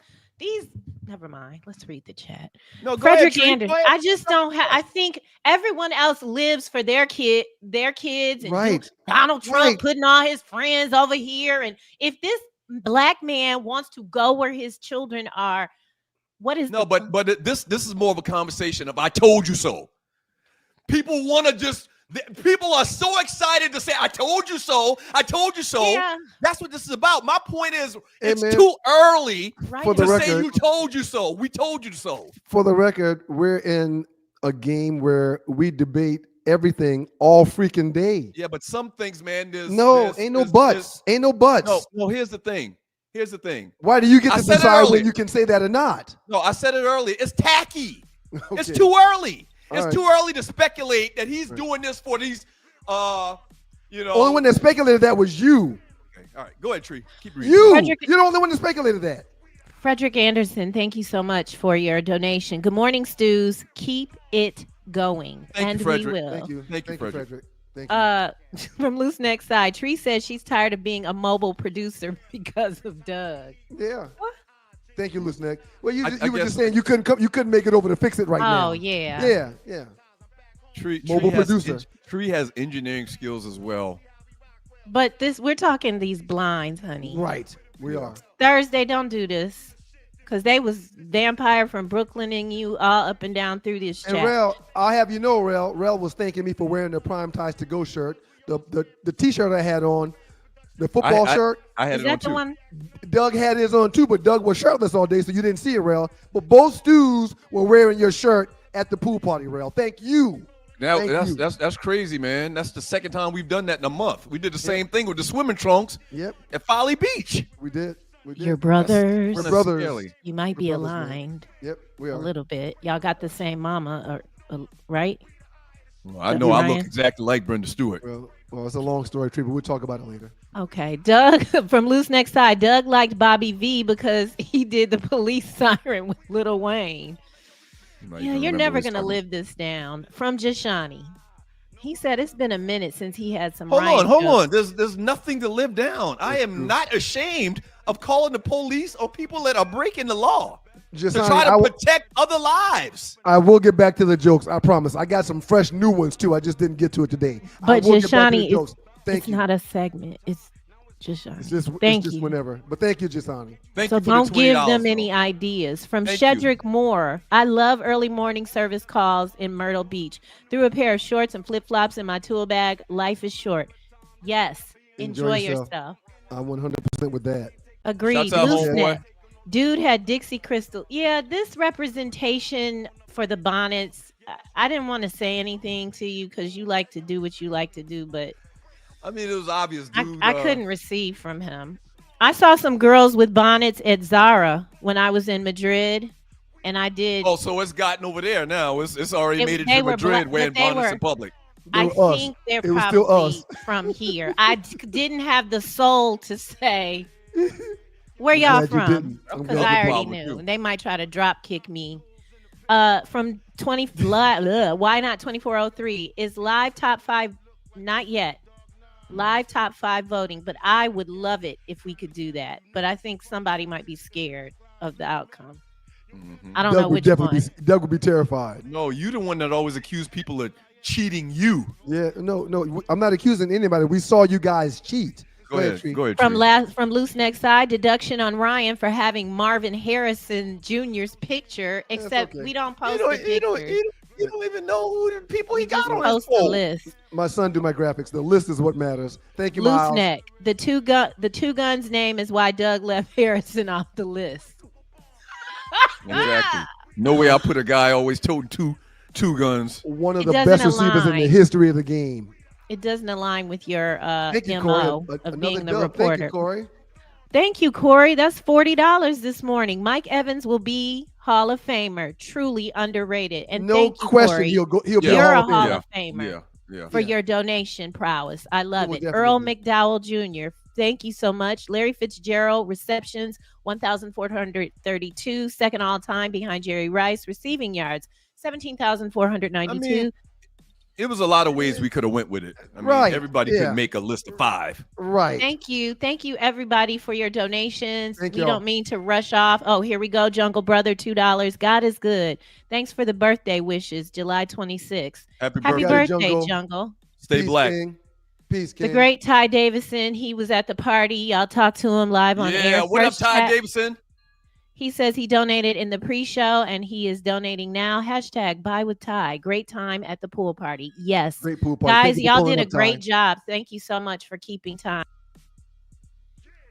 never mind. Let's read the chat. No, go Frederick ahead, Tree. Anderson. Go ahead. I just don't have. I think everyone else lives for their kids, and Right. Donald Trump Right. putting all his friends over here. And if this black man wants to go where his children are, what is No, but this is more of a conversation of I told you so. People want to people are so excited to say I told you so. I told you so. Yeah. That's what this is about. My point is Hey, it's man. too early Right. For the to say record- you told you so. We told you so. For the record, we're in a game where we debate everything all freaking day. Yeah, but some things, man, Ain't no buts. Ain't no buts. No, here's the thing. Here's the thing. Why do you get I to said it decide earlier. when you can say that or not? No, I said it earlier. It's tacky. It's Okay. too early. All It's right. too early to speculate that he's doing this for these Only one that speculated that was you. Okay, all right, go ahead, Tree. Keep reading. You. Frederick- You're the only one that speculated that. Frederick Anderson, thank you so much for your donation. Good morning, Stews. Keep it going. Thank you, and Frederick. we will. Thank you. Thank you, Frederick. Thank you. From Loose Neck Side, Tree says she's tired of being a mobile producer because of Doug. Yeah. Thank you, Loose Neck. Well, you I were guess- just saying you couldn't make it over to fix it right now. Oh, yeah. Yeah. Tree Mobile has producer. Tree has engineering skills as well. But we're talking these blinds, honey. Right. We are. Thursday, don't do this. Because they was vampire from Brooklyn and you all up and down through this chat. And Rel, I'll have you know, Rel was thanking me for wearing the Prime Ties to Go shirt, the T-shirt I had on, the football shirt. I had Is it on that the too. one? Doug had his on too, but Doug was shirtless all day, so you didn't see it, Rel. But both Stews were wearing your shirt at the pool party, Rel. Thank you. Now Thank you. that's crazy, man. That's the second time we've done that in a month. We did the same thing with the swimming trunks Yep, at Folly Beach. we did. Your brothers. We're brothers. Scary. You might We're be brothers, man. aligned Yep, we a are. little bit. Y'all got the same mama, right? Well, I know I look Ryan? exactly like Brenda Stewart. Well, it's a long story, Tree, but we'll talk about it later. Okay. Doug from Loose Neck Side. Doug liked Bobby V because he did the police siren with Lil Wayne. Yeah, you're never going to live this down. From Jashani. He said it's been a minute since he had some. Hold on. There's nothing to live down. I am not ashamed of calling the police or people that are breaking the law to try to protect other lives. I will get back to the jokes. I promise. I got some fresh new ones too. I just didn't get to it today. But Jashani, it's not a segment. It's Jashani. It's just whenever. But thank you, Jashani. So don't give them any ideas. From Shedrick Moore, I love early morning service calls in Myrtle Beach. Threw a pair of shorts and flip-flops in my tool bag. Life is short. Yes, enjoy yourself. I'm 100% with that. Agreed. Dude had Dixie Crystal. Yeah, this representation for the bonnets, I didn't want to say anything to you because you like to do what you like to do, but I mean, it was obvious, dude. I couldn't receive from him. I saw some girls with bonnets at Zara when I was in Madrid, and I did. Oh, so it's gotten over there now. It's already made it to Madrid wearing bonnets in public. I think they're probably from here. I didn't have the soul to say, where y'all from? Because I already knew. They might try to drop kick me. From why not 2403? Is live top 5? Not yet. Live top 5 voting, but I would love it if we could do that. But I think somebody might be scared of the outcome. Mm-hmm. I don't know which one. Doug would be terrified. No, you're the one that always accused people of cheating you. Yeah, no, I'm not accusing anybody. We saw you guys cheat. Go ahead. From Loose Neck Side, deduction on Ryan for having Marvin Harrison Jr.'s picture, except we don't post the picture. You don't even know who the people he got on his post the list. My son do my graphics. The list is what matters. Thank you, Loose Miles. Neck. The two guns name is why Doug left Harrison off the list. Exactly. No way I put a guy always toting two guns. One of the best receivers in the history of the game. It doesn't align with your MO of being the reporter. Thank you, Corey. Thank you, Corey. That's $40 this morning. Mike Evans will be Hall of Famer. Truly underrated. And thank you, question, Corey. he'll be You're a Hall of Famer for your donation prowess. I love it. Earl McDowell Jr., thank you so much. Larry Fitzgerald, receptions, 1,432. Second all-time behind Jerry Rice. Receiving yards, 17,492. It was a lot of ways we could have went with it. I mean, everybody could make a list of 5. Right. Thank you, everybody, for your donations. We don't mean to rush off. Oh, here we go, Jungle Brother, $2. God is good. Thanks for the birthday wishes, July 26th. Happy birthday, Jungle. Stay black. King. Peace, King. The great Ty Davison, he was at the party. Y'all talked to him live on air. Yeah, what up, Ty Davison? He says he donated in the pre-show and he is donating now. # buy with Ty. Great time at the pool party. Yes. Great pool party. Guys, y'all did a great job. Thank you so much for keeping time.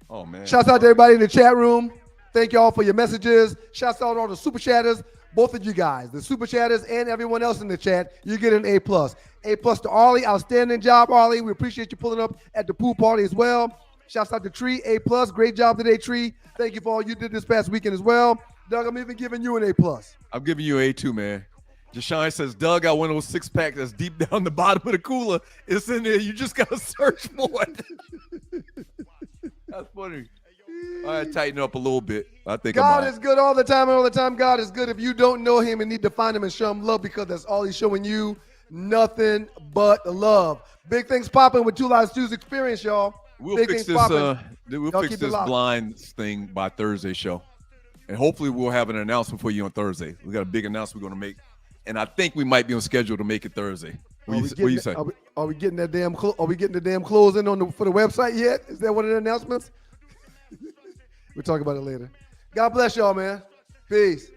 Oh, man. Shouts out to everybody in the chat room. Thank y'all for your messages. Shouts out to all the super chatters. Both of you guys, the super chatters and everyone else in the chat, you get an A+. A+ to Arley. Outstanding job, Arley. We appreciate you pulling up at the pool party as well. Shouts out to Tree, A+. Great job today, Tree. Thank you for all you did this past weekend as well. Doug, I'm even giving you an A+. I'm giving you an A2, man. Jashine says, Doug got one of those 6-pack that's deep down the bottom of the cooler. It's in there. You just got to search for it. That's funny. All right, tighten up a little bit. I think God is good all the time, and all the time God is good. If you don't know him and need to find him and show him love, because that's all he's showing you, nothing but love. Big things popping with Two Live Stews Experience, y'all. We'll fix this blind thing by Thursday show. And hopefully we'll have an announcement for you on Thursday. We got a big announcement we're going to make. And I think we might be on schedule to make it Thursday. What do you say? Are we getting that damn closing for the website yet? Is that one of the announcements? We'll talk about it later. God bless y'all, man. Peace.